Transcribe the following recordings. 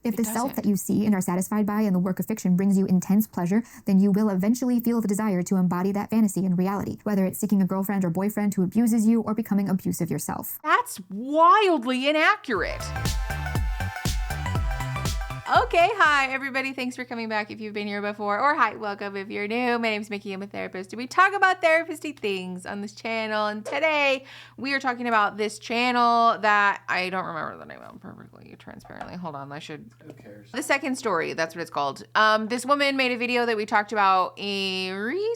If the self that you see and are satisfied by in the work of fiction brings you intense pleasure, then you will eventually feel the desire to embody that fantasy in reality, whether it's seeking a girlfriend or boyfriend who abuses you or becoming abusive yourself. That's wildly inaccurate. Okay, hi everybody. Thanks for coming back if you've been here before, or hi, welcome if you're new. My name's Mickey. I'm a therapist. We talk about therapist-y things on this channel, and today we are talking about this channel that I don't remember the name of perfectly transparently. Hold on, I should. Who cares? The Second Story, that's what it's called. This woman made a video that we talked about recently,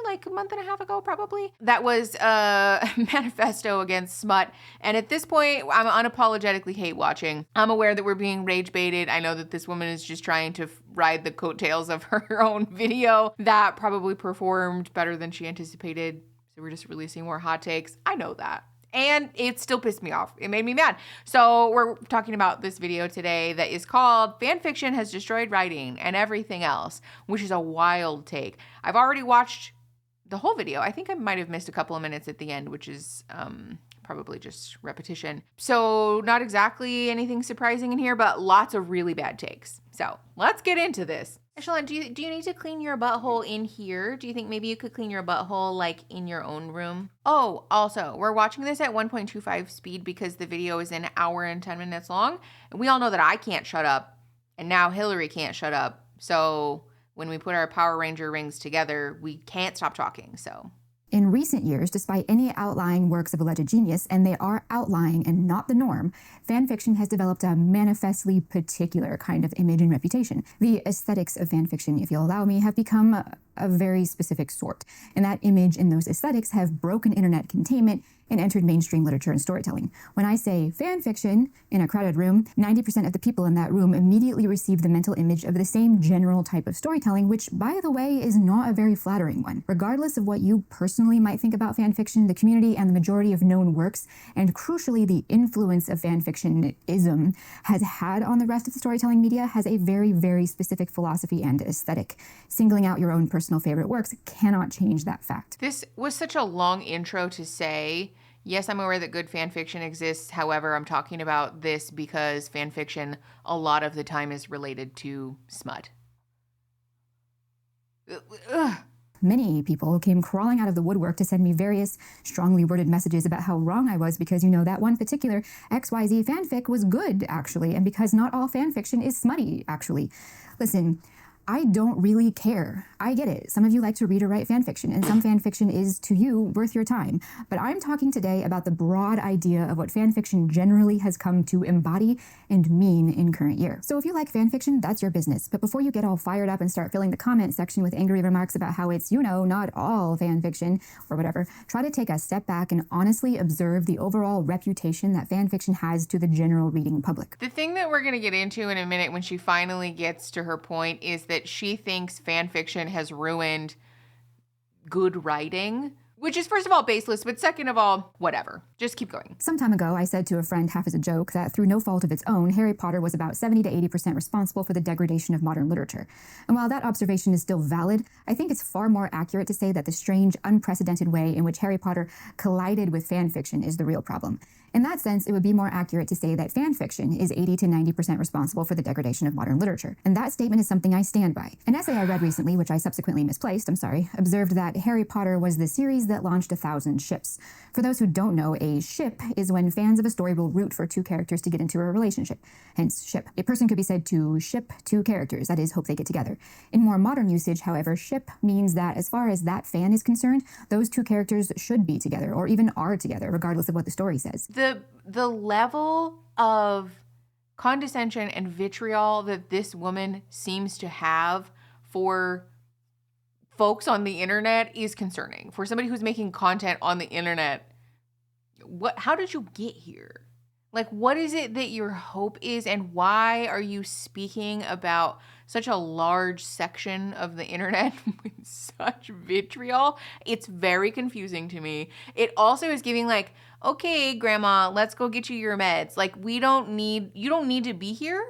like a month and a half ago probably, that was a manifesto against smut. And at this point, I'm unapologetically hate watching. I'm aware that we're being rage baited. I know that this woman is just trying to ride the coattails of her own video that probably performed better than she anticipated. So we're just releasing more hot takes. I know that. And it still pissed me off. It made me mad. So we're talking about this video today that is called Fanfiction Has Destroyed Writing and Everything Else, which is a wild take. I've already watched the whole video. I think I might have missed a couple of minutes at the end, which is probably just repetition. So not exactly anything surprising in here, but lots of really bad takes. So let's get into this. Echelon, do you need to clean your butthole in here? Do you think maybe you could clean your butthole like in your own room? Oh, also, we're watching this at 1.25 speed because the video is an hour and 10 minutes long. And we all know that I can't shut up. And now Hillary can't shut up. So when we put our Power Ranger rings together, we can't stop talking, so. In recent years, despite any outlying works of alleged genius, and they are outlying and not the norm, fanfiction has developed a manifestly particular kind of image and reputation. The aesthetics of fanfiction, if you'll allow me, have become a very specific sort, and that image and those aesthetics have broken internet containment and entered mainstream literature and storytelling. When I say fanfiction in a crowded room, 90% of the people in that room immediately receive the mental image of the same general type of storytelling, which, by the way, is not a very flattering one. Regardless of what you personally might think about fanfiction, the community and the majority of known works, and crucially the influence of fanfictionism has had on the rest of the storytelling media, has a very, very specific philosophy and aesthetic. Singling out your own personal favorite works cannot change that fact. This was such a long intro to say, yes, I'm aware that good fan fiction exists. However, I'm talking about this because fan fiction a lot of the time is related to smut. Ugh. Many people came crawling out of the woodwork to send me various strongly worded messages about how wrong I was because, that one particular XYZ fanfic was good, actually, and because not all fanfiction is smutty, actually. Listen, I don't really care. I get it. Some of you like to read or write fanfiction, and some fanfiction is, to you, worth your time. But I'm talking today about the broad idea of what fanfiction generally has come to embody and mean in current year. So if you like fanfiction, that's your business. But before you get all fired up and start filling the comment section with angry remarks about how it's, not all fanfiction, or whatever, try to take a step back and honestly observe the overall reputation that fanfiction has to the general reading public. The thing that we're going to get into in a minute when she finally gets to her point is that she thinks fanfiction has ruined good writing, which is first of all baseless, but second of all, whatever. Just keep going. Some time ago, I said to a friend half as a joke that through no fault of its own, Harry Potter was about 70 to 80% responsible for the degradation of modern literature. And while that observation is still valid, I think it's far more accurate to say that the strange, unprecedented way in which Harry Potter collided with fanfiction is the real problem. In that sense, it would be more accurate to say that fanfiction is 80 to 90% responsible for the degradation of modern literature. And that statement is something I stand by. An essay I read recently, which I subsequently misplaced, observed that Harry Potter was the series that launched 1,000 ships. For those who don't know, a ship is when fans of a story will root for two characters to get into a relationship. Hence, ship. A person could be said to ship two characters, that is, hope they get together. In more modern usage, however, ship means that as far as that fan is concerned, those two characters should be together, or even are together, regardless of what the story says. The level of condescension and vitriol that this woman seems to have for folks on the internet is concerning. For somebody who's making content on the internet, how did you get here? Like, what is it that your hope is, and why are you speaking about such a large section of the internet with such vitriol? It's very confusing to me. It also is giving like, okay, grandma, let's go get you your meds. Like, you don't need to be here,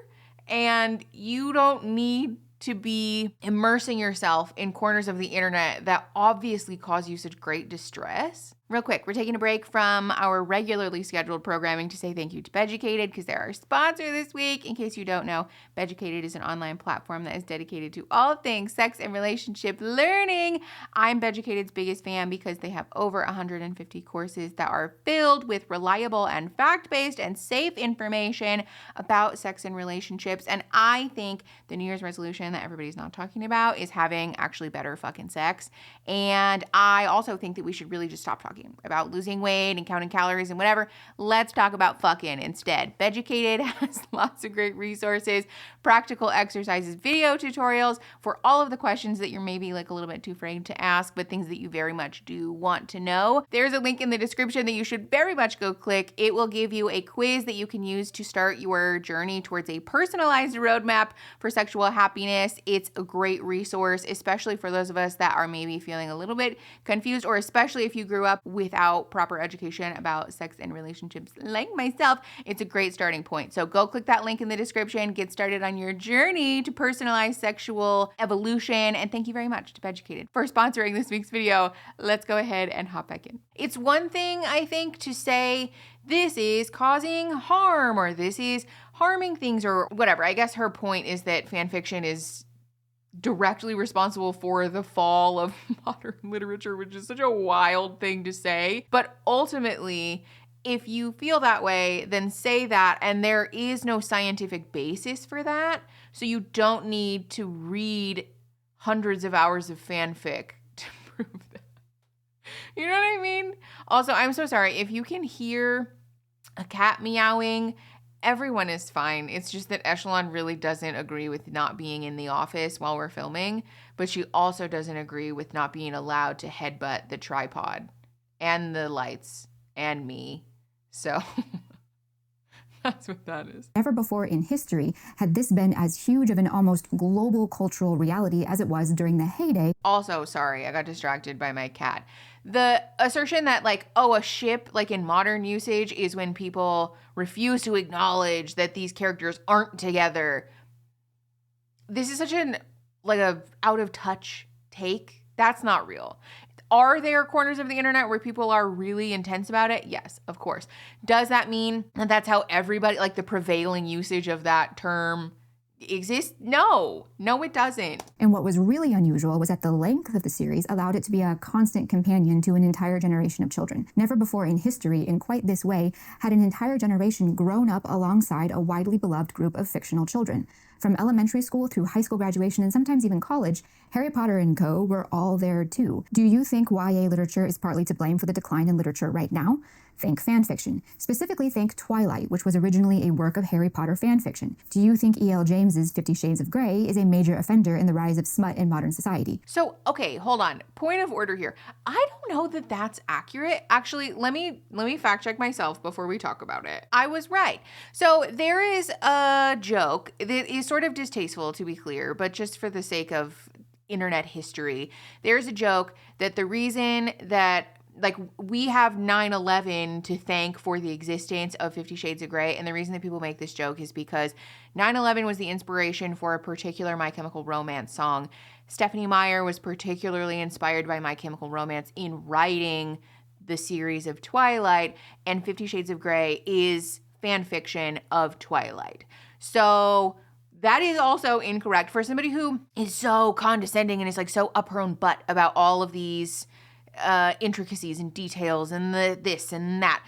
and you don't need to be immersing yourself in corners of the internet that obviously cause you such great distress. Real quick, we're taking a break from our regularly scheduled programming to say thank you to Beducated because they're our sponsor this week. In case you don't know, Beducated is an online platform that is dedicated to all things sex and relationship learning. I'm Beducated's biggest fan because they have over 150 courses that are filled with reliable and fact-based and safe information about sex and relationships. And I think the New Year's resolution that everybody's not talking about is having actually better fucking sex. And I also think that we should really just stop talking about losing weight and counting calories and whatever. Let's talk about fucking instead. Beducated has lots of great resources, practical exercises, video tutorials for all of the questions that you're maybe like a little bit too afraid to ask, but things that you very much do want to know. There's a link in the description that you should very much go click. It will give you a quiz that you can use to start your journey towards a personalized roadmap for sexual happiness. It's a great resource, especially for those of us that are maybe feeling a little bit confused, or especially if you grew up without proper education about sex and relationships like myself. It's a great starting point. So go click that link in the description, get started on your journey to personalized sexual evolution, and thank you very much to Beducated for sponsoring this week's video. Let's go ahead and hop back in. It's one thing, I think, to say this is causing harm or this is harming things or whatever. I guess her point is that fan fiction is directly responsible for the fall of modern literature, which is such a wild thing to say. But ultimately, if you feel that way, then say that, and there is no scientific basis for that. So you don't need to read hundreds of hours of fanfic to prove that. You know what I mean? Also, I'm so sorry. If you can hear a cat meowing, everyone is fine. It's just that Echelon really doesn't agree with not being in the office while we're filming, but she also doesn't agree with not being allowed to headbutt the tripod and the lights and me. So that's what that is. Never before in history had this been as huge of an almost global cultural reality as it was during the heyday. Also, sorry, I got distracted by my cat. The assertion that like, oh, a ship, like in modern usage, is when people refuse to acknowledge that these characters aren't together. This is such a out of touch take. That's not real. Are there corners of the internet where people are really intense about it? Yes, of course. Does that mean that that's how everybody, like the prevailing usage of that term exists? No, it doesn't. And what was really unusual was that the length of the series allowed it to be a constant companion to an entire generation of children. Never before in history, in quite this way, had an entire generation grown up alongside a widely beloved group of fictional children. From elementary school through high school graduation and sometimes even college, Harry Potter and co. were all there too. Do you think YA literature is partly to blame for the decline in literature right now? Think fanfiction. Specifically think Twilight, which was originally a work of Harry Potter fanfiction. Do you think E.L. James's 50 Shades of Grey is a major offender in the rise of smut in modern society? So, okay, hold on. Point of order here. I don't know that that's accurate. Actually, let me fact check myself before we talk about it. I was right. So there is a joke that is sort of distasteful, to be clear, but just for the sake of internet history, there's a joke that the reason that we have 9/11 to thank for the existence of 50 Shades of Grey. And the reason that people make this joke is because 9/11 was the inspiration for a particular My Chemical Romance song. Stephenie Meyer was particularly inspired by My Chemical Romance in writing the series of Twilight. And 50 Shades of Grey is fan fiction of Twilight. So that is also incorrect for somebody who is so condescending and is like so up her own butt about all of these intricacies and details and the this and that.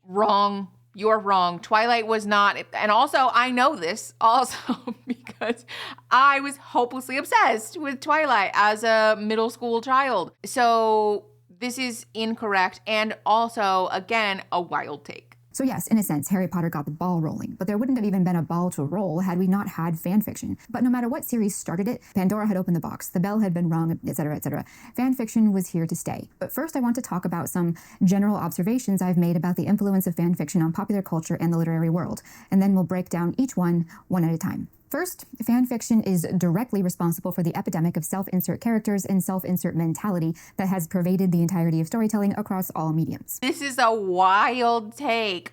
Wrong. You're wrong. Twilight was not. And also, I know this also because I was hopelessly obsessed with Twilight as a middle school child. So this is incorrect and also, again, a wild take. So yes, in a sense, Harry Potter got the ball rolling, but there wouldn't have even been a ball to roll had we not had fanfiction. But no matter what series started it, Pandora had opened the box, the bell had been rung, etc., etc. Fanfiction was here to stay. But first I want to talk about some general observations I've made about the influence of fanfiction on popular culture and the literary world, and then we'll break down each one at a time. First, fanfiction is directly responsible for the epidemic of self-insert characters and self-insert mentality that has pervaded the entirety of storytelling across all mediums. This is a wild take,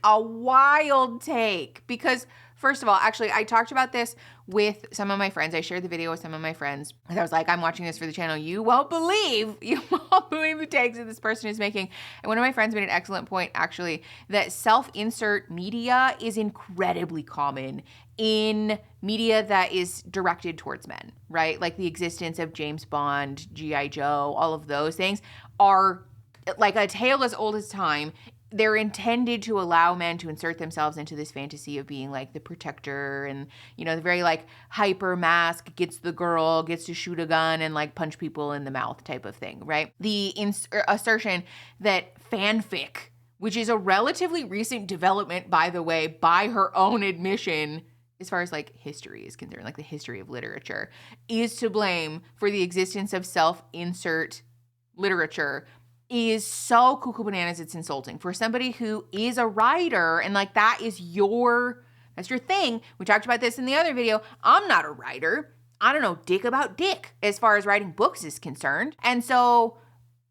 because First of all, actually, I talked about this with some of my friends. I shared the video with some of my friends. And I was like, I'm watching this for the channel. You won't believe the takes that this person is making. And one of my friends made an excellent point, actually, that self-insert media is incredibly common in media that is directed towards men, right? Like the existence of James Bond, G.I. Joe, all of those things are like a tale as old as time. They're intended to allow men to insert themselves into this fantasy of being like the protector and, you know, the very like hyper mask, gets the girl, gets to shoot a gun and like punch people in the mouth type of thing, right? The assertion that fanfic, which is a relatively recent development, by the way, by her own admission, as far as like history is concerned, like the history of literature, is to blame for the existence of self-insert literature is so cuckoo bananas, it's insulting. For somebody who is a writer and like that's your thing. We talked about this in the other video. I'm not a writer. I don't know dick about dick as far as writing books is concerned. And so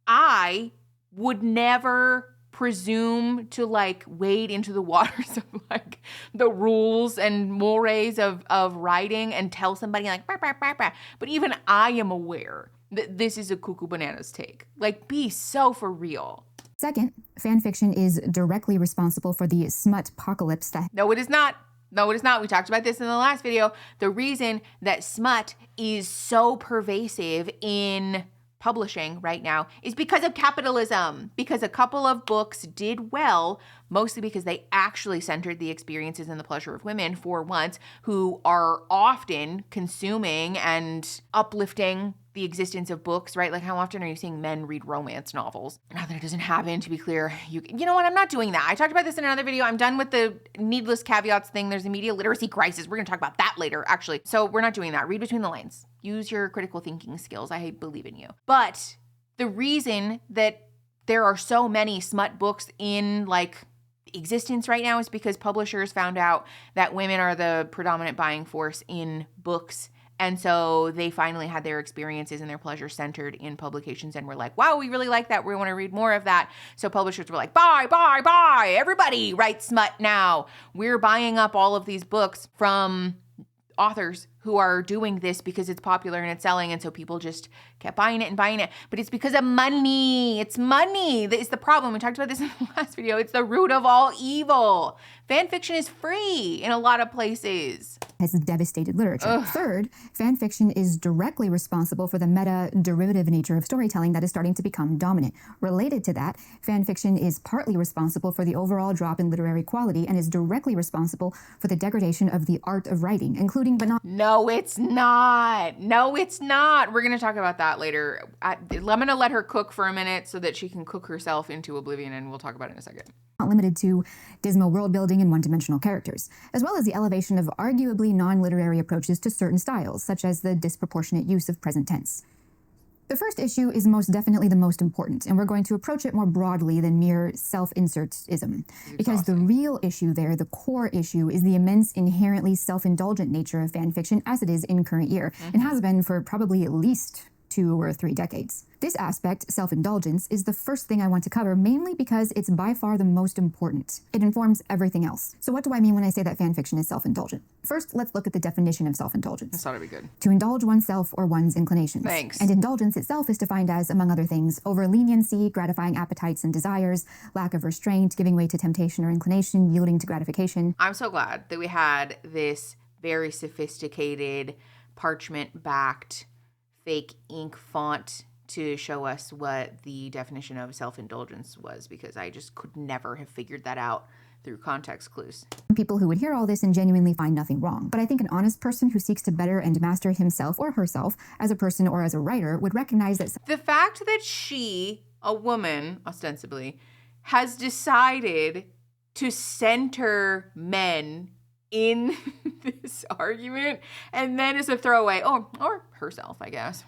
I would never presume to like wade into the waters of like the rules and mores of writing and tell somebody like, bah, bah, bah, bah. But even I am aware that this is a cuckoo bananas take. Like, be so for real. Second, fanfiction is directly responsible for the smut apocalypse that... No, it is not. No, it is not. We talked about this in the last video. The reason that smut is so pervasive in publishing right now is because of capitalism, because a couple of books did well, mostly because they actually centered the experiences and the pleasure of women for once, who are often consuming and uplifting the existence of books, right? Like how often are you seeing men read romance novels? Not that it doesn't happen, to be clear. You know what? I'm not doing that. I talked about this in another video. I'm done with the needless caveats thing. There's a media literacy crisis. We're going to talk about that later, actually. So we're not doing that. Read between the lines. Use your critical thinking skills. I believe in you. But the reason that there are so many smut books in like existence right now is because publishers found out that women are the predominant buying force in books. And so they finally had their experiences and their pleasure centered in publications and were like, wow, we really like that. We want to read more of that. So publishers were like, buy. Everybody write smut now. We're buying up all of these books from authors who are doing this because it's popular and it's selling. And so people just kept buying it and buying it. But it's because of money. It's money that is the problem. We talked about this in the last video. It's the root of all evil. Fan fiction is free in a lot of places. Has devastated literature. Ugh. Third, fan fiction is directly responsible for the meta-derivative nature of storytelling that is starting to become dominant. Related to that, fan fiction is partly responsible for the overall drop in literary quality and is directly responsible for the degradation of the art of writing, including but not... No, it's not. No, it's not. We're going to talk about that later. I'm going to let her cook for a minute so that she can cook herself into oblivion, and we'll talk about it in a second. Not limited to dismal world building and one-dimensional characters, as well as the elevation of arguably non-literary approaches to certain styles, such as the disproportionate use of present tense. The first issue is most definitely the most important, and we're going to approach it more broadly than mere self-insertism. Because the real issue there, the core issue, is the immense inherently self-indulgent nature of fan fiction as it is in current year, and has been for probably at least 2 or 3 decades. This aspect, self-indulgence, is the first thing I want to cover, mainly because it's by far the most important. It informs everything else. So what do I mean when I say that fan fiction is self-indulgent? First, let's look at the definition of self-indulgence. I thought it'd be good. To indulge oneself or one's inclinations. Thanks. And indulgence itself is defined as, among other things, over-leniency, gratifying appetites and desires, lack of restraint, giving way to temptation or inclination, yielding to gratification. I'm so glad that we had this very sophisticated, parchment-backed, fake ink font to show us what the definition of self-indulgence was, because I just could never have figured that out through context clues. People who would hear all this and genuinely find nothing wrong. But I think an honest person who seeks to better and master himself or herself as a person or as a writer would recognize that the fact that she, a woman, ostensibly, has decided to center men in this argument, and then as a throwaway, or herself, I guess.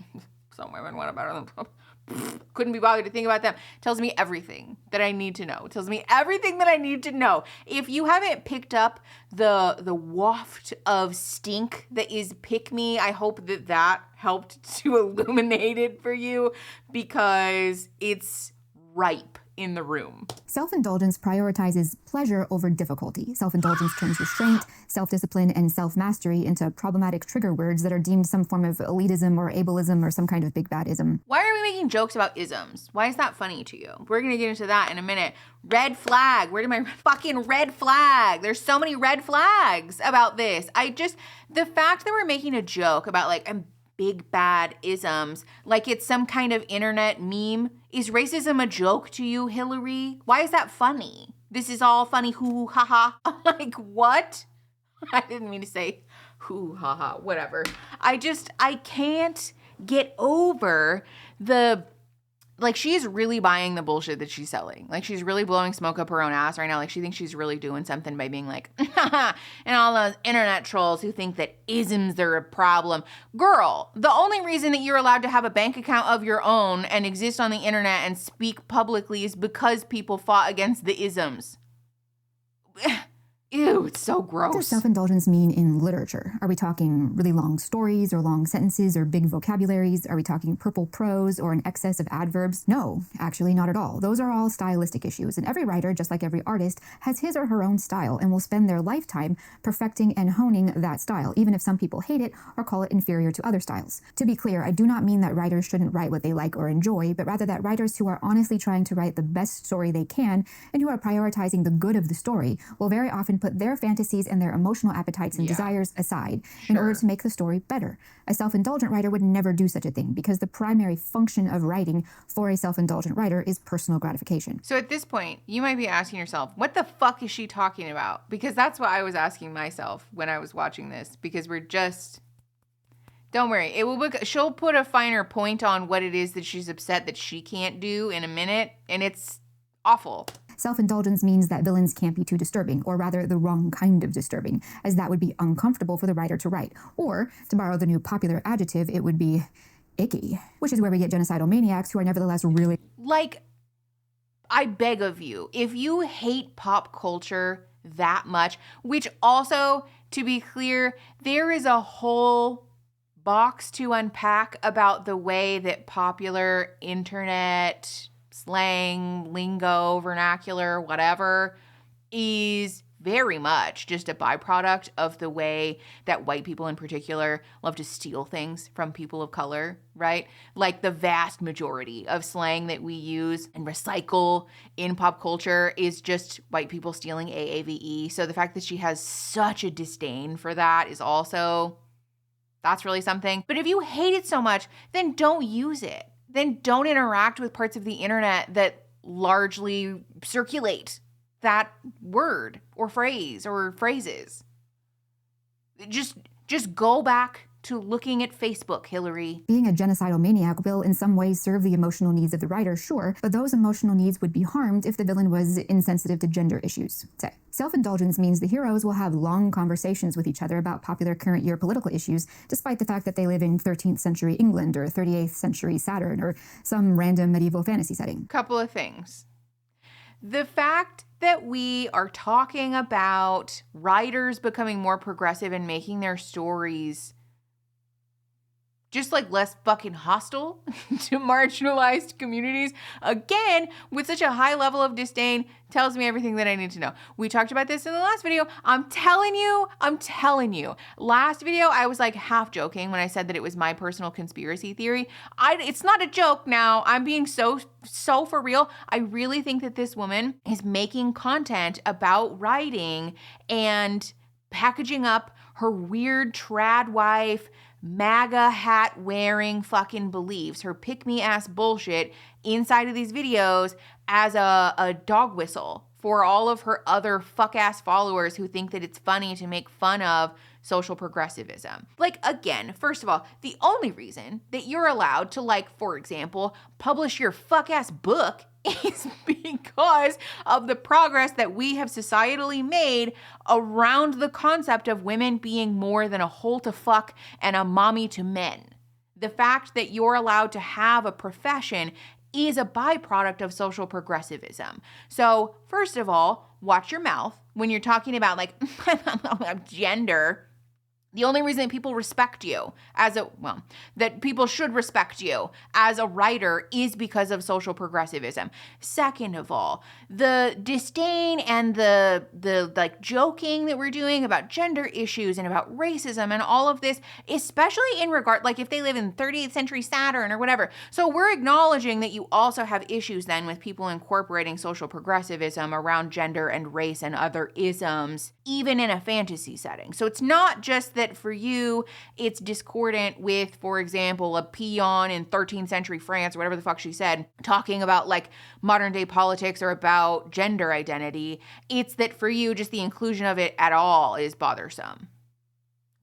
Some women want to better them. Couldn't be bothered to think about them. Tells me everything that I need to know. Tells me everything that I need to know. If you haven't picked up the waft of stink that is Pick Me, I hope that helped to illuminate it for you, because it's ripe in the room. Self-indulgence prioritizes pleasure over difficulty. Self-indulgence turns restraint, self-discipline, and self-mastery into problematic trigger words that are deemed some form of elitism or ableism or some kind of big bad ism. Why are we making jokes about isms? Why is that funny to you? We're gonna get into that in a minute. Red flag. Where did my fucking red flag? There's so many red flags about this. The fact that we're making a joke about like big bad isms, like it's some kind of internet meme. Is racism a joke to you, Hillary? Why is that funny? This is all funny, hoo ha ha. I'm like, what? I didn't mean to say hoo ha ha, whatever. I can't get over like, she is really buying the bullshit that she's selling. Like, she's really blowing smoke up her own ass right now. Like, she thinks she's really doing something by being like, and all those internet trolls who think that isms are a problem. Girl, the only reason that you're allowed to have a bank account of your own and exist on the internet and speak publicly is because people fought against the isms. Ew, it's so gross. What does self-indulgence mean in literature? Are we talking really long stories or long sentences or big vocabularies? Are we talking purple prose or an excess of adverbs? No, actually not at all. Those are all stylistic issues, and every writer, just like every artist, has his or her own style and will spend their lifetime perfecting and honing that style, even if some people hate it or call it inferior to other styles. To be clear, I do not mean that writers shouldn't write what they like or enjoy, but rather that writers who are honestly trying to write the best story they can and who are prioritizing the good of the story will very often put their fantasies and their emotional appetites and desires aside in order to make the story better. A self-indulgent writer would never do such a thing because the primary function of writing for a self-indulgent writer is personal gratification. So at this point, you might be asking yourself, what the fuck is she talking about? Because that's what I was asking myself when I was watching this, because don't worry, she'll put a finer point on what it is that she's upset that she can't do in a minute, and it's awful. Self-indulgence means that villains can't be too disturbing, or rather the wrong kind of disturbing, as that would be uncomfortable for the writer to write. Or, to borrow the new popular adjective, it would be icky, which is where we get genocidal maniacs who are nevertheless really... Like, I beg of you, if you hate pop culture that much, which also, to be clear, there is a whole box to unpack about the way that popular internet slang, lingo, vernacular, whatever, is very much just a byproduct of the way that white people in particular love to steal things from people of color, right? Like the vast majority of slang that we use and recycle in pop culture is just white people stealing AAVE. So the fact that she has such a disdain for that is also, that's really something. But if you hate it so much, then don't use it. Then don't interact with parts of the internet that largely circulate that word or phrase or phrases. Just go back to looking at Facebook, Hillary. Being a genocidal maniac will in some ways serve the emotional needs of the writer, sure, but those emotional needs would be harmed if the villain was insensitive to gender issues. Say, self-indulgence means the heroes will have long conversations with each other about popular current year political issues, despite the fact that they live in 13th century England or 38th century Saturn or some random medieval fantasy setting. Couple of things. The fact that we are talking about writers becoming more progressive and making their stories just like less fucking hostile to marginalized communities, again, with such a high level of disdain, tells me everything that I need to know. We talked about this in the last video. I'm telling you. Last video, I was like half joking when I said that it was my personal conspiracy theory. It's not a joke now. I'm being so for real. I really think that this woman is making content about writing and packaging up her weird trad wife, MAGA hat wearing fucking beliefs, her pick-me-ass bullshit inside of these videos as a dog whistle for all of her other fuck-ass followers who think that it's funny to make fun of social progressivism. Like, again, first of all, the only reason that you're allowed to, like, for example, publish your fuck-ass book is because of the progress that we have societally made around the concept of women being more than a hole to fuck and a mommy to men. The fact that you're allowed to have a profession is a byproduct of social progressivism. So, first of all, watch your mouth when you're talking about, like, gender. The only reason that people respect you that people should respect you as a writer is because of social progressivism. Second of all, the disdain and the like joking that we're doing about gender issues and about racism and all of this, especially in regard, like if they live in 38th century Saturn or whatever. So we're acknowledging that you also have issues then with people incorporating social progressivism around gender and race and other isms, even in a fantasy setting. So it's not just that for you, it's discordant with, for example, a peon in 13th century France or whatever the fuck she said, talking about like modern day politics or about gender identity. It's that for you, just the inclusion of it at all is bothersome.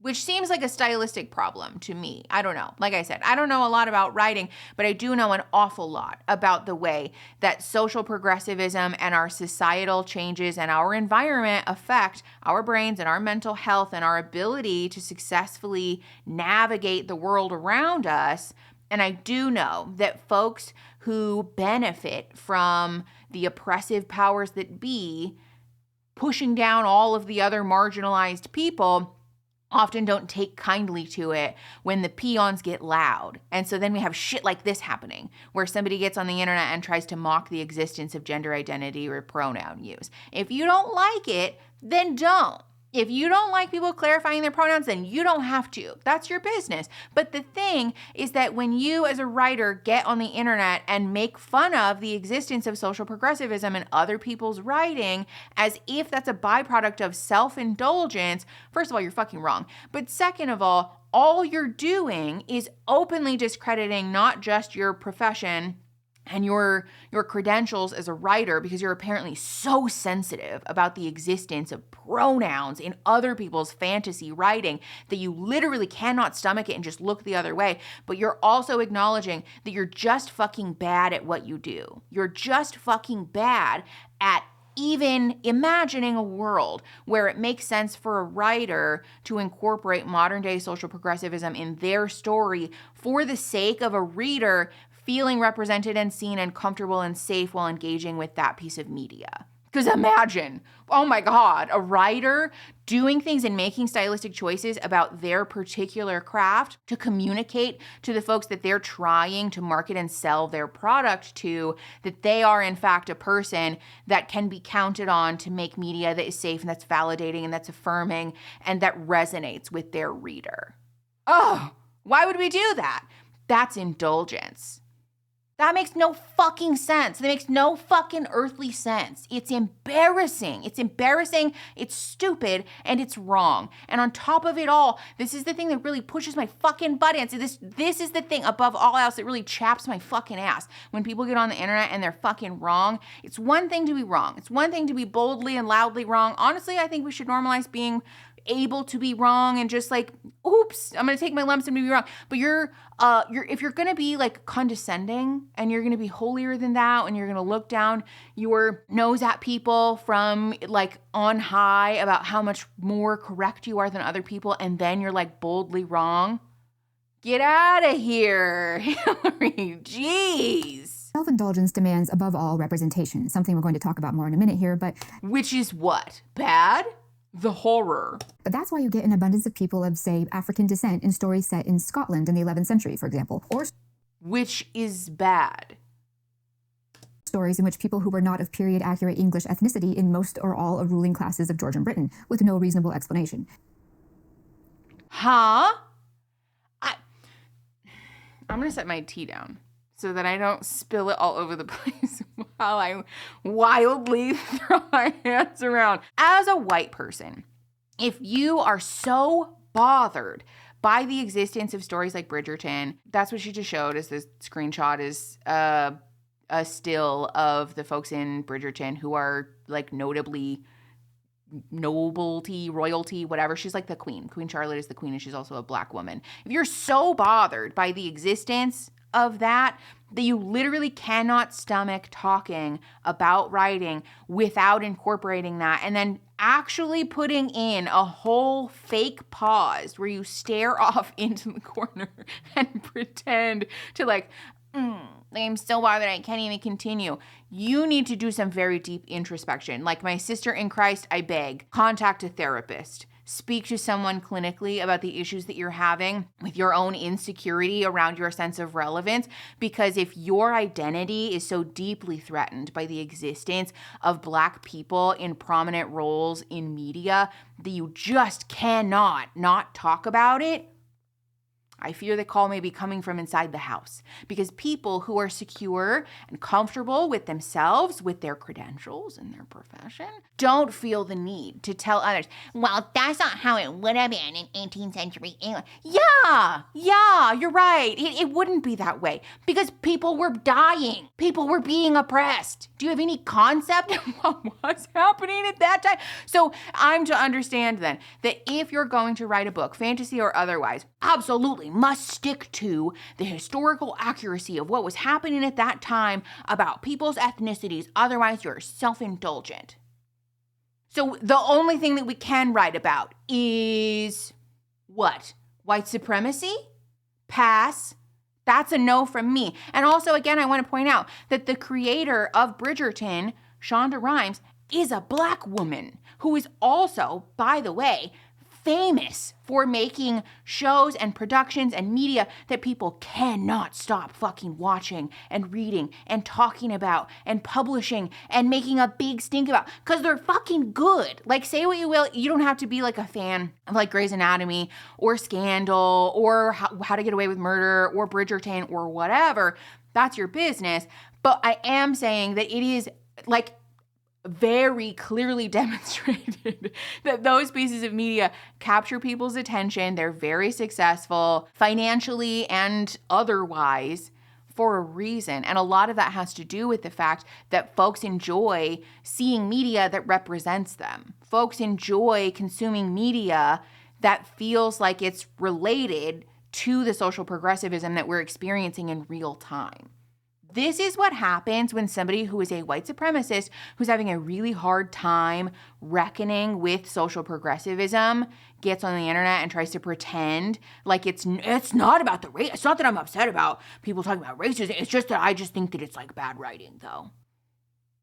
Which seems like a stylistic problem to me. I don't know. Like I said, I don't know a lot about writing, but I do know an awful lot about the way that social progressivism and our societal changes and our environment affect our brains and our mental health and our ability to successfully navigate the world around us. And I do know that folks who benefit from the oppressive powers that be pushing down all of the other marginalized people often don't take kindly to it when the peons get loud. And so then we have shit like this happening, where somebody gets on the internet and tries to mock the existence of gender identity or pronoun use. If you don't like it, then don't. If you don't like people clarifying their pronouns, then you don't have to. That's your business. But the thing is that when you as a writer get on the internet and make fun of the existence of social progressivism and other people's writing as if that's a byproduct of self-indulgence, first of all, you're fucking wrong. But second of all you're doing is openly discrediting not just your profession and your credentials as a writer, because you're apparently so sensitive about the existence of pronouns in other people's fantasy writing that you literally cannot stomach it and just look the other way. But you're also acknowledging that you're just fucking bad at what you do. You're just fucking bad at even imagining a world where it makes sense for a writer to incorporate modern day social progressivism in their story for the sake of a reader feeling represented and seen and comfortable and safe while engaging with that piece of media. Because imagine, oh my God, a writer doing things and making stylistic choices about their particular craft to communicate to the folks that they're trying to market and sell their product to, that they are in fact a person that can be counted on to make media that is safe and that's validating and that's affirming and that resonates with their reader. Oh, why would we do that? That's indulgence. That makes no fucking sense. That makes no fucking earthly sense. It's embarrassing. It's embarrassing, it's stupid, and it's wrong. And on top of it all, this is the thing that really pushes my fucking buttons. This is the thing above all else that really chaps my fucking ass. When people get on the internet and they're fucking wrong, it's one thing to be wrong. It's one thing to be boldly and loudly wrong. Honestly, I think we should normalize being able to be wrong and just like, oops, I'm gonna take my lumps and be wrong. But if you're gonna be like condescending and you're gonna be holier than thou and you're gonna look down your nose at people from like on high about how much more correct you are than other people, and then you're like boldly wrong, get out of here, Hillary. Jeez. Self-indulgence demands above all representation, something we're going to talk about more in a minute here, but which is what? Bad? The horror. But that's why you get an abundance of people of, say, African descent in stories set in Scotland in the 11th century, for example. Or which is bad. Stories in which people who were not of period-accurate English ethnicity in most or all of ruling classes of Georgian Britain, with no reasonable explanation. Huh? I'm going to set my tea down so that I don't spill it all over the place while I wildly throw my hands around. As a white person, if you are so bothered by the existence of stories like Bridgerton, that's what she just showed as this screenshot is a still of the folks in Bridgerton who are like notably nobility, royalty, whatever. She's like the queen. Queen Charlotte is the queen and she's also a black woman. If you're so bothered by the existence of that you literally cannot stomach talking about writing without incorporating that and then actually putting in a whole fake pause where you stare off into the corner and pretend to like, I'm so bothered I can't even continue. You need to do some very deep introspection. Like my sister in Christ, I beg, contact a therapist. speak to someone clinically about the issues that you're having with your own insecurity around your sense of relevance. Because if your identity is so deeply threatened by the existence of Black people in prominent roles in media that you just cannot not talk about it, I fear the call may be coming from inside the house, because people who are secure and comfortable with themselves, with their credentials and their profession, don't feel the need to tell others, well, that's not how it would have been in 18th century England. Yeah, you're right. It wouldn't be that way because people were dying. People were being oppressed. Do you have any concept of what was happening at that time? So I'm to understand then that if you're going to write a book, fantasy or otherwise, absolutely must stick to the historical accuracy of what was happening at that time about people's ethnicities. Otherwise, you're self-indulgent. So the only thing that we can write about is what? White supremacy? Pass. That's a no from me. And also, again, I want to point out that the creator of Bridgerton, Shonda Rhimes, is a Black woman who is also, by the way, famous for making shows and productions and media that people cannot stop fucking watching and reading and talking about and publishing and making a big stink about because they're fucking good. Like, say what you will, you don't have to be like a fan of like Grey's Anatomy or Scandal or How to Get Away with Murder or Bridgerton or whatever. That's your business. But I am saying that it is like very clearly demonstrated that those pieces of media capture people's attention. They're very successful financially and otherwise for a reason. And a lot of that has to do with the fact that folks enjoy seeing media that represents them. Folks enjoy consuming media that feels like it's related to the social progressivism that we're experiencing in real time. This is what happens when somebody who is a white supremacist who's having a really hard time reckoning with social progressivism gets on the internet and tries to pretend like it's not about the race. It's not that I'm upset about people talking about racism. It's just that I just think that it's like bad writing, though.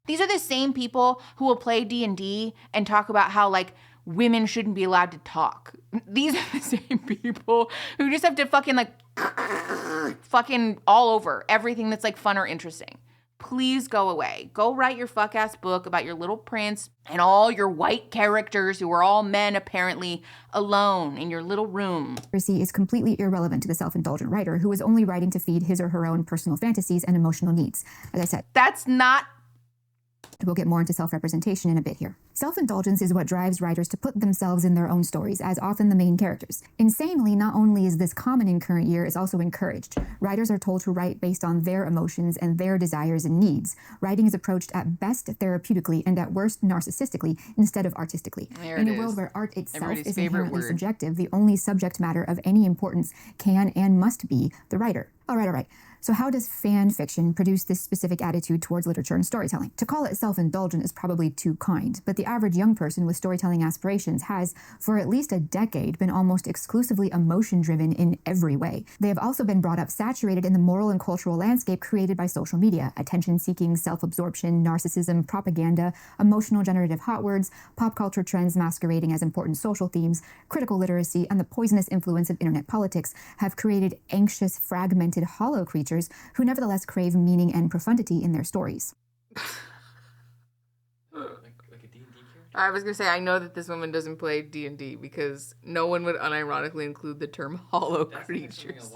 These are the same people who will play D&D and talk about how like women shouldn't be allowed to talk. These are the same people who just have to fucking like fucking all over everything that's like fun or interesting. Please go away. Go write your fuck ass book about your little prince and all your white characters who are all men apparently alone in your little room. Is completely irrelevant to the self-indulgent writer who is only writing to feed his or her own personal fantasies and emotional needs. As I said, that's not. We'll get more into self-representation in a bit here. Self-indulgence is what drives writers to put themselves in their own stories, as often the main characters. Insanely, not only is this common in current year, it's also encouraged. Writers are told to write based on their emotions and their desires and needs. Writing is approached at best therapeutically and at worst narcissistically instead of artistically. In a world where art itself is inherently subjective, the only subject matter of any importance can and must be the writer. All right. So how does fan fiction produce this specific attitude towards literature and storytelling? To call it self-indulgent is probably too kind, but the average young person with storytelling aspirations has, for at least a decade, been almost exclusively emotion-driven in every way. They have also been brought up saturated in the moral and cultural landscape created by social media: attention-seeking, self-absorption, narcissism, propaganda, emotional generative hot words, pop culture trends masquerading as important social themes, critical literacy, and the poisonous influence of internet politics have created anxious, fragmented, hollow creatures who nevertheless crave meaning and profundity in their stories. Like a D&D character? I was going to say, I know that this woman doesn't play D&D because no one would unironically include the term hollow creatures.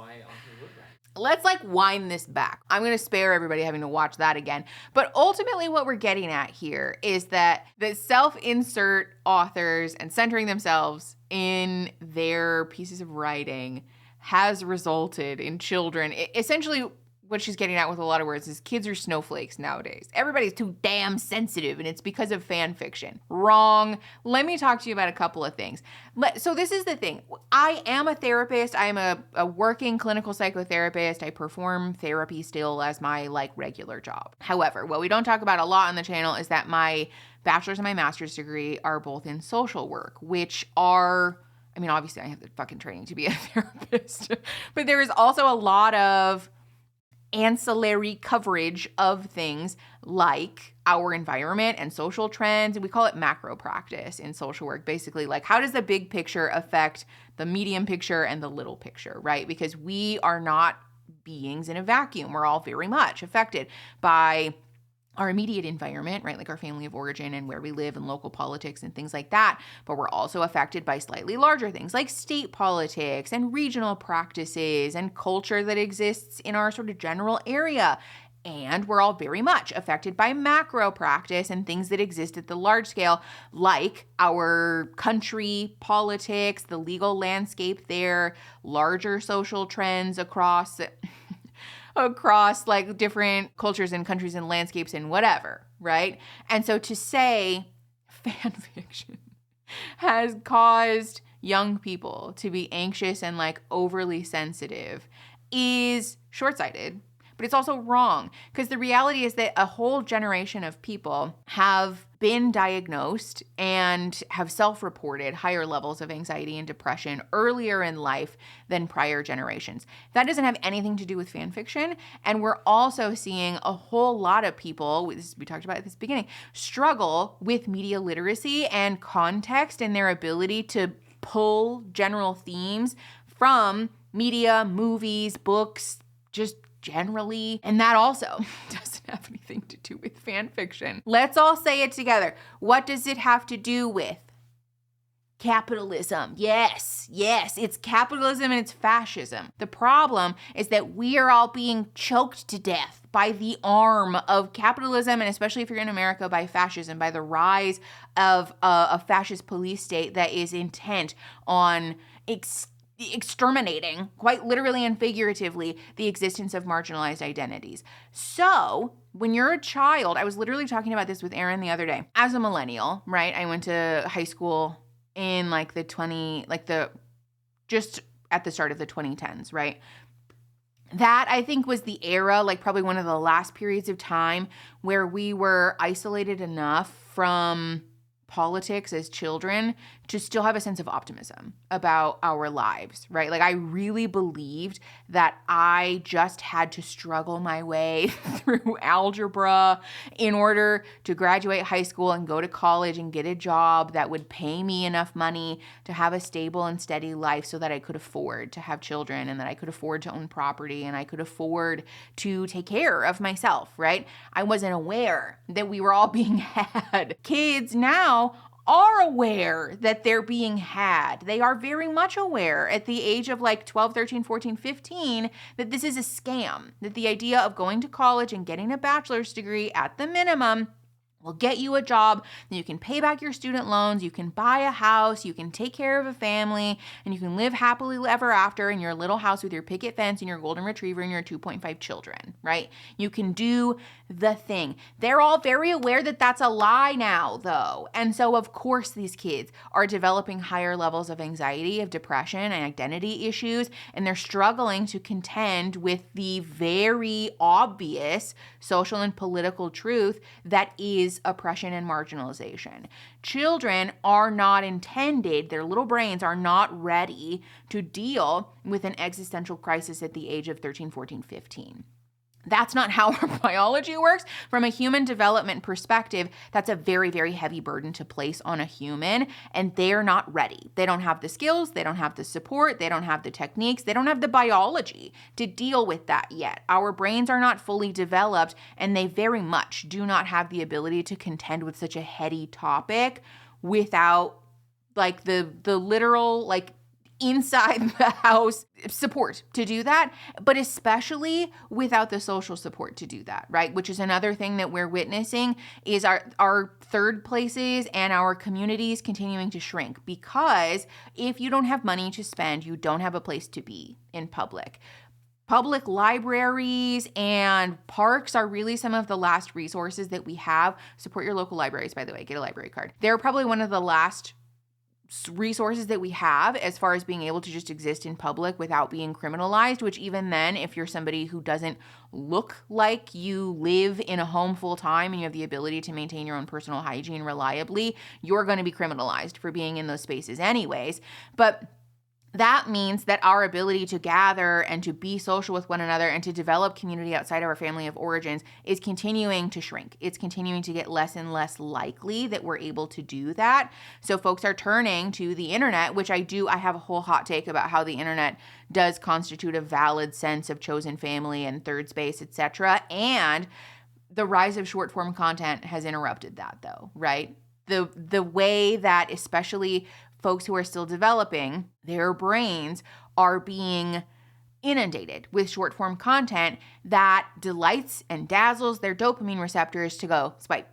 Let's like wind this back. I'm going to spare everybody having to watch that again. But ultimately what we're getting at here is that the self-insert authors and centering themselves in their pieces of writing has resulted in children. Essentially, what she's getting at with a lot of words is kids are snowflakes nowadays. Everybody's too damn sensitive, and it's because of fan fiction. Wrong. Let me talk to you about a couple of things. So this is the thing. I am a therapist. I am a working clinical psychotherapist. I perform therapy still as my like regular job. However, what we don't talk about a lot on the channel is that my bachelor's and my master's degree are both in social work, which are... I mean, obviously I have the fucking training to be a therapist, but there is also a lot of ancillary coverage of things like our environment and social trends. We call it macro practice in social work. Basically, like, how does the big picture affect the medium picture and the little picture, right? Because we are not beings in a vacuum. We're all very much affected by our immediate environment, right? Like our family of origin and where we live and local politics and things like that. But we're also affected by slightly larger things like state politics and regional practices and culture that exists in our sort of general area. And we're all very much affected by macro practice and things that exist at the large scale, like our country, politics, the legal landscape there, larger social trends across like different cultures and countries and landscapes and whatever, right? And so to say fan fiction has caused young people to be anxious and like overly sensitive is short-sighted. But it's also wrong, because the reality is that a whole generation of people have been diagnosed and have self-reported higher levels of anxiety and depression earlier in life than prior generations. That doesn't have anything to do with fan fiction. And we're also seeing a whole lot of people, we talked about at this beginning, struggle with media literacy and context and their ability to pull general themes from media, movies, books, just generally, and that also doesn't have anything to do with fan fiction. Let's all say it together. What does it have to do with? Capitalism. Yes, it's capitalism and it's fascism. The problem is that we are all being choked to death by the arm of capitalism, and especially if you're in America, by fascism, by the rise of a fascist police state that is intent on exterminating, quite literally and figuratively, the existence of marginalized identities. So when you're a child, I was literally talking about this with Aaron the other day. As a millennial, right? I went to high school in just at the start of the 2010s, right? That, I think, was the era, like probably one of the last periods of time where we were isolated enough from politics as children to still have a sense of optimism about our lives, right? Like, I really believed that I just had to struggle my way through algebra in order to graduate high school and go to college and get a job that would pay me enough money to have a stable and steady life so that I could afford to have children and that I could afford to own property and I could afford to take care of myself, right? I wasn't aware that we were all being had. Kids now are aware that they're being had. They are very much aware at the age of like 12, 13, 14, 15 that this is a scam, that the idea of going to college and getting a bachelor's degree at the minimum will get you a job, then you can pay back your student loans, you can buy a house, you can take care of a family, and you can live happily ever after in your little house with your picket fence and your golden retriever and your 2.5 children, right? You can do the thing. They're all very aware that that's a lie now, though. And so, of course, these kids are developing higher levels of anxiety, of depression, and identity issues, and they're struggling to contend with the very obvious social and political truth that is oppression and marginalization. Children are not intended, their little brains are not ready to deal with an existential crisis at the age of 13, 14, 15. That's not how our biology works. From a human development perspective, that's a very, very heavy burden to place on a human, and they're not ready. They don't have the skills, they don't have the support, they don't have the techniques, they don't have the biology to deal with that yet. Our brains are not fully developed, and they very much do not have the ability to contend with such a heady topic without like the literal like inside the house support to do that, but especially without the social support to do that, right? Which is another thing that we're witnessing is our third places and our communities continuing to shrink, because if you don't have money to spend, you don't have a place to be in public. Public libraries and parks are really some of the last resources that we have. Support your local libraries, by the way, get a library card. They're probably one of the last resources that we have as far as being able to just exist in public without being criminalized, which even then, if you're somebody who doesn't look like you live in a home full time and you have the ability to maintain your own personal hygiene reliably, you're going to be criminalized for being in those spaces anyways. But that means that our ability to gather and to be social with one another and to develop community outside of our family of origins is continuing to shrink. It's continuing to get less and less likely that we're able to do that. So folks are turning to the internet, which I have a whole hot take about how the internet does constitute a valid sense of chosen family and third space, etc. And the rise of short form content has interrupted that, though, right? The way that especially folks who are still developing, their brains are being inundated with short form content that delights and dazzles their dopamine receptors to go swipe,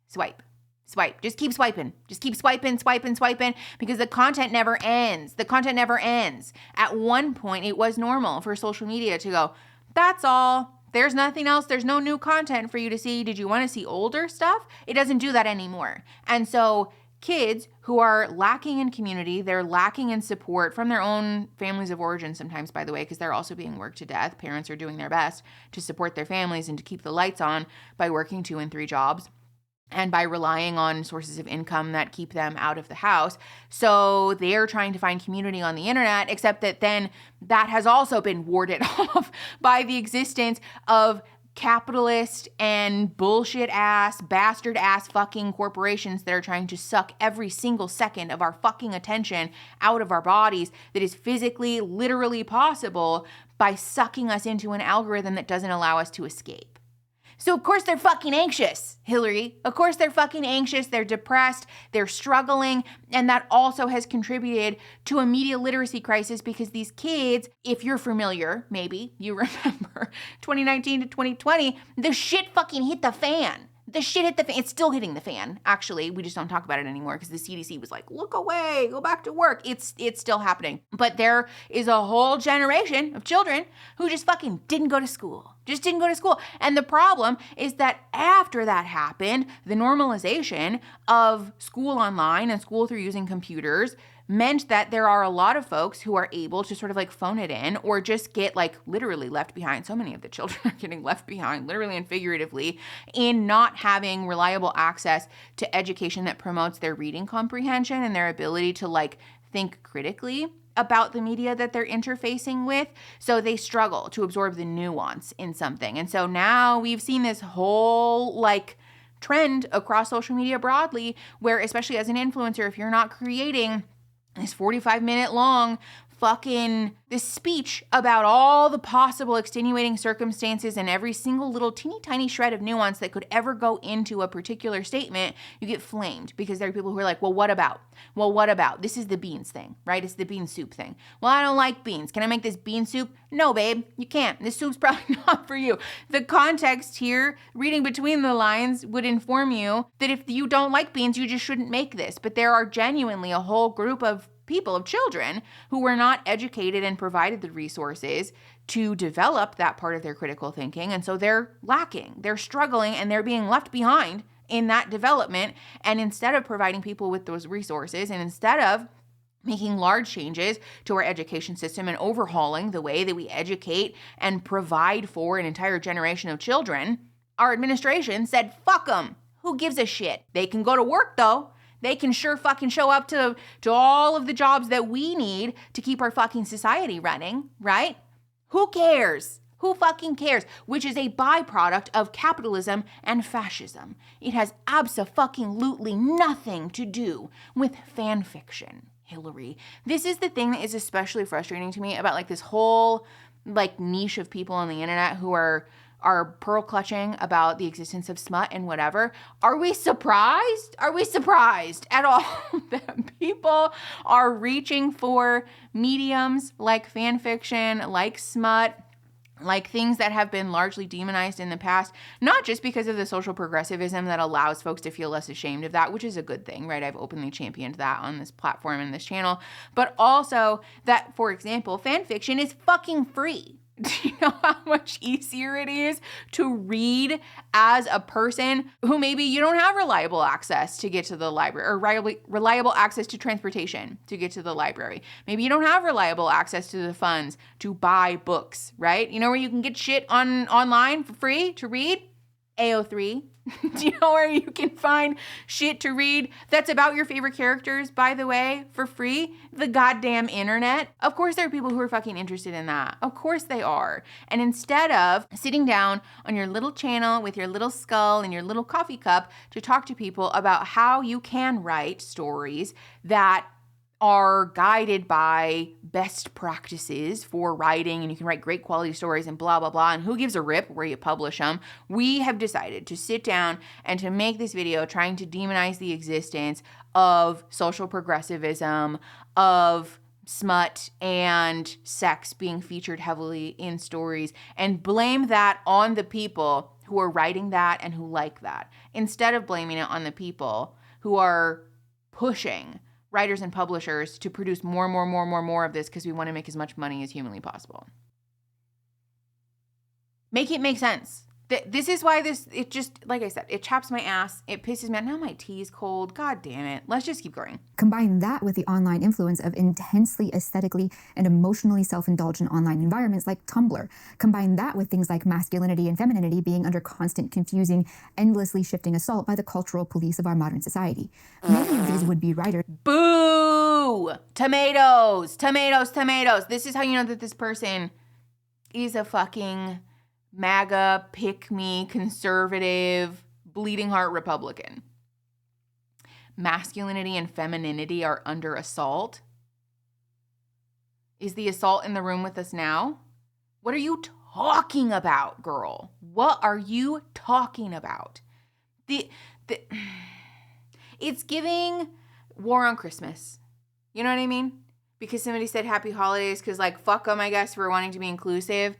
swipe, swipe. Just keep swiping. Just keep swiping, swiping, swiping, because the content never ends. The content never ends. At one point, it was normal for social media to go, that's all. There's nothing else. There's no new content for you to see. Did you want to see older stuff? It doesn't do that anymore. And so kids who are lacking in community, they're lacking in support from their own families of origin sometimes, by the way, because they're also being worked to death. Parents are doing their best to support their families and to keep the lights on by working 2 and 3 jobs and by relying on sources of income that keep them out of the house. So they're trying to find community on the internet, except that then that has also been warded off by the existence of capitalist and bullshit ass, bastard ass fucking corporations that are trying to suck every single second of our fucking attention out of our bodies that is physically, literally possible by sucking us into an algorithm that doesn't allow us to escape. So of course they're fucking anxious, Hillary. Of course they're fucking anxious, they're depressed, they're struggling, and that also has contributed to a media literacy crisis because these kids, if you're familiar, maybe you remember 2019 to 2020, the shit fucking hit the fan. The shit hit the fan. It's still hitting the fan, actually. We just don't talk about it anymore because the CDC was like, look away, go back to work. It's still happening. But there is a whole generation of children who just fucking didn't go to school. Just didn't go to school. And the problem is that after that happened, the normalization of school online and school through using computers meant that there are a lot of folks who are able to sort of like phone it in or just get like literally left behind. So many of the children are getting left behind, literally and figuratively, in not having reliable access to education that promotes their reading comprehension and their ability to like think critically about the media that they're interfacing with. So they struggle to absorb the nuance in something. And so now we've seen this whole like trend across social media broadly where, especially as an influencer, if you're not creating this 45-minute long fucking this speech about all the possible extenuating circumstances and every single little teeny tiny shred of nuance that could ever go into a particular statement, you get flamed because there are people who are like, well, what about? Well, what about? This is the beans thing, right? It's the bean soup thing. Well, I don't like beans. Can I make this bean soup? No, babe, you can't. This soup's probably not for you. The context here, reading between the lines, would inform you that if you don't like beans, you just shouldn't make this. But there are genuinely a whole group of people, of children, who were not educated and provided the resources to develop that part of their critical thinking. And so they're lacking, they're struggling, and they're being left behind in that development. And instead of providing people with those resources, and instead of making large changes to our education system and overhauling the way that we educate and provide for an entire generation of children, our administration said, fuck them. Who gives a shit? They can go to work though. They can sure fucking show up to all of the jobs that we need to keep our fucking society running, right? Who cares? Who fucking cares? Which is a byproduct of capitalism and fascism. It has abso-fucking-lutely nothing to do with fan fiction, Hillary. This is the thing that is especially frustrating to me about like this whole like niche of people on the internet who are pearl clutching about the existence of smut and whatever. Are we surprised? Are we surprised at all that people are reaching for mediums like fan fiction, like smut, like things that have been largely demonized in the past, not just because of the social progressivism that allows folks to feel less ashamed of that, which is a good thing, right? I've openly championed that on this platform and this channel, but also that, for example, fan fiction is fucking free. Do you know how much easier it is to read as a person who maybe you don't have reliable access to get to the library, or reliable access to transportation to get to the library? Maybe you don't have reliable access to the funds to buy books, right? You know where you can get shit online for free to read? AO3 Do you know where you can find shit to read that's about your favorite characters, by the way, for free? The goddamn internet. Of course there are people who are fucking interested in that. Of course they are. And instead of sitting down on your little channel with your little skull and your little coffee cup to talk to people about how you can write stories that are guided by best practices for writing, and you can write great quality stories and blah, blah, blah, and who gives a rip where you publish them, we have decided to sit down and to make this video trying to demonize the existence of social progressivism, of smut and sex being featured heavily in stories, and blame that on the people who are writing that and who like that, instead of blaming it on the people who are pushing writers and publishers to produce more of this because we want to make as much money as humanly possible. Make it make sense. This is why it just, like I said, it chaps my ass. It pisses me off. Now my tea is cold. God damn it. Let's just keep going. Combine that with the online influence of intensely aesthetically and emotionally self-indulgent online environments like Tumblr. Combine that with things like masculinity and femininity being under constant, confusing, endlessly shifting assault by the cultural police of our modern society. Many of these would-be writers... Boo! Tomatoes! Tomatoes! Tomatoes! This is how you know that this person is a fucking MAGA, pick-me, conservative, bleeding heart Republican. Masculinity and femininity are under assault. Is the assault in the room with us now? What are you talking about, girl? What are you talking about? It's giving War on Christmas. You know what I mean? Because somebody said happy holidays because, like, fuck them, I guess, for wanting to be inclusive.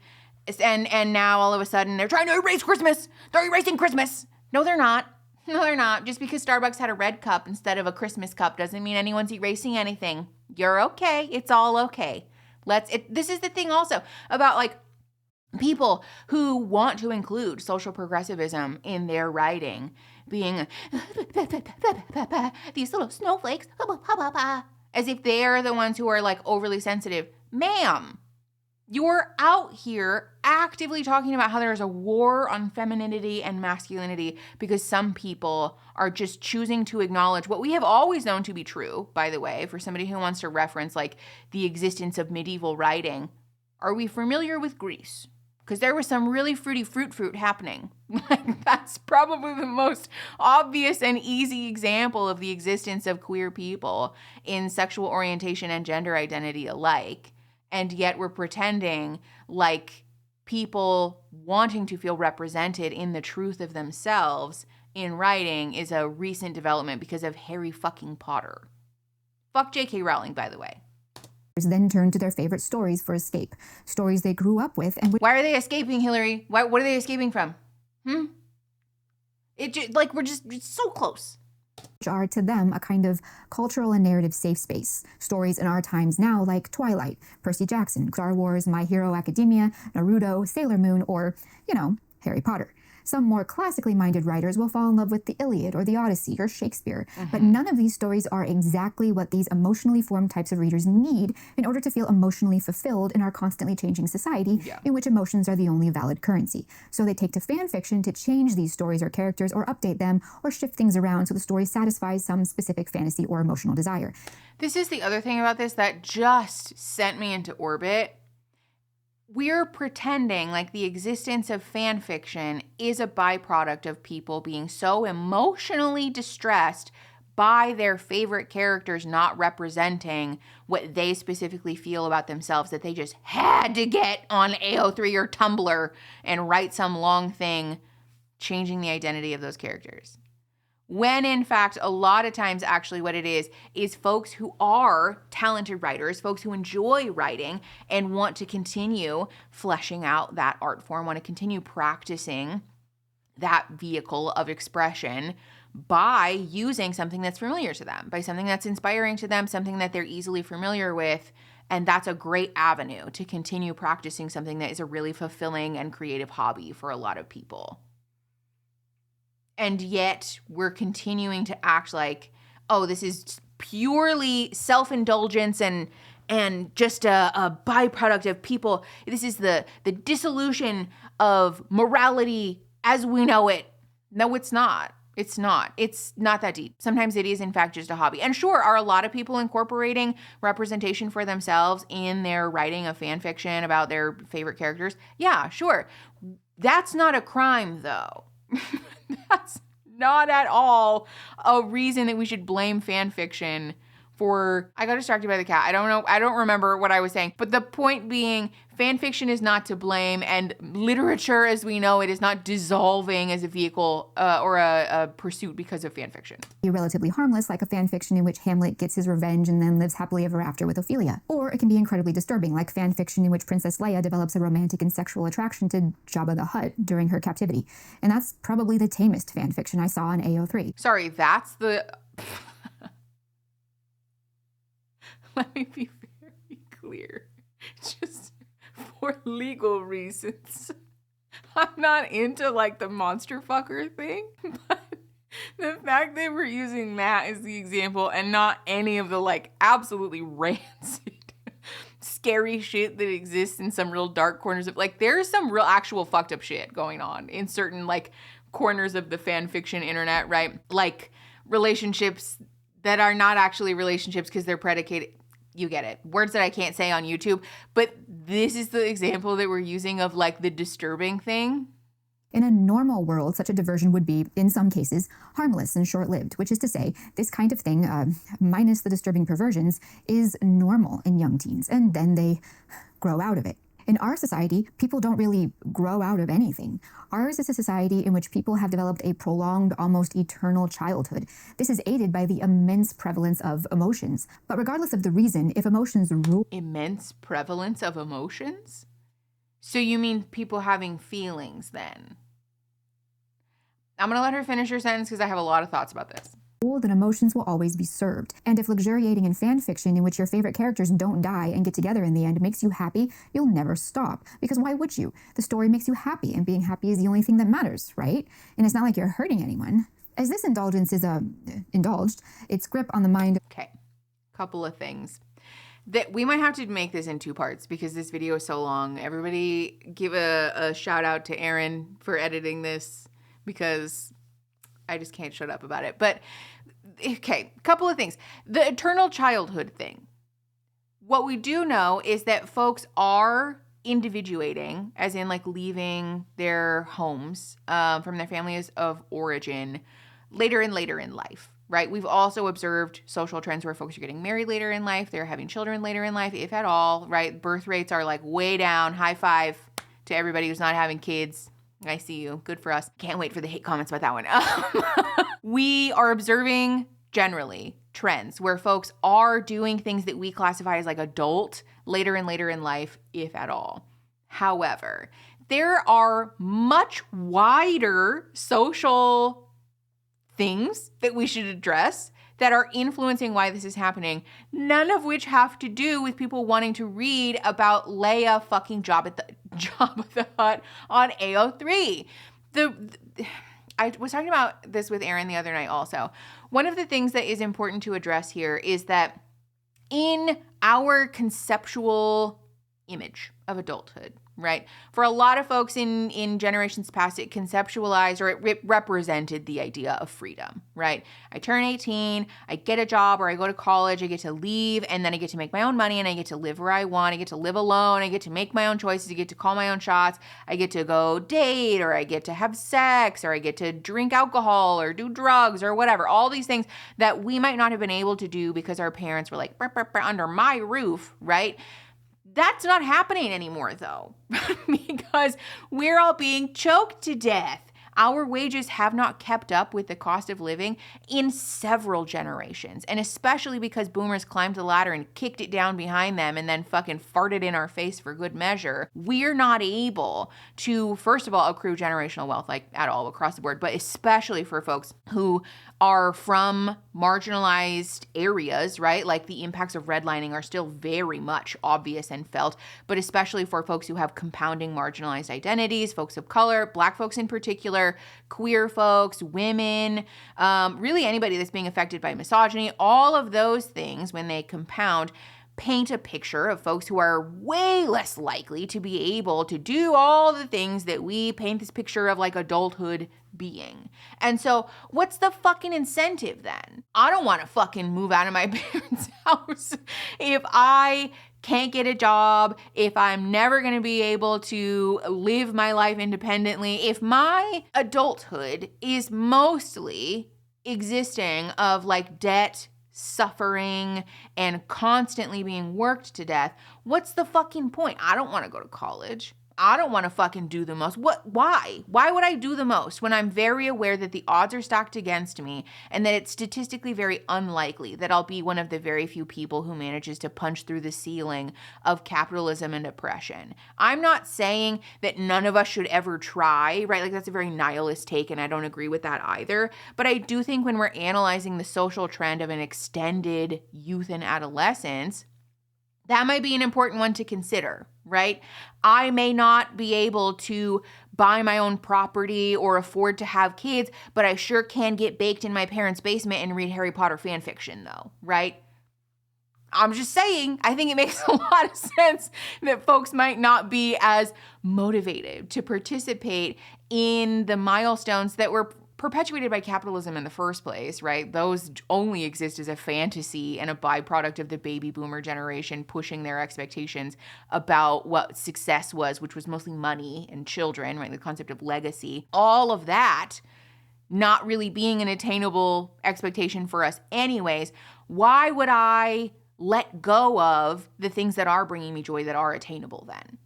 And now all of a sudden they're trying to erase Christmas. They're erasing Christmas. No, they're not. No, they're not. Just because Starbucks had a red cup instead of a Christmas cup doesn't mean anyone's erasing anything. You're okay. It's all okay. This is the thing also about, like, people who want to include social progressivism in their writing being these little snowflakes, as if they're the ones who are, like, overly sensitive. Ma'am, you're out here actively talking about how there's a war on femininity and masculinity because some people are just choosing to acknowledge what we have always known to be true, by the way, for somebody who wants to reference, like, the existence of medieval writing. Are we familiar with Greece? Because there was some really fruity fruit happening. Like, that's probably the most obvious and easy example of the existence of queer people in sexual orientation and gender identity alike. And yet we're pretending like people wanting to feel represented in the truth of themselves in writing is a recent development because of Harry fucking Potter. Fuck J.K. Rowling, by the way. Then turn to their favorite stories for escape. Stories they grew up with and... Why are they escaping, Hillary? What are they escaping from? We're just so close. Are to them a kind of cultural and narrative safe space. Stories in our times now like Twilight, Percy Jackson, Star Wars, My Hero Academia, Naruto, Sailor Moon, or, Harry Potter. Some more classically minded writers will fall in love with the Iliad or the Odyssey or Shakespeare, but none of these stories are exactly what these emotionally formed types of readers need in order to feel emotionally fulfilled in our constantly changing society in which emotions are the only valid currency. So they take to fan fiction to change these stories or characters or update them or shift things around so the story satisfies some specific fantasy or emotional desire. This is the other thing about this that just sent me into orbit. We're pretending like the existence of fan fiction is a byproduct of people being so emotionally distressed by their favorite characters not representing what they specifically feel about themselves that they just had to get on AO3 or Tumblr and write some long thing changing the identity of those characters. When in fact, a lot of times actually what it is folks who are talented writers, folks who enjoy writing and want to continue fleshing out that art form, want to continue practicing that vehicle of expression by using something that's familiar to them, by something that's inspiring to them, something that they're easily familiar with. And that's a great avenue to continue practicing something that is a really fulfilling and creative hobby for a lot of people. And yet we're continuing to act like, oh, this is purely self-indulgence and just a byproduct of people. This is the dissolution of morality as we know it No, it's not. It's not. It's not that deep. Sometimes it is, in fact, just a hobby. And sure, are a lot of people incorporating representation for themselves in their writing of fan fiction about their favorite characters? Yeah, sure. That's not a crime, though. That's not at all a reason that we should blame fan fiction for... I got distracted by the cat. I don't know. I don't remember what I was saying. But the point being, fan fiction is not to blame, and literature, as we know it, is not dissolving as a vehicle or a pursuit because of fan fiction. Be relatively harmless, like a fan fiction in which Hamlet gets his revenge and then lives happily ever after with Ophelia. Or it can be incredibly disturbing, like fan fiction in which Princess Leia develops a romantic and sexual attraction to Jabba the Hutt during her captivity. And that's probably the tamest fan fiction I saw in AO3. Sorry, that's the... Let me be very clear. Just for legal reasons. I'm not into like the monster fucker thing, but the fact that we're using that as the example and not any of the like absolutely rancid, scary shit that exists in some real dark corners of like, there's some real actual fucked up shit going on in certain like corners of the fan fiction internet, right? Like relationships that are not actually relationships because they're predicated. You get it. Words that I can't say on YouTube. But this is the example that we're using of like the disturbing thing. In a normal world, such a diversion would be, in some cases, harmless and short-lived, which is to say, this kind of thing, minus the disturbing perversions, is normal in young teens, and then they grow out of it. In our society, people don't really grow out of anything. Ours is a society in which people have developed a prolonged, almost eternal childhood. This is aided by the immense prevalence of emotions. But regardless of the reason, if emotions rule... Immense prevalence of emotions? So you mean people having feelings then? I'm going to let her finish her sentence because I have a lot of thoughts about this. Then emotions will always be served. And if luxuriating in fan fiction in which your favorite characters don't die and get together in the end makes you happy, you'll never stop. Because why would you? The story makes you happy, and being happy is the only thing that matters, right? And it's not like you're hurting anyone. As this indulgence is indulged, its grip on the mind... Okay, couple of things. That we might have to make this in two parts because this video is so long. Everybody give a shout out to Aaron for editing this because I just can't shut up about it. But okay, couple of things. The eternal childhood thing. What we do know is that folks are individuating, as in like leaving their homes from their families of origin later and later in life, right? We've also observed social trends where folks are getting married later in life. They're having children later in life, if at all, right? Birth rates are like way down. High five to everybody who's not having kids. I see you. Good for us. Can't wait for the hate comments about that one. We are observing generally trends where folks are doing things that we classify as like adult later and later in life, if at all. However, there are much wider social things that we should address that are influencing why this is happening, none of which have to do with people wanting to read about Leia fucking Jabba the Hutt on AO3. I was talking about this with Aaron the other night also. One of the things that is important to address here is that in our conceptual image of adulthood, right? For a lot of folks in generations past, it conceptualized or it represented the idea of freedom, right? I turn 18, I get a job or I go to college, I get to leave, and then I get to make my own money and I get to live where I want. I get to live alone. I get to make my own choices. I get to call my own shots. I get to go date or I get to have sex or I get to drink alcohol or do drugs or whatever. All these things that we might not have been able to do because our parents were like, "Brr, brr, brr," under my roof, right? That's not happening anymore, though, because we're all being choked to death. Our wages have not kept up with the cost of living in several generations, and especially because boomers climbed the ladder and kicked it down behind them and then fucking farted in our face for good measure. We're not able to, first of all, accrue generational wealth like at all across the board, but especially for folks who are from marginalized areas, right? Like the impacts of redlining are still very much obvious and felt, but especially for folks who have compounding marginalized identities, folks of color, Black folks in particular, queer folks, women, really anybody that's being affected by misogyny, all of those things when they compound paint a picture of folks who are way less likely to be able to do all the things that we paint this picture of like adulthood being. And so what's the fucking incentive then? I don't want to fucking move out of my parents' house if I can't get a job, if I'm never going to be able to live my life independently, if my adulthood is mostly existing of like debt, suffering, and constantly being worked to death, what's the fucking point? I don't want to go to college. I don't want to fucking do the most. Why? Why would I do the most when I'm very aware that the odds are stacked against me and that it's statistically very unlikely that I'll be one of the very few people who manages to punch through the ceiling of capitalism and oppression? I'm not saying that none of us should ever try, right? Like that's a very nihilist take and I don't agree with that either. But I do think when we're analyzing the social trend of an extended youth and adolescence, that might be an important one to consider, right? I may not be able to buy my own property or afford to have kids, but I sure can get baked in my parents' basement and read Harry Potter fan fiction though, right? I'm just saying, I think it makes a lot of sense that folks might not be as motivated to participate in the milestones that were perpetuated by capitalism in the first place, right? Those only exist as a fantasy and a byproduct of the baby boomer generation pushing their expectations about what success was, which was mostly money and children, right? The concept of legacy. All of that not really being an attainable expectation for us anyways. Why would I let go of the things that are bringing me joy that are attainable then?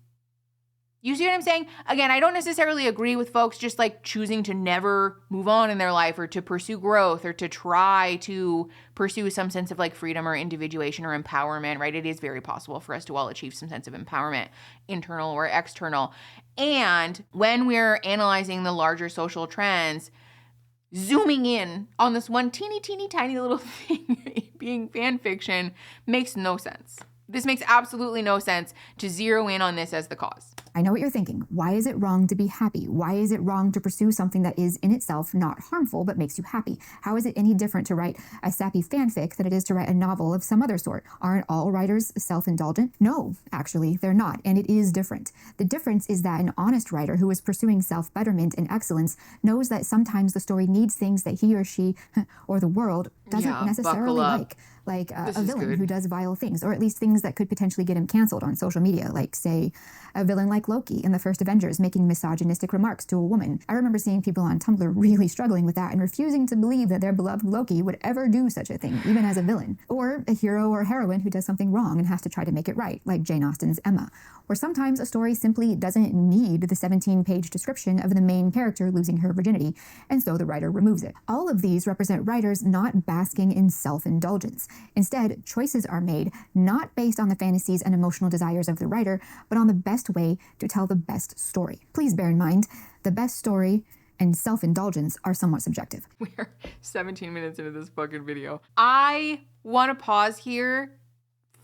You see what I'm saying? Again, I don't necessarily agree with folks just like choosing to never move on in their life or to pursue growth or to try to pursue some sense of like freedom or individuation or empowerment, right? It is very possible for us to all achieve some sense of empowerment, internal or external. And when we're analyzing the larger social trends, zooming in on this one teeny tiny little thing being fan fiction makes no sense. This makes absolutely no sense to zero in on this as the cause. I know what you're thinking. Why is it wrong to be happy? Why is it wrong to pursue something that is in itself not harmful but makes you happy? How is it any different to write a sappy fanfic than it is to write a novel of some other sort? Aren't all writers self-indulgent? No, actually, they're not, and it is different. The difference is that an honest writer who is pursuing self-betterment and excellence knows that sometimes the story needs things that he or she or the world doesn't necessarily like a villain who does vile things, or at least things that could potentially get him canceled on social media, like, say, a villain like Loki in the first Avengers making misogynistic remarks to a woman. I remember seeing people on Tumblr really struggling with that and refusing to believe that their beloved Loki would ever do such a thing, even as a villain. Or a hero or heroine who does something wrong and has to try to make it right, like Jane Austen's Emma. Or sometimes a story simply doesn't need the 17-page description of the main character losing her virginity, and so the writer removes it. All of these represent writers not basking in self-indulgence. Instead, choices are made not based on the fantasies and emotional desires of the writer, but on the best way to tell the best story. Please bear in mind, the best story and self-indulgence are somewhat subjective. We're 17 minutes into this fucking video. I want to pause here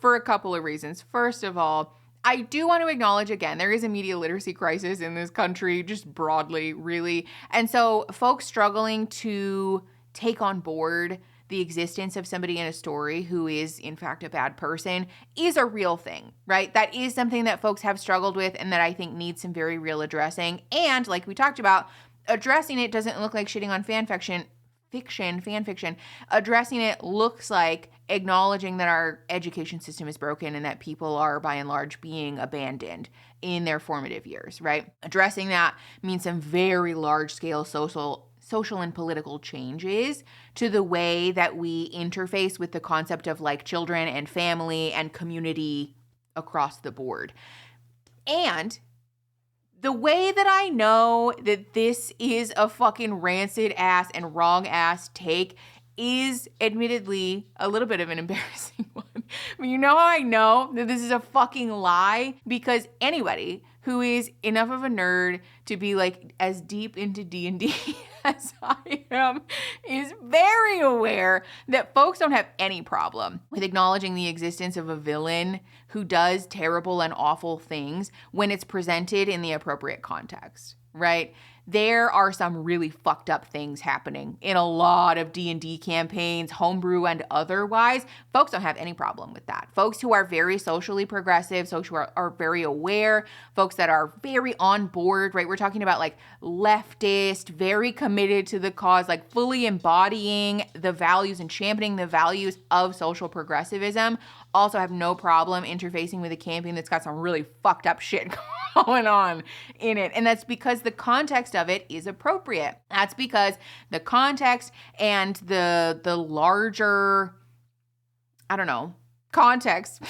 for a couple of reasons. First of all, I do want to acknowledge again, there is a media literacy crisis in this country, just broadly, really. And so folks struggling to take on board the existence of somebody in a story who is in fact a bad person is a real thing, right? That is something that folks have struggled with and that I think needs some very real addressing. And like we talked about, addressing it doesn't look like shitting on fan fiction. Addressing it looks like acknowledging that our education system is broken and that people are by and large being abandoned in their formative years, right? Addressing that means some very large scale social and political changes to the way that we interface with the concept of like children and family and community across the board. And the way that I know that this is a fucking rancid ass and wrong ass take is admittedly a little bit of an embarrassing one. But you know how I know that this is a fucking lie? Because anybody who is enough of a nerd to be like as deep into D&D as I am is very aware that folks don't have any problem with acknowledging the existence of a villain who does terrible and awful things when it's presented in the appropriate context. right? There are some really fucked up things happening in a lot of D&D campaigns, homebrew and otherwise. Folks don't have any problem with that. Folks who are very socially progressive, folks who are very aware, folks that are very on board, right? We're talking about like leftist, very committed to the cause, like fully embodying the values and championing the values of social progressivism, also have no problem interfacing with a campaign that's got some really fucked up shit going on in it. And that's because the context of it is appropriate. That's because the context and the larger, I don't know, context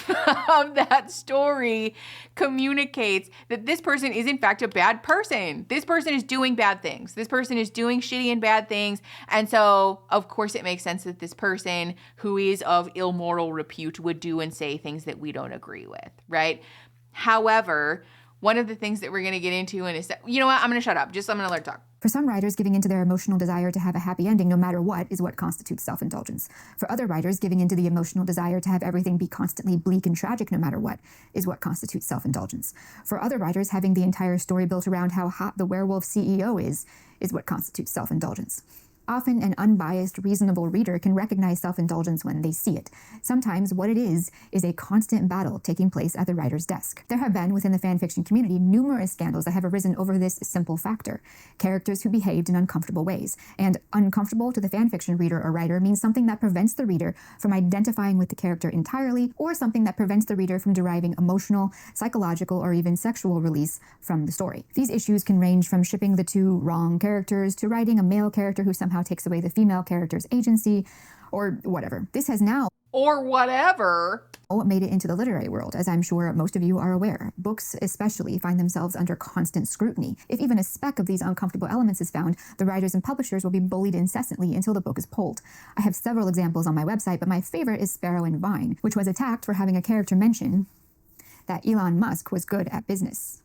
of that story communicates that this person is in fact a bad person. This person is doing bad things. This person is doing shitty and bad things. And so, of course, it makes sense that this person who is of ill moral repute would do and say things that we don't agree with, right? However, one of the things that we're going to get into in a you know what? I'm going to shut up. I'm going to let her talk. For some writers, giving into their emotional desire to have a happy ending no matter what is what constitutes self-indulgence. For other writers, giving into the emotional desire to have everything be constantly bleak and tragic no matter what is what constitutes self-indulgence. For other writers, having the entire story built around how hot the werewolf CEO is what constitutes self-indulgence. Often, an unbiased, reasonable reader can recognize self-indulgence when they see it. Sometimes what it is a constant battle taking place at the writer's desk. There have been, within the fanfiction community, numerous scandals that have arisen over this simple factor: characters who behaved in uncomfortable ways. And uncomfortable to the fanfiction reader or writer means something that prevents the reader from identifying with the character entirely, or something that prevents the reader from deriving emotional, psychological, or even sexual release from the story. These issues can range from shipping the two wrong characters to writing a male character who somehow takes away the female character's agency, or whatever. This has now made it into the literary world, as I'm sure most of you are aware. Books especially find themselves under constant scrutiny. If even a speck of these uncomfortable elements is found, the writers and publishers will be bullied incessantly until the book is pulled. I have several examples on my website, but my favorite is Sparrow and Vine, which was attacked for having a character mention that Elon Musk was good at business.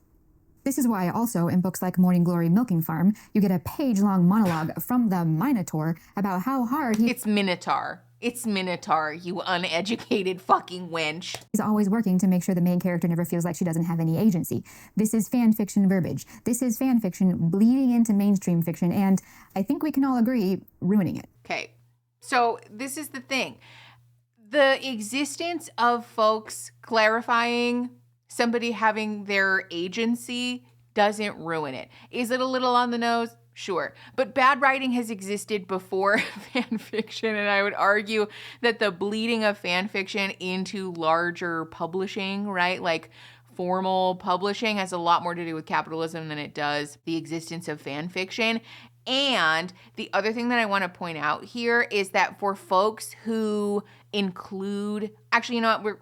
This is why also in books like Morning Glory Milking Farm, you get a page-long monologue from the Minotaur about how hard It's Minotaur. It's Minotaur, you uneducated fucking wench. He's always working to make sure the main character never feels like she doesn't have any agency. This is fan fiction verbiage. This is fan fiction bleeding into mainstream fiction, and I think we can all agree, ruining it. Okay, so this is the thing. The existence of folks clarifying somebody having their agency doesn't ruin it. Is it a little on the nose? Sure. But bad writing has existed before fan fiction, and I would argue that the bleeding of fan fiction into larger publishing, right? Like formal publishing has a lot more to do with capitalism than it does the existence of fan fiction. And the other thing that I want to point out here is that for folks who include, actually, you know what,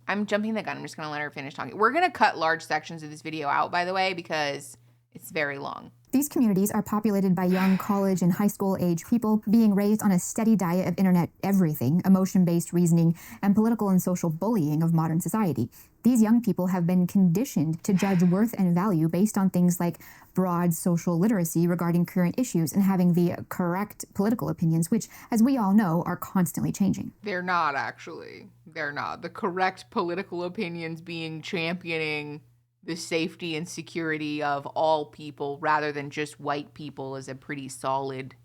I'm jumping the gun. I'm just going to let her finish talking. We're going to cut large sections of this video out, by the way, because it's very long. These communities are populated by young college and high school age people being raised on a steady diet of internet everything, emotion-based reasoning, and political and social bullying of modern society. These young people have been conditioned to judge worth and value based on things like broad social literacy regarding current issues and having the correct political opinions, which, as we all know, are constantly changing. They're not, actually. They're not. The correct political opinions being championing the safety and security of all people rather than just white people is a pretty solid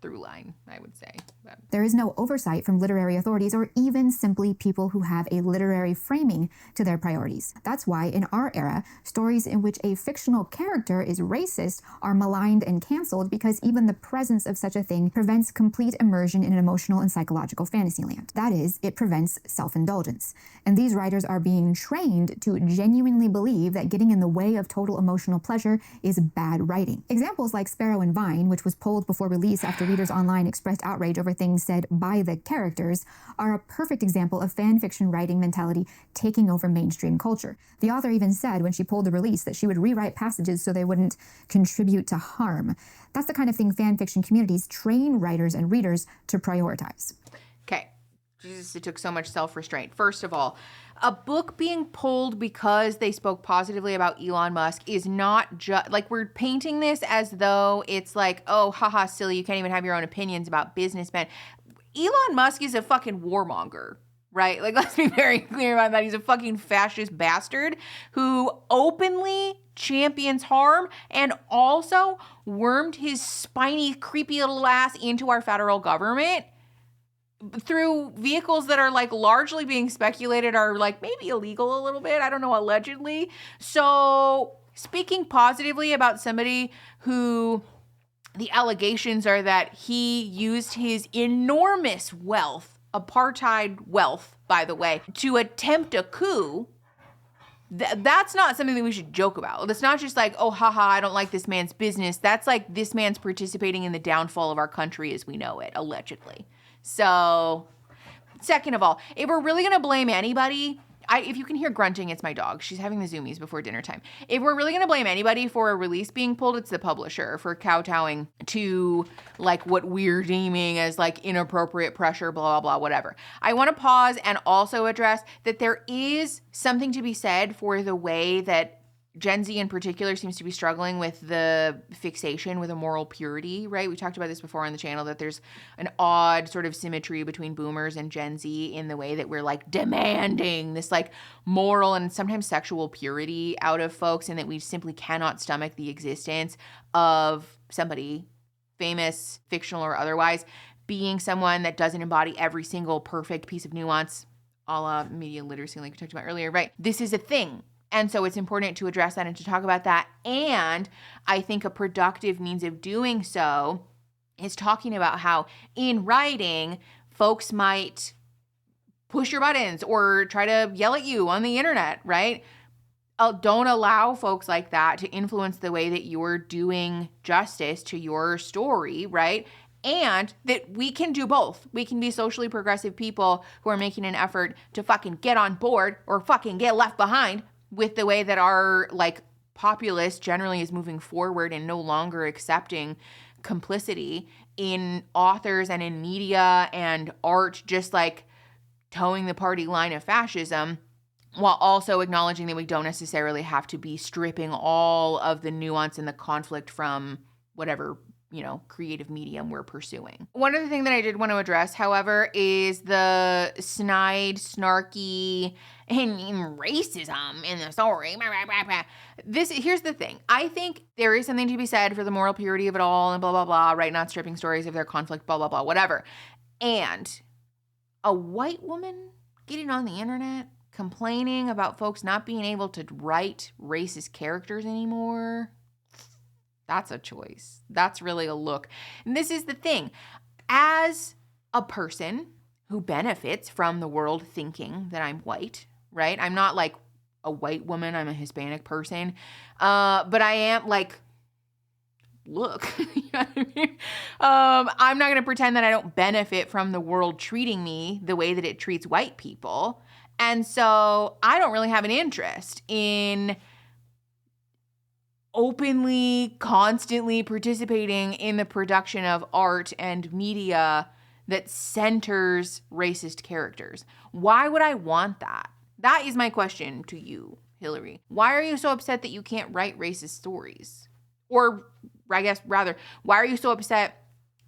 through line, I would say. But there is no oversight from literary authorities or even simply people who have a literary framing to their priorities. That's why in our era, stories in which a fictional character is racist are maligned and canceled, because even the presence of such a thing prevents complete immersion in an emotional and psychological fantasy land. That is, it prevents self-indulgence. And these writers are being trained to genuinely believe that getting in the way of total emotional pleasure is bad writing. Examples like Sparrow and Vine, which was pulled before release after readers online expressed outrage over things said by the characters, are a perfect example of fan fiction writing mentality taking over mainstream culture. The author even said when she pulled the release that she would rewrite passages so they wouldn't contribute to harm. That's the kind of thing fan fiction communities train writers and readers to prioritize. okay. Jesus, it took so much self-restraint. First of all, a book being pulled because they spoke positively about Elon Musk is not just, like, we're painting this as though it's like, oh, haha, silly, you can't even have your own opinions about businessmen. Elon Musk is a fucking warmonger, right? Like, let's be very clear about that. He's a fucking fascist bastard who openly champions harm and also wormed his spiny, creepy little ass into our federal government through vehicles that are like largely being speculated are like maybe illegal a little bit. I don't know, allegedly. So speaking positively about somebody who the allegations are that he used his enormous wealth, apartheid wealth, by the way, to attempt a coup. That's not something that we should joke about. It's not just like, oh, haha, I don't like this man's business. That's like this man's participating in the downfall of our country as we know it, allegedly. So, second of all, if we're really going to blame anybody, if you can hear grunting, it's my dog. She's having the zoomies before dinner time. If we're really going to blame anybody for a release being pulled, it's the publisher for kowtowing to like what we're deeming as like inappropriate pressure, blah, blah, blah, whatever. I want to pause and also address that there is something to be said for the way that Gen Z in particular seems to be struggling with the fixation with a moral purity, right? We talked about this before on the channel, that there's an odd sort of symmetry between boomers and Gen Z in the way that we're like demanding this like moral and sometimes sexual purity out of folks, and that we simply cannot stomach the existence of somebody, famous, fictional or otherwise, being someone that doesn't embody every single perfect piece of nuance, a la media literacy like we talked about earlier, right? This is a thing. And so it's important to address that and to talk about that. And I think a productive means of doing so is talking about how in writing, folks might push your buttons or try to yell at you on the internet, right? Don't allow folks like that to influence the way that you're doing justice to your story, right? And that we can do both. We can be socially progressive people who are making an effort to fucking get on board or fucking get left behind with the way that our like populace generally is moving forward and no longer accepting complicity in authors and in media and art, just like towing the party line of fascism, while also acknowledging that we don't necessarily have to be stripping all of the nuance and the conflict from whatever, you know, creative medium we're pursuing. One other thing that I did want to address, however, is the snide, snarky, and racism in the story. Here's the thing. I think there is something to be said for the moral purity of it all and blah, blah, blah, right? Not stripping stories of their conflict, blah, blah, blah, whatever. And a white woman getting on the internet complaining about folks not being able to write racist characters anymore, that's a choice. That's really a look. And this is the thing. As a person who benefits from the world thinking that I'm white, right? I'm not like a white woman. I'm a Hispanic person. But I am like, look, you know what I mean? I'm not going to pretend that I don't benefit from the world treating me the way that it treats white people. And so I don't really have an interest in openly, constantly participating in the production of art and media that centers racist characters. Why would I want that? That is my question to you, Hillary. Why are you so upset that you can't write racist stories? Or I guess rather, why are you so upset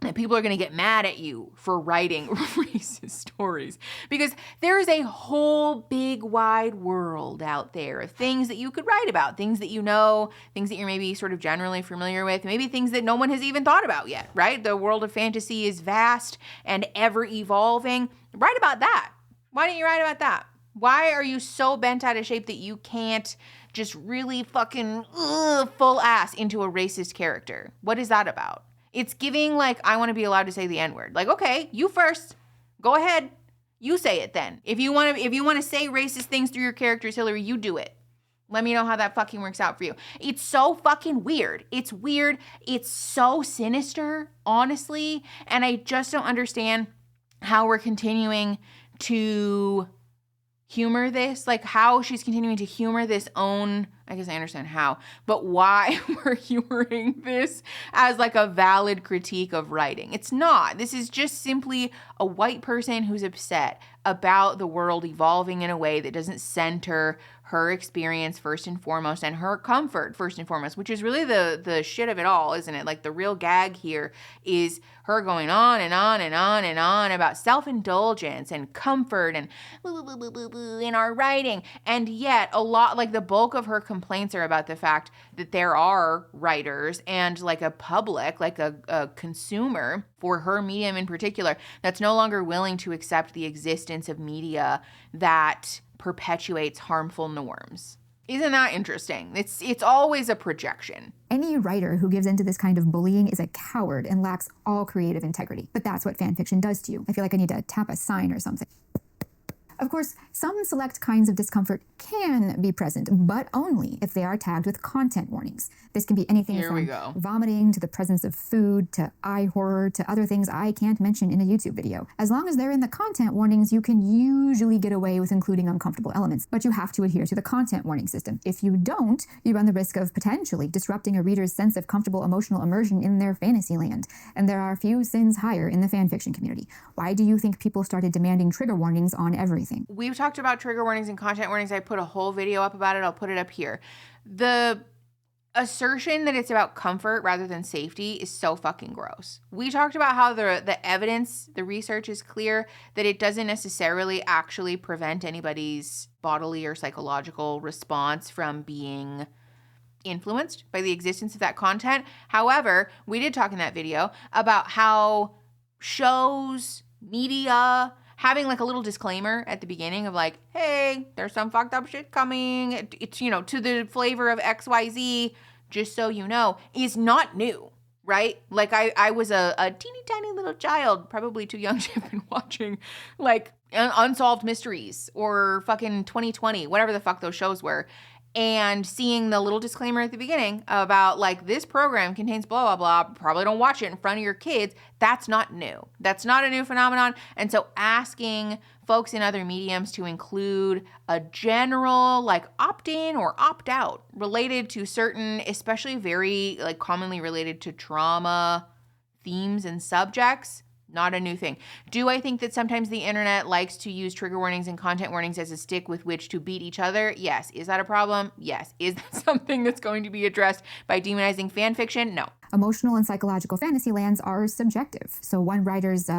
that people are going to get mad at you for writing racist stories? Because there is a whole big wide world out there of things that you could write about, things that you know, things that you're maybe sort of generally familiar with, maybe things that no one has even thought about yet, right? The world of fantasy is vast and ever evolving. Write about that. Why don't you write about that? Why are you so bent out of shape that you can't just really fucking full ass into a racist character? What is that about? It's giving like, I want to be allowed to say the N-word. Like, okay, you first. Go ahead. You say it then. If you want to say racist things through your characters, Hillary, you do it. Let me know how that fucking works out for you. It's so fucking weird. It's weird. It's so sinister, honestly. And I just don't understand how we're continuing to humor this, like how she's continuing to humor this own, I guess I understand how, but why we're humoring this as like a valid critique of writing. It's not. This is just simply a white person who's upset about the world evolving in a way that doesn't center her experience first and foremost, and her comfort first and foremost, which is really the shit of it all, isn't it? Like, the real gag here is her going on and on and on and on about self-indulgence and comfort and in our writing. And yet a lot, like, the bulk of her complaints are about the fact that there are writers and like a public, like a consumer for her medium in particular, that's no longer willing to accept the existence of media that perpetuates harmful norms. Isn't that interesting? It's always a projection. Any writer who gives into this kind of bullying is a coward and lacks all creative integrity. But that's what fanfiction does to you. I feel like I need to tap a sign or something. Of course, some select kinds of discomfort can be present, but only if they are tagged with content warnings. This can be anything from vomiting to the presence of food to eye horror to other things I can't mention in a YouTube video. As long as they're in the content warnings, you can usually get away with including uncomfortable elements, but you have to adhere to the content warning system. If you don't, you run the risk of potentially disrupting a reader's sense of comfortable emotional immersion in their fantasy land. And there are few sins higher in the fanfiction community. Why do you think people started demanding trigger warnings on everything? We've talked about trigger warnings and content warnings. I put a whole video up about it. I'll put it up here. The assertion that it's about comfort rather than safety is so fucking gross. We talked about how the evidence, the research is clear that it doesn't necessarily actually prevent anybody's bodily or psychological response from being influenced by the existence of that content. However, we did talk in that video about how shows, media, having like a little disclaimer at the beginning of like, hey, there's some fucked up shit coming. It's, you know, to the flavor of XYZ, just so you know, is not new, right? Like I was a teeny tiny little child, probably too young to have been watching like Unsolved Mysteries or fucking 2020, whatever the fuck those shows were. And seeing the little disclaimer at the beginning about like, this program contains blah, blah, blah, probably don't watch it in front of your kids. That's not new. That's not a new phenomenon. And so asking folks in other mediums to include a general like opt-in or opt-out related to certain, especially very like commonly related to trauma themes and subjects, not a new thing. Do I think that sometimes the internet likes to use trigger warnings and content warnings as a stick with which to beat each other? Yes. Is that a problem? Yes. Is that something that's going to be addressed by demonizing fan fiction? No. Emotional and psychological fantasy lands are subjective. So one writer's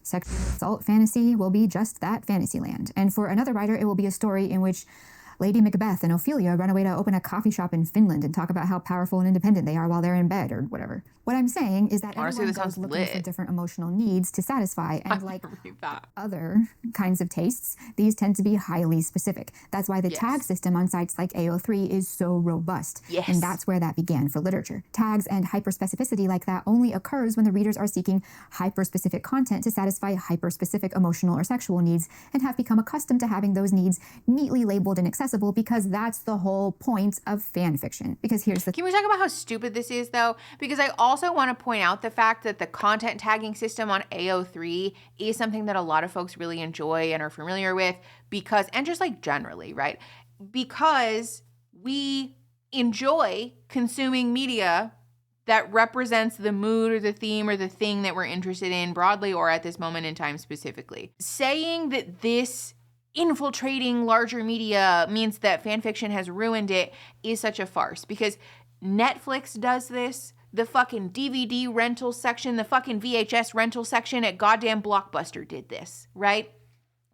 sexual assault fantasy will be just that fantasy land. And for another writer, it will be a story in which Lady Macbeth and Ophelia run away to open a coffee shop in Finland and talk about how powerful and independent they are while they're in bed or whatever. What I'm saying is that honestly, everyone goes looking for different emotional needs to satisfy, and like other kinds of tastes, these tend to be highly specific. That's why the tag system on sites like AO3 is so robust. Yes. And that's where that began for literature. Tags and hyperspecificity like that only occurs when the readers are seeking hyperspecific content to satisfy hyperspecific emotional or sexual needs and have become accustomed to having those needs neatly labeled and accessible, because that's the whole point of fan fiction. Because here's the Can we talk about how stupid this is though? Because I also want to point out the fact that the content tagging system on AO3 is something that a lot of folks really enjoy and are familiar with because, and just like generally, right? Because we enjoy consuming media that represents the mood or the theme or the thing that we're interested in broadly or at this moment in time specifically. Saying that this infiltrating larger media means that fan fiction has ruined it is such a farce, because Netflix does this. The fucking DVD rental section, the fucking VHS rental section at goddamn Blockbuster did this, right?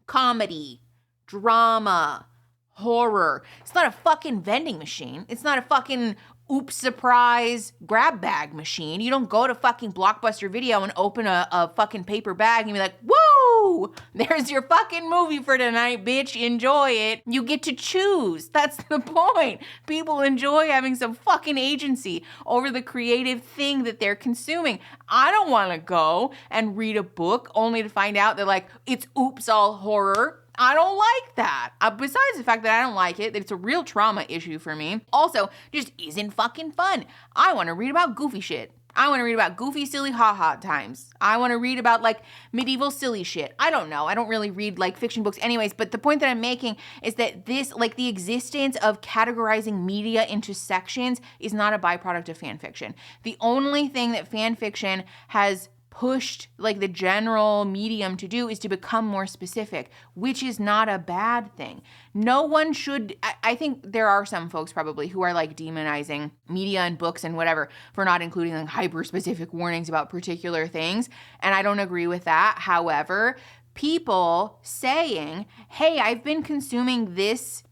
Comedy, drama, horror. It's not a fucking vending machine. It's not a fucking oops surprise grab bag machine. You don't go to fucking Blockbuster Video and open a fucking paper bag and be like, woo, there's your fucking movie for tonight, bitch. Enjoy it. You get to choose. That's the point. People enjoy having some fucking agency over the creative thing that they're consuming. I don't want to go and read a book only to find out that like it's oops all horror. I don't like that. Besides the fact that I don't like it, that it's a real trauma issue for me. Also, just isn't fucking fun. I want to read about goofy shit. I want to read about goofy, silly, ha-ha times. I want to read about like medieval silly shit. I don't know. I don't really read like fiction books anyways, but the point that I'm making is that this, like the existence of categorizing media into sections is not a byproduct of fan fiction. The only thing that fan fiction has pushed, like the general medium to do is to become more specific, which is not a bad thing. No one should, I think there are some folks probably who are like demonizing media and books and whatever for not including like hyper specific warnings about particular things. And I don't agree with that. However, people saying, hey, I've been consuming this,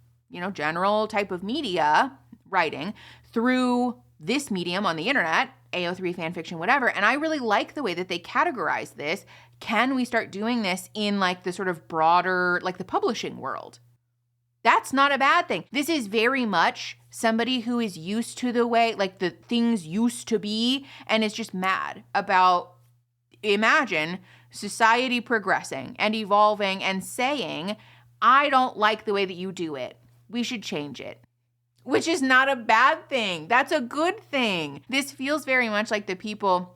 general type of media writing through this medium on the internet, AO3 fanfiction, whatever, and I really like the way that they categorize this. Can we start doing this in like the sort of broader, like the publishing world? That's not a bad thing. This is very much somebody who is used to the way, like the things used to be, and is just mad about, imagine society progressing and evolving and saying, I don't like the way that you do it. We should change it. Which is not a bad thing. That's a good thing. This feels very much like the people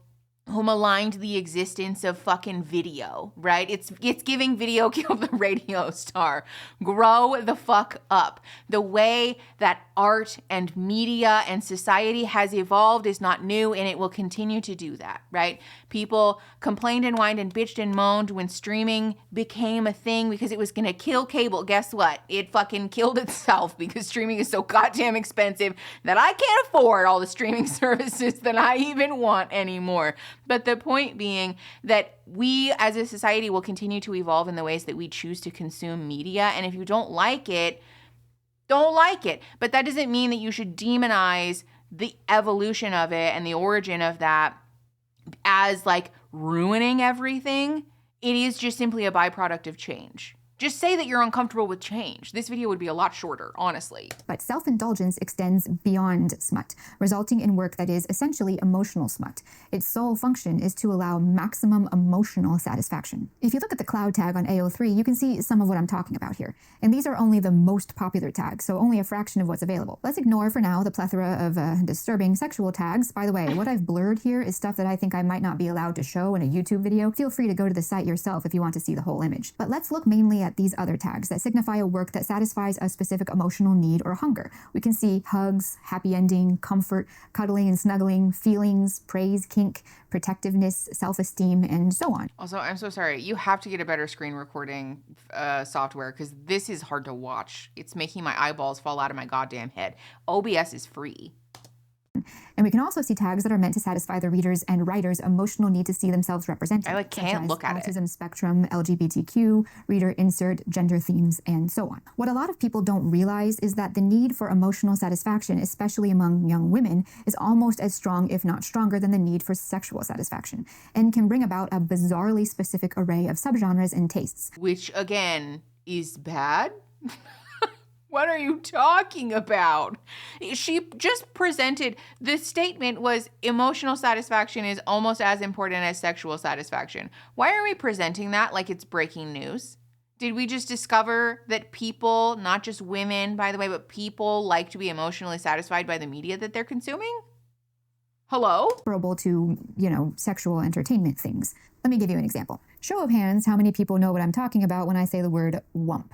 who maligned the existence of fucking video, right? It's giving video killed the radio star. Grow the fuck up. The way that art and media and society has evolved is not new, and it will continue to do that, right? People complained and whined and bitched and moaned when streaming became a thing because it was going to kill cable. Guess what? It fucking killed itself because streaming is so goddamn expensive that I can't afford all the streaming services that I even want anymore. But the point being that we as a society will continue to evolve in the ways that we choose to consume media. And if you don't like it, don't like it. But that doesn't mean that you should demonize the evolution of it and the origin of that as like ruining everything. It is just simply a byproduct of change. Just say that you're uncomfortable with change. This video would be a lot shorter, honestly. But self-indulgence extends beyond smut, resulting in work that is essentially emotional smut. Its sole function is to allow maximum emotional satisfaction. If you look at the cloud tag on AO3, you can see some of what I'm talking about here. And these are only the most popular tags, so only a fraction of what's available. Let's ignore for now the plethora of disturbing sexual tags. By the way, what I've blurred here is stuff that I think I might not be allowed to show in a YouTube video. Feel free to go to the site yourself if you want to see the whole image. But let's look mainly at these other tags that signify a work that satisfies a specific emotional need or hunger. We can see hugs, happy ending, comfort, cuddling and snuggling, feelings, praise, kink, protectiveness, self-esteem, and so on. Also, I'm so sorry. You have to get a better screen recording software because this is hard to watch. It's making my eyeballs fall out of my goddamn head. OBS is free. And we can also see tags that are meant to satisfy the readers and writers' emotional need to see themselves represented. I can't look at it. Autism spectrum, LGBTQ, reader insert, gender themes, and so on. What a lot of people don't realize is that the need for emotional satisfaction, especially among young women, is almost as strong, if not stronger, than the need for sexual satisfaction, and can bring about a bizarrely specific array of subgenres and tastes. Which, again, is bad. What are you talking about? She just presented, the statement was emotional satisfaction is almost as important as sexual satisfaction. Why are we presenting that like it's breaking news? Did we just discover that people, not just women, by the way, but people like to be emotionally satisfied by the media that they're consuming? Hello? Comparable to, sexual entertainment things. Let me give you an example. Show of hands, how many people know what I'm talking about when I say the word wump?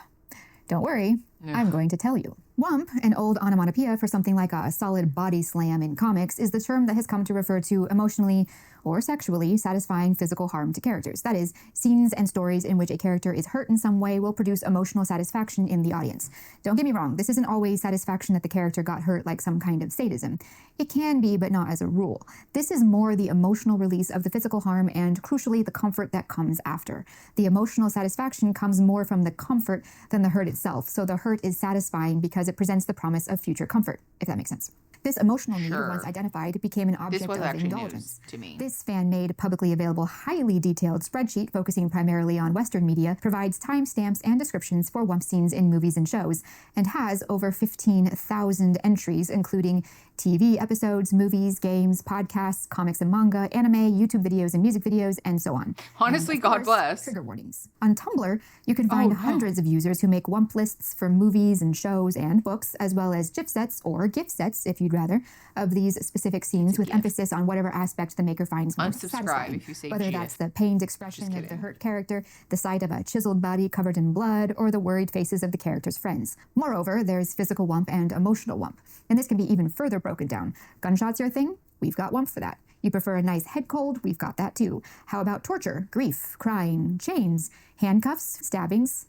Don't worry, I'm going to tell you. Wump, an old onomatopoeia for something like a solid body slam in comics, is the term that has come to refer to emotionally or sexually satisfying physical harm to characters. That is, scenes and stories in which a character is hurt in some way will produce emotional satisfaction in the audience. Don't get me wrong, this isn't always satisfaction that the character got hurt like some kind of sadism. It can be, but not as a rule. This is more the emotional release of the physical harm and, crucially, the comfort that comes after. The emotional satisfaction comes more from the comfort than the hurt itself, so the hurt is satisfying because it presents the promise of future comfort, if that makes sense. This emotional need, once identified, became an object of indulgence. To me. This fan-made, publicly available, highly detailed spreadsheet focusing primarily on Western media provides timestamps and descriptions for wump scenes in movies and shows, and has over 15,000 entries, including TV episodes, movies, games, podcasts, comics and manga, anime, YouTube videos and music videos, and so on. Honestly, and, God bless. Trigger warnings. On Tumblr, you can find hundreds of users who make wump lists for movies and shows and books, as well as GIF sets, or GIF sets, if you'd rather, of these specific scenes with emphasis on whatever aspect the maker finds most satisfying. If you say whether GIF. That's the pained expression of the hurt character, the sight of a chiseled body covered in blood, or the worried faces of the character's friends. Moreover, there's physical wump and emotional wump. And this can be even further broken down. Gunshots are a thing? We've got Wump for that. You prefer a nice head cold? We've got that too. How about torture, grief, crying, chains, handcuffs, stabbings,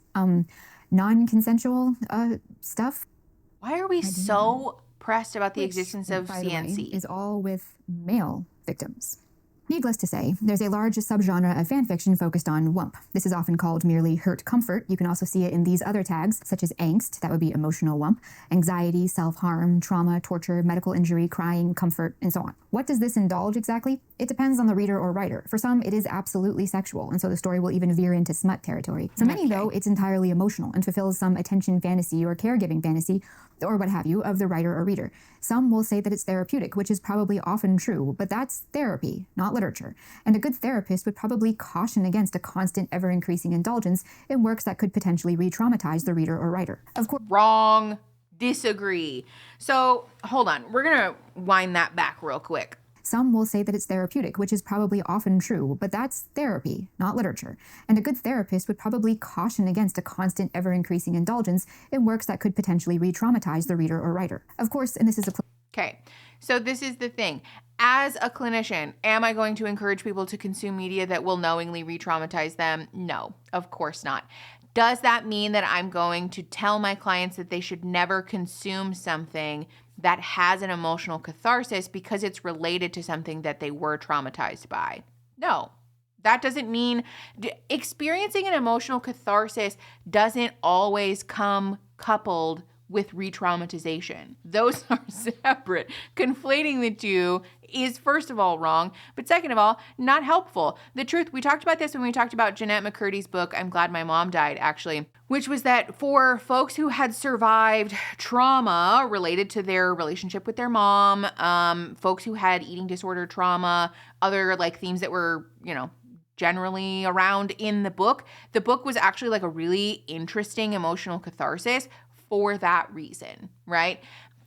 non-consensual stuff? Why are we so pressed about the Which, existence of by the way, CNC? is all with male victims. Needless to say, there's a large subgenre of fanfiction focused on wump. This is often called merely hurt comfort. You can also see it in these other tags, such as angst, that would be emotional wump, anxiety, self-harm, trauma, torture, medical injury, crying, comfort, and so on. What does this indulge exactly? It depends on the reader or writer. For some, it is absolutely sexual, and so the story will even veer into smut territory. For many, though, it's entirely emotional and fulfills some attention fantasy or caregiving fantasy, or what have you, of the writer or reader. Some will say that it's therapeutic, which is probably often true, but that's therapy, not literature. And a good therapist would probably caution against a constant, ever-increasing indulgence in works that could potentially re-traumatize the reader or writer. Of course, Wrong. Disagree. So hold on. We're going to wind that back real quick. some will say that it's therapeutic, which is probably often true, but that's therapy, not literature. And a good therapist would probably caution against a constant, ever-increasing indulgence in works that could potentially re-traumatize the reader or writer. Of course, and this is a Okay, so this is the thing. As a clinician, am I going to encourage people to consume media that will knowingly re-traumatize them? No, of course not. Does that mean that I'm going to tell my clients that they should never consume something that has an emotional catharsis because it's related to something that they were traumatized by? No. That doesn't mean experiencing an emotional catharsis doesn't always come coupled with re-traumatization. Those are separate. Conflating the two is, first of all, wrong, but second of all, not helpful. The truth, we talked about this when we talked about Jeanette McCurdy's book, I'm Glad My Mom Died, actually, which was that for folks who had survived trauma related to their relationship with their mom, folks who had eating disorder trauma, other like themes that were, generally around in the book was actually like a really interesting emotional catharsis for that reason, right?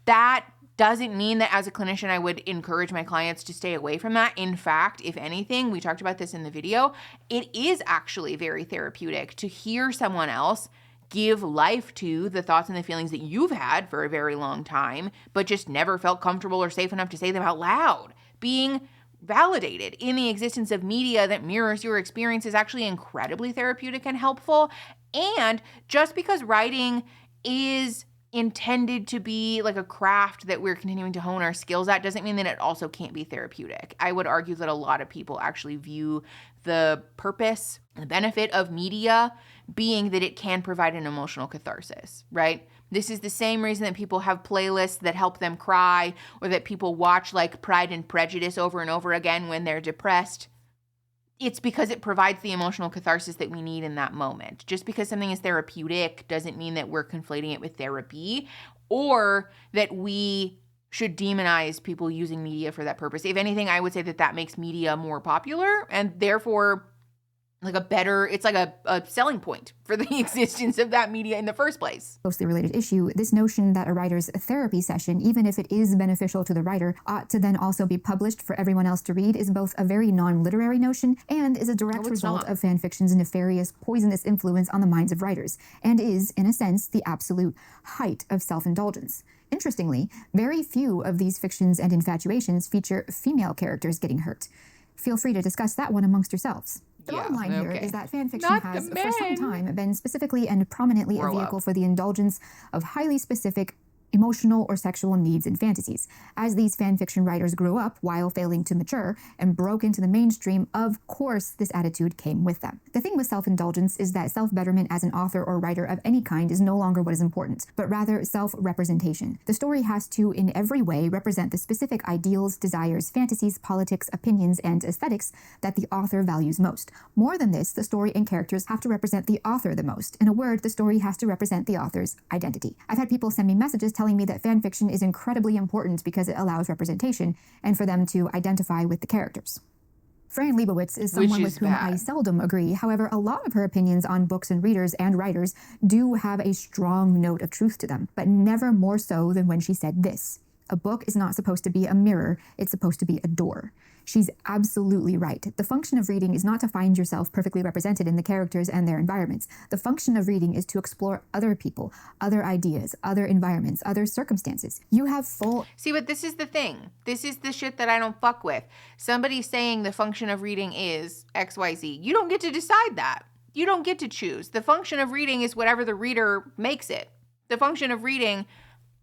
That doesn't mean that as a clinician, I would encourage my clients to stay away from that. In fact, if anything, we talked about this in the video, it is actually very therapeutic to hear someone else give life to the thoughts and the feelings that you've had for a very long time, but just never felt comfortable or safe enough to say them out loud. Being validated in the existence of media that mirrors your experience is actually incredibly therapeutic and helpful. And just because writing is intended to be like a craft that we're continuing to hone our skills at doesn't mean that it also can't be therapeutic. I would argue that a lot of people actually view the purpose, the benefit of media being that it can provide an emotional catharsis, right? This is the same reason that people have playlists that help them cry, or that people watch like Pride and Prejudice over and over again when they're depressed. It's because it provides the emotional catharsis that we need in that moment. Just because something is therapeutic doesn't mean that we're conflating it with therapy, or that we should demonize people using media for that purpose. If anything, I would say that that makes media more popular and therefore like it's like a selling point for the existence of that media in the first place. Closely related issue, this notion that a writer's therapy session, even if it is beneficial to the writer, ought to then also be published for everyone else to read is both a very non-literary notion and is a direct result of fanfiction's nefarious, poisonous influence on the minds of writers, and is, in a sense, the absolute height of self-indulgence. Interestingly, very few of these fictions and infatuations feature female characters getting hurt. Feel free to discuss that one amongst yourselves. The bottom line here is that fanfiction has, for some time, been specifically and prominently a vehicle for the indulgence of highly specific emotional or sexual needs and fantasies. As these fanfiction writers grew up while failing to mature and broke into the mainstream, of course this attitude came with them. The thing with self-indulgence is that self-betterment as an author or writer of any kind is no longer what is important, but rather self-representation. The story has to, in every way, represent the specific ideals, desires, fantasies, politics, opinions, and aesthetics that the author values most. More than this, the story and characters have to represent the author the most. In a word, the story has to represent the author's identity. I've had people send me messages telling me that fan fiction is incredibly important because it allows representation and for them to identify with the characters. Fran Lebowitz is someone with whom I seldom agree. However, a lot of her opinions on books and readers and writers do have a strong note of truth to them, but never more so than when she said this. A book is not supposed to be a mirror, it's supposed to be a door. She's absolutely right. The function of reading is not to find yourself perfectly represented in the characters and their environments. The function of reading is to explore other people, other ideas, other environments, other circumstances. You have full... See, but this is the thing. This is the shit that I don't fuck with. Somebody saying the function of reading is XYZ. You don't get to decide that. You don't get to choose. The function of reading is whatever the reader makes it. The function of reading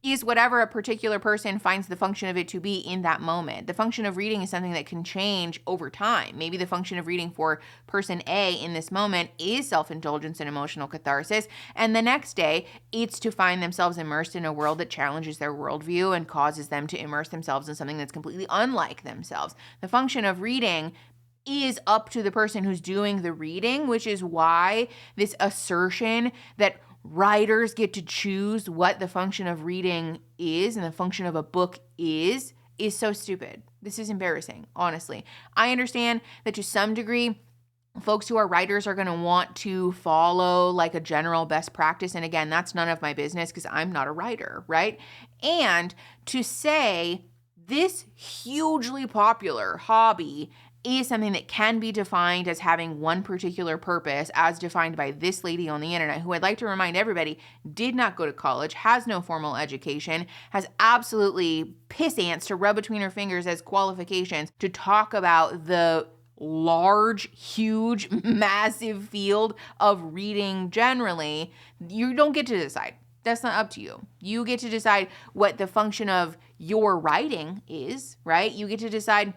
is whatever a particular person finds the function of it to be in that moment. The function of reading is something that can change over time. Maybe the function of reading for person A in this moment is self-indulgence and emotional catharsis, and the next day it's to find themselves immersed in a world that challenges their worldview and causes them to immerse themselves in something that's completely unlike themselves. The function of reading is up to the person who's doing the reading, which is why this assertion that writers get to choose what the function of reading is and the function of a book is so stupid. This is embarrassing, honestly. I understand that to some degree, folks who are writers are going to want to follow like a general best practice. And again, that's none of my business because I'm not a writer, right? And to say this hugely popular hobby is something that can be defined as having one particular purpose as defined by this lady on the internet, who I'd like to remind everybody did not go to college, has no formal education, has absolutely piss ants to rub between her fingers as qualifications to talk about the large, huge, massive field of reading generally. You don't get to decide. That's not up to you. You get to decide what the function of your writing is, right? You get to decide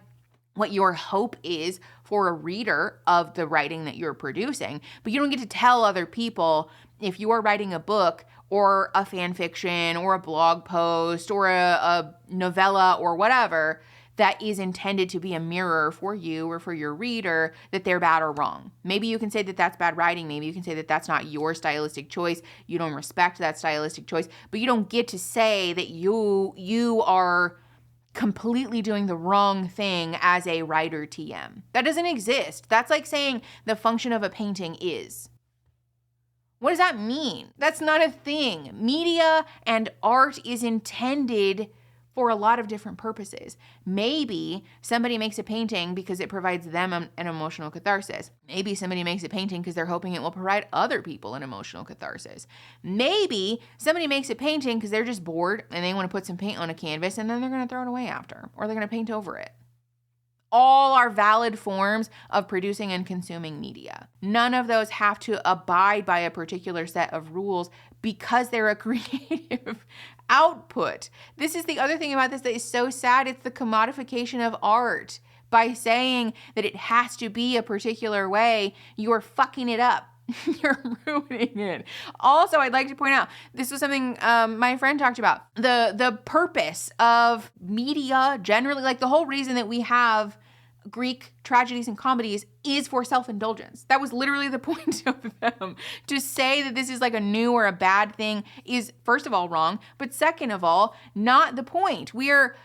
what your hope is for a reader of the writing that you're producing. But you don't get to tell other people if you are writing a book or a fan fiction or a blog post or a novella or whatever that is intended to be a mirror for you or for your reader, that they're bad or wrong. Maybe you can say that that's bad writing. Maybe you can say that that's not your stylistic choice. You don't respect that stylistic choice. But you don't get to say that you are completely doing the wrong thing as a writer TM. That doesn't exist. That's like saying the function of a painting is. What does that mean? That's not a thing. Media and art is intended for a lot of different purposes. Maybe somebody makes a painting because it provides them an emotional catharsis. Maybe somebody makes a painting because they're hoping it will provide other people an emotional catharsis. Maybe somebody makes a painting because they're just bored and they want to put some paint on a canvas and then they're going to throw it away after, or they're going to paint over it. All are valid forms of producing and consuming media. None of those have to abide by a particular set of rules because they're a creative output. This is the other thing about this that is so sad. It's the commodification of art. By saying that it has to be a particular way, you're fucking it up. You're ruining it. Also, I'd like to point out, this was something my friend talked about. The purpose of media generally, like the whole reason that we have Greek tragedies and comedies is for self-indulgence. That was literally the point of them. To say that this is like a new or a bad thing is, first of all, wrong, but second of all, not the point. We are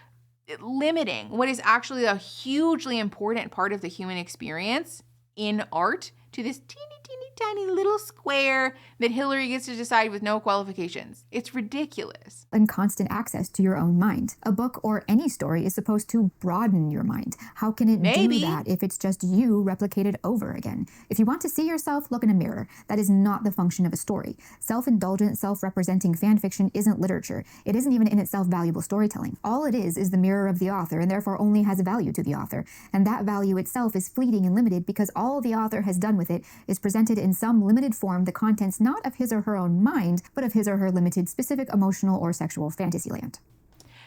limiting what is actually a hugely important part of the human experience in art to this teeny tiny little square that Hillary gets to decide with no qualifications. It's ridiculous. And constant access to your own mind. A book or any story is supposed to broaden your mind. How can it do that if it's just you replicated over again? If you want to see yourself, look in a mirror. That is not the function of a story. Self-indulgent, self-representing fan fiction isn't literature. It isn't even in itself valuable storytelling. All it is the mirror of the author, and therefore only has a value to the author. And that value itself is fleeting and limited because all the author has done with it is presented in some limited form the contents not of his or her own mind, but of his or her limited specific emotional or sexual fantasy land.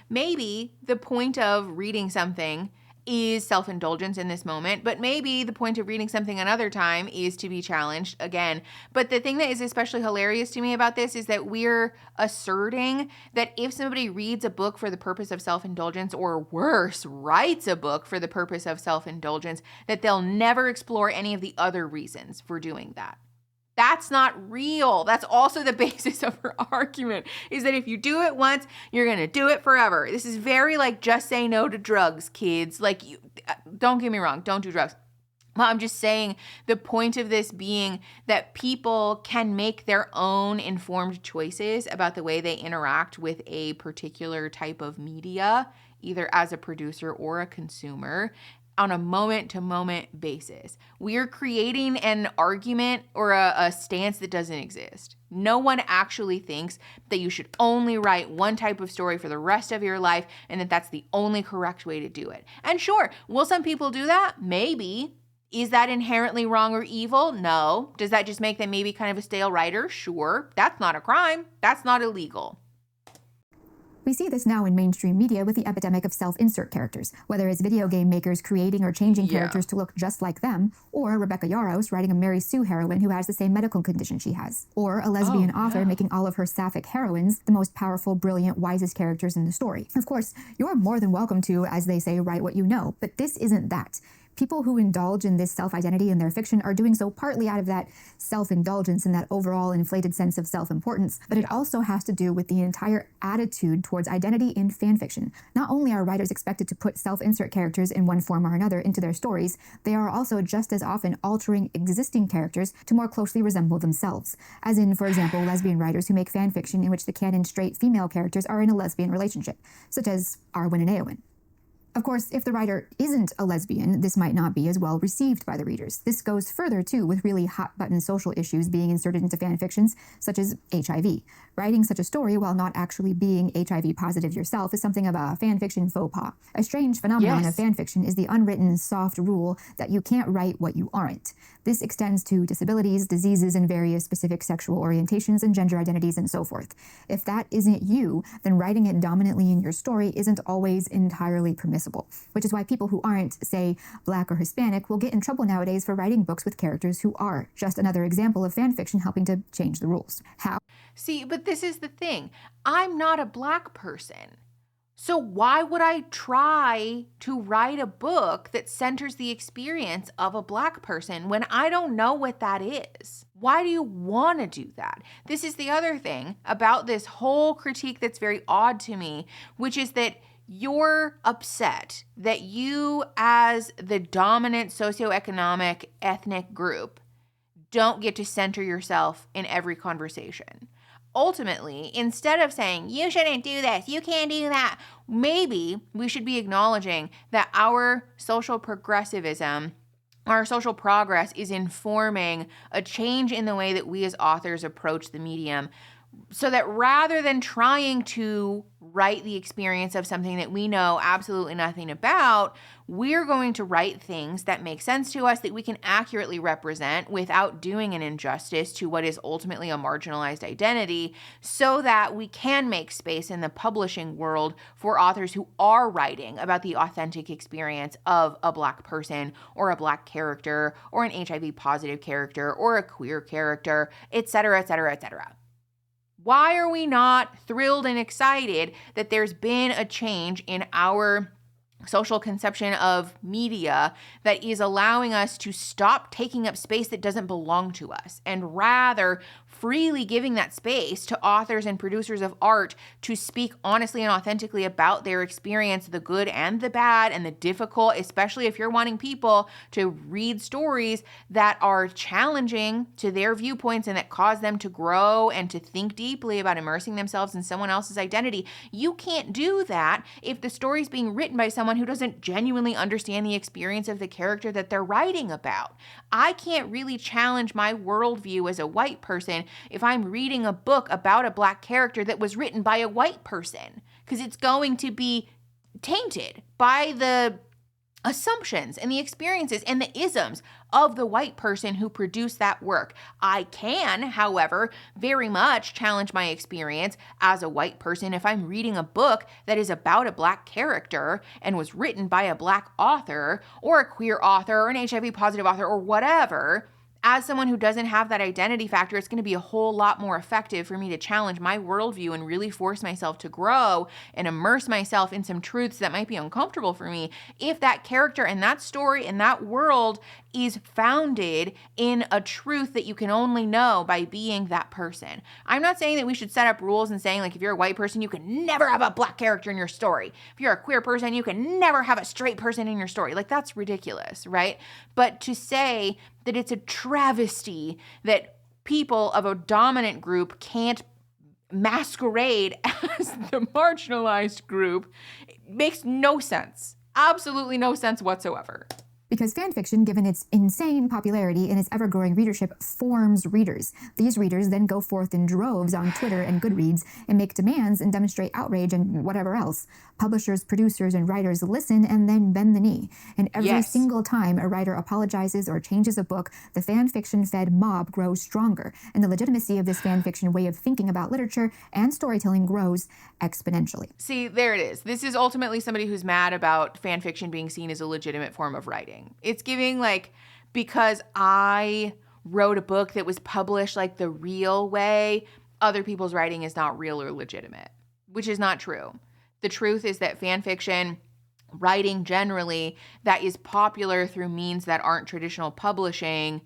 Maybe the point of reading something is self-indulgence in this moment, but maybe the point of reading something another time is to be challenged again. But the thing that is especially hilarious to me about this is that we're asserting that if somebody reads a book for the purpose of self-indulgence, or worse, writes a book for the purpose of self-indulgence, that they'll never explore any of the other reasons for doing that. That's not real. That's also the basis of her argument, is that if you do it once, you're going to do it forever. This is very like just say no to drugs, kids. Like, don't get me wrong, don't do drugs. Well, I'm just saying the point of this being that people can make their own informed choices about the way they interact with a particular type of media, either as a producer or a consumer, on a moment-to-moment basis. We are creating an argument or a stance that doesn't exist. No one actually thinks that you should only write one type of story for the rest of your life and that that's the only correct way to do it. And sure, will some people do that? Maybe. Is that inherently wrong or evil? No. Does that just make them maybe kind of a stale writer? Sure. That's not a crime. That's not illegal. We see this now in mainstream media with the epidemic of self-insert characters, whether it's video game makers creating or changing characters to look just like them, or Rebecca Yarros writing a Mary Sue heroine who has the same medical condition she has, or a lesbian author making all of her sapphic heroines the most powerful, brilliant, wisest characters in the story. Of course, you're more than welcome to, as they say, write what you know, but this isn't that. People who indulge in this self-identity in their fiction are doing so partly out of that self-indulgence and that overall inflated sense of self-importance, but it also has to do with the entire attitude towards identity in fanfiction. Not only are writers expected to put self-insert characters in one form or another into their stories, they are also just as often altering existing characters to more closely resemble themselves. As in, for example, lesbian writers who make fanfiction in which the canon straight female characters are in a lesbian relationship, such as Arwen and Eowyn. Of course, if the writer isn't a lesbian, this might not be as well received by the readers. This goes further, too, with really hot-button social issues being inserted into fanfictions, such as HIV. Writing such a story while not actually being HIV positive yourself is something of a fanfiction faux pas. A strange phenomenon of fanfiction is the unwritten, soft rule that you can't write what you aren't. This extends to disabilities, diseases, and various specific sexual orientations and gender identities and so forth. If that isn't you, then writing it dominantly in your story isn't always entirely permissible, which is why people who aren't, say, Black or Hispanic will get in trouble nowadays for writing books with characters who are. Just another example of fanfiction helping to change the rules. How? See, but this is the thing. I'm not a Black person. So why would I try to write a book that centers the experience of a Black person when I don't know what that is? Why do you want to do that? This is the other thing about this whole critique that's very odd to me, which is that you're upset that you, as the dominant socioeconomic ethnic group, don't get to center yourself in every conversation. Ultimately, instead of saying, you shouldn't do this, you can't do that, maybe we should be acknowledging that our social progressivism, our social progress is informing a change in the way that we as authors approach the medium, so that rather than trying to write the experience of something that we know absolutely nothing about, we're going to write things that make sense to us, that we can accurately represent without doing an injustice to what is ultimately a marginalized identity, so that we can make space in the publishing world for authors who are writing about the authentic experience of a Black person or a Black character or an HIV positive character or a queer character, etc., etc., etc. Why are we not thrilled and excited that there's been a change in our social conception of media that is allowing us to stop taking up space that doesn't belong to us and rather freely giving that space to authors and producers of art to speak honestly and authentically about their experience, the good and the bad and the difficult, especially if you're wanting people to read stories that are challenging to their viewpoints and that cause them to grow and to think deeply about immersing themselves in someone else's identity. You can't do that if the story's being written by someone who doesn't genuinely understand the experience of the character that they're writing about. I can't really challenge my worldview as a white person if I'm reading a book about a Black character that was written by a white person, because it's going to be tainted by the assumptions and the experiences and the isms of the white person who produced that work. I can, however, very much challenge my experience as a white person if I'm reading a book that is about a Black character and was written by a Black author or a queer author or an HIV positive author or whatever, as someone who doesn't have that identity factor, it's going to be a whole lot more effective for me to challenge my worldview and really force myself to grow and immerse myself in some truths that might be uncomfortable for me if that character and that story and that world is founded in a truth that you can only know by being that person. I'm not saying that we should set up rules and saying, like, if you're a white person, you can never have a black character in your story. If you're a queer person, you can never have a straight person in your story. Like, that's ridiculous, right? But to say that it's a travesty that people of a dominant group can't masquerade as the marginalized group, it makes no sense. Absolutely no sense whatsoever. Because fanfiction, given its insane popularity and its ever-growing readership, forms readers. These readers then go forth in droves on Twitter and Goodreads and make demands and demonstrate outrage and whatever else. Publishers, producers, and writers listen and then bend the knee. And every single time a writer apologizes or changes a book, the fanfiction-fed mob grows stronger, and the legitimacy of this fanfiction way of thinking about literature and storytelling grows exponentially. See, there it is. This is ultimately somebody who's mad about fanfiction being seen as a legitimate form of writing. It's giving, like, because I wrote a book that was published like the real way, other people's writing is not real or legitimate, which is not true. The truth is that fanfiction writing generally that is popular through means that aren't traditional publishing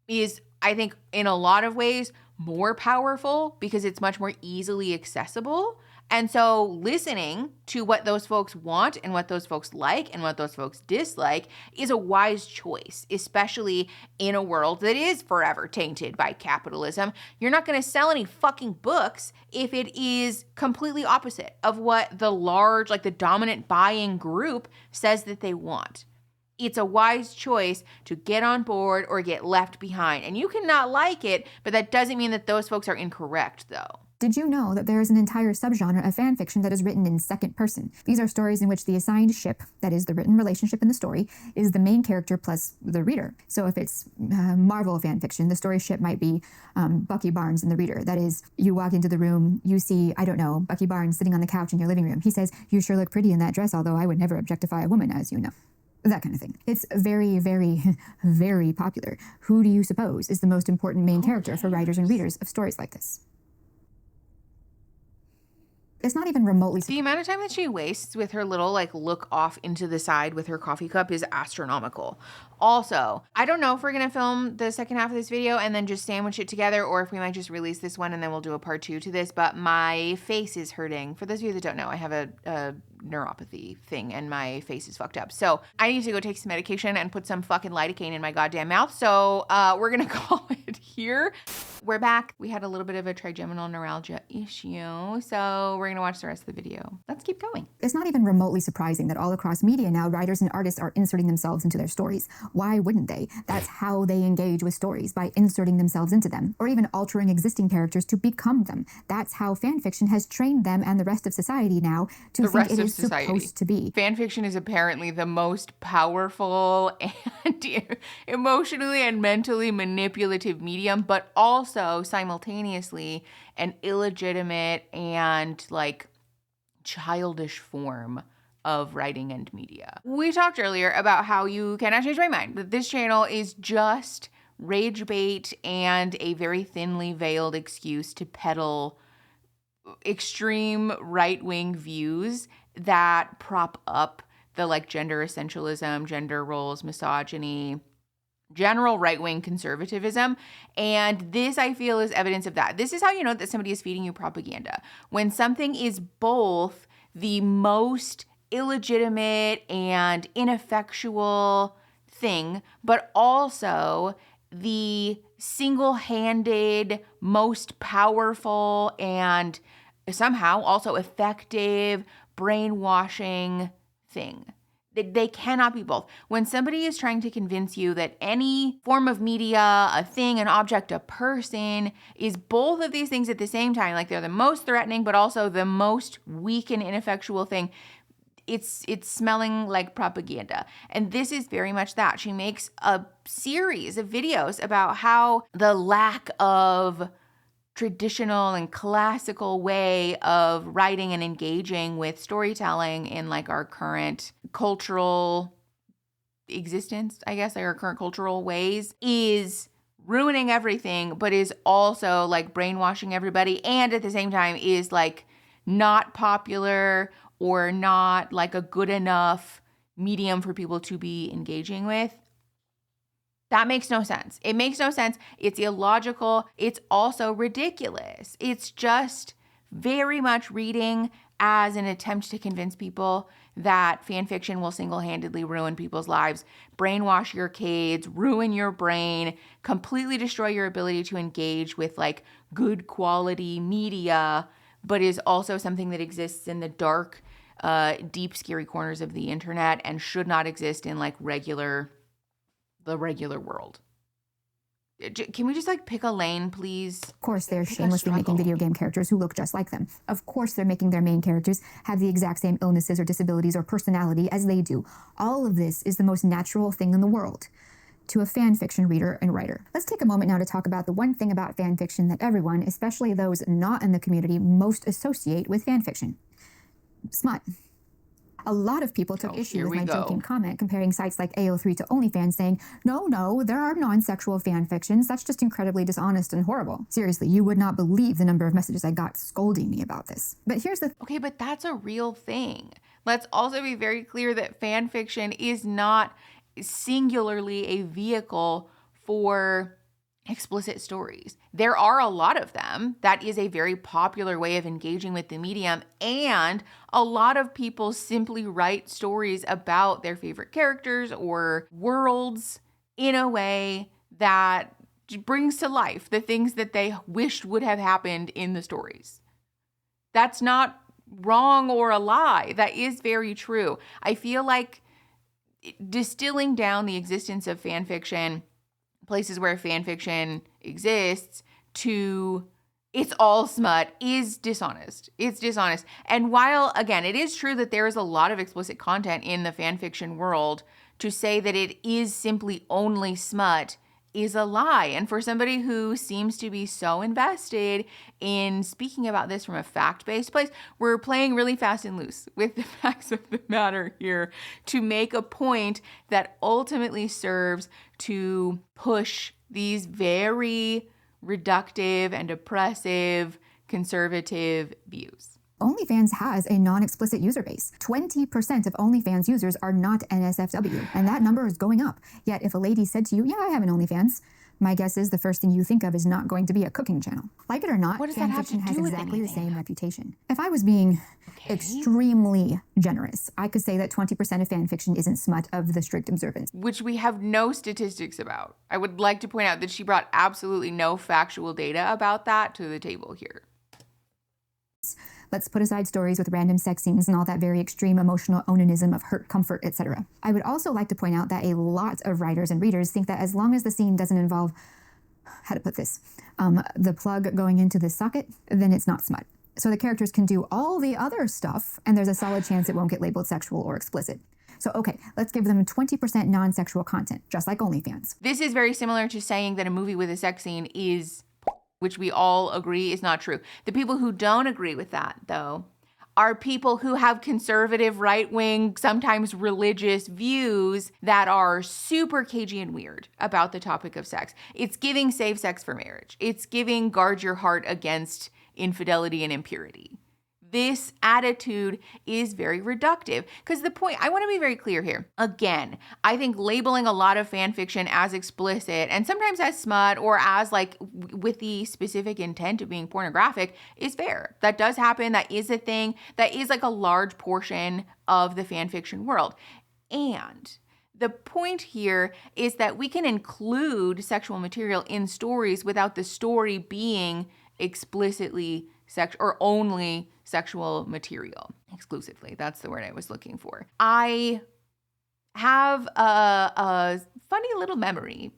is, I think, in a lot of ways more powerful because it's much more easily accessible. And so listening to what those folks want and what those folks like and what those folks dislike is a wise choice, especially in a world that is forever tainted by capitalism. You're not going to sell any fucking books if it is completely opposite of what the large, like the dominant buying group says that they want. It's a wise choice to get on board or get left behind. And you cannot like it, but that doesn't mean that those folks are incorrect, though. Did you know that there is an entire subgenre of fanfiction that is written in second person? These are stories in which the assigned ship, that is the written relationship in the story, is the main character plus the reader. So if it's Marvel fanfiction, the story ship might be Bucky Barnes and the reader. That is, you walk into the room, you see, I don't know, Bucky Barnes sitting on the couch in your living room. He says, "You sure look pretty in that dress, although I would never objectify a woman, as you know." That kind of thing. It's very, very, very popular. Who do you suppose is the most important main character for writers and readers of stories like this? It's not even remotely... The amount of time that she wastes with her little, like, look off into the side with her coffee cup is astronomical. Also, I don't know if we're going to film the second half of this video and then just sandwich it together, or if we might just release this one and then we'll do a part 2 to this, but my face is hurting. For those of you that don't know, I have a neuropathy thing and my face is fucked up. So I need to go take some medication and put some fucking lidocaine in my goddamn mouth. So we're going to call it here. We're back. We had a little bit of a trigeminal neuralgia issue. So we're going to watch the rest of the video. Let's keep going. It's not even remotely surprising that all across media now, writers and artists are inserting themselves into their stories. Why wouldn't they? That's how they engage with stories, by inserting themselves into them, or even altering existing characters to become them. That's how fanfiction has trained them and the rest of society now to think it is supposed to be. Fanfiction is apparently the most powerful and emotionally and mentally manipulative medium, but also simultaneously an illegitimate and, like, childish form of writing and media. We talked earlier about how you cannot change my mind, that this channel is just rage bait and a very thinly veiled excuse to peddle extreme right-wing views that prop up the, like, gender essentialism, gender roles, misogyny, general right-wing conservatism. And this, I feel, is evidence of that. This is how you know that somebody is feeding you propaganda. When something is both the most illegitimate and ineffectual thing, but also the single-handed, most powerful, and somehow also effective brainwashing thing. They cannot be both. When somebody is trying to convince you that any form of media, a thing, an object, a person, is both of these things at the same time, like they're the most threatening, but also the most weak and ineffectual thing, it's smelling like propaganda. And this is very much that. She makes a series of videos about how the lack of traditional and classical way of writing and engaging with storytelling in, like, our current cultural existence, I guess, like our current cultural ways, is ruining everything, but is also like brainwashing everybody, and at the same time is like not popular or not like a good enough medium for people to be engaging with. That makes no sense. It makes no sense. It's illogical. It's also ridiculous. It's just very much reading as an attempt to convince people that fan fiction will single-handedly ruin people's lives, brainwash your kids, ruin your brain, completely destroy your ability to engage with like good quality media, but is also something that exists in the dark, deep, scary corners of the internet and should not exist in like the regular world. Can we just like pick a lane, please? Of course, they're shamelessly making video game characters who look just like them. Of course, they're making their main characters have the exact same illnesses or disabilities or personality as they do. All of this is the most natural thing in the world to a fan fiction reader and writer. Let's take a moment now to talk about the one thing about fan fiction that everyone, especially those not in the community, most associate with fan fiction: smut. A lot of people took issue with my joking comment comparing sites like AO3 to OnlyFans, saying, no, there are non-sexual fan fictions. That's just incredibly dishonest and horrible. Seriously, you would not believe the number of messages I got scolding me about this. But here's the Okay, but that's a real thing. Let's also be very clear that fan fiction is not singularly a vehicle for explicit stories. There are a lot of them. That is a very popular way of engaging with the medium, and a lot of people simply write stories about their favorite characters or worlds in a way that brings to life the things that they wished would have happened in the stories. That's not wrong or a lie. That is very true. I feel like distilling down the existence of fan fiction, places where fan fiction exists, to it's all smut is dishonest. It's dishonest. And while, again, it is true that there is a lot of explicit content in the fan fiction world, to say that it is simply only smut is a lie. And for somebody who seems to be so invested in speaking about this from a fact-based place, we're playing really fast and loose with the facts of the matter here to make a point that ultimately serves to push these very reductive and oppressive conservative views. OnlyFans has a non-explicit user base. 20% of OnlyFans users are not NSFW, and that number is going up. Yet if a lady said to you, yeah, I have an OnlyFans, my guess is the first thing you think of is not going to be a cooking channel. Like it or not, fan fiction has exactly the same reputation. If I was being extremely generous, I could say that 20% of fan fiction isn't smut of the strict observance, which we have no statistics about. I would like to point out that she brought absolutely no factual data about that to the table here. Let's put aside stories with random sex scenes and all that very extreme emotional onanism of hurt, comfort, etc. I would also like to point out that a lot of writers and readers think that as long as the scene doesn't involve, how to put this, the plug going into the socket, then it's not smut. So the characters can do all the other stuff, and there's a solid chance it won't get labeled sexual or explicit. So, okay, let's give them 20% non-sexual content, just like OnlyFans. This is very similar to saying that a movie with a sex scene is, which we all agree is not true. The people who don't agree with that, though, are people who have conservative, right-wing, sometimes religious views that are super cagey and weird about the topic of sex. It's giving save sex for marriage. It's giving guard your heart against infidelity and impurity. This attitude is very reductive, because the point, I want to be very clear here. Again, I think labeling a lot of fan fiction as explicit and sometimes as smut or as like with the specific intent of being pornographic is fair. That does happen. That is a thing. That is like a large portion of the fan fiction world. And the point here is that we can include sexual material in stories without the story being explicitly sexual or only sexual material exclusively. That's the word I was looking for. I have a funny little memory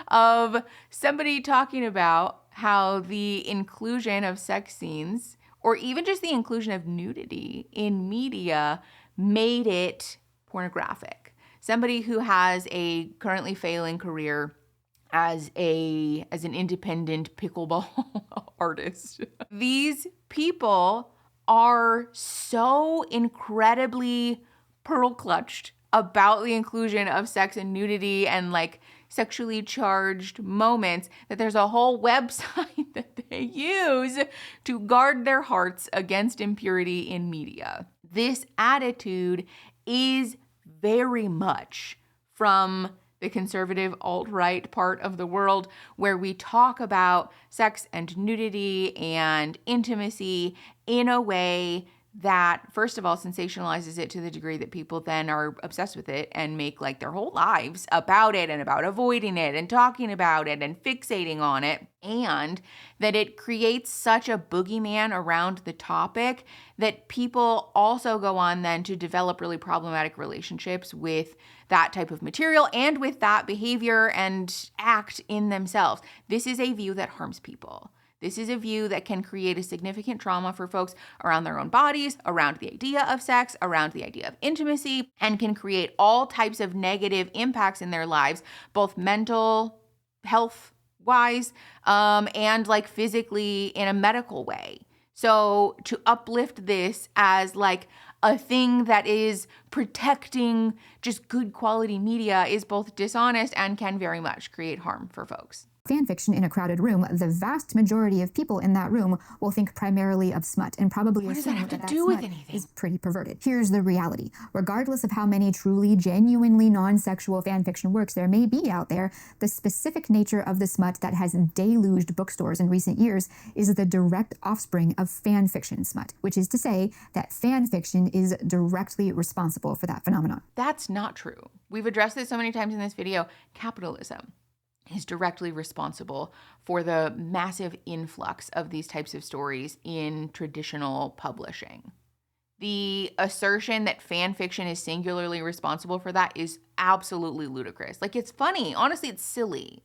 of somebody talking about how the inclusion of sex scenes, or even just the inclusion of nudity in media, made it pornographic. Somebody who has a currently failing career as an independent pickleball artist. These people are so incredibly pearl clutched about the inclusion of sex and nudity and like sexually charged moments, that there's a whole website that they use to guard their hearts against impurity in media. This attitude is very much from the conservative alt-right part of the world, where we talk about sex and nudity and intimacy in a way that, first of all, sensationalizes it to the degree that people then are obsessed with it and make like their whole lives about it and about avoiding it and talking about it and fixating on it, and that it creates such a boogeyman around the topic that people also go on then to develop really problematic relationships with that type of material and with that behavior and act in themselves. This is a view that harms people. This is a view that can create a significant trauma for folks around their own bodies, around the idea of sex, around the idea of intimacy, and can create all types of negative impacts in their lives, both mental health wise and like physically in a medical way. So to uplift this as like a thing that is protecting just good quality media is both dishonest and can very much create harm for folks. Fanfiction in a crowded room, the vast majority of people in that room will think primarily of smut and probably What does that assume have to that do with smut anything? is pretty perverted. Here's the reality. Regardless of how many truly, genuinely non-sexual fanfiction works there may be out there, the specific nature of the smut that has deluged bookstores in recent years is the direct offspring of fanfiction smut, which is to say that fanfiction is directly responsible for that phenomenon. That's not true. We've addressed this so many times in this video. Capitalism is directly responsible for the massive influx of these types of stories in traditional publishing. The assertion that fan fiction is singularly responsible for that is absolutely ludicrous. Like, it's funny. Honestly, it's silly.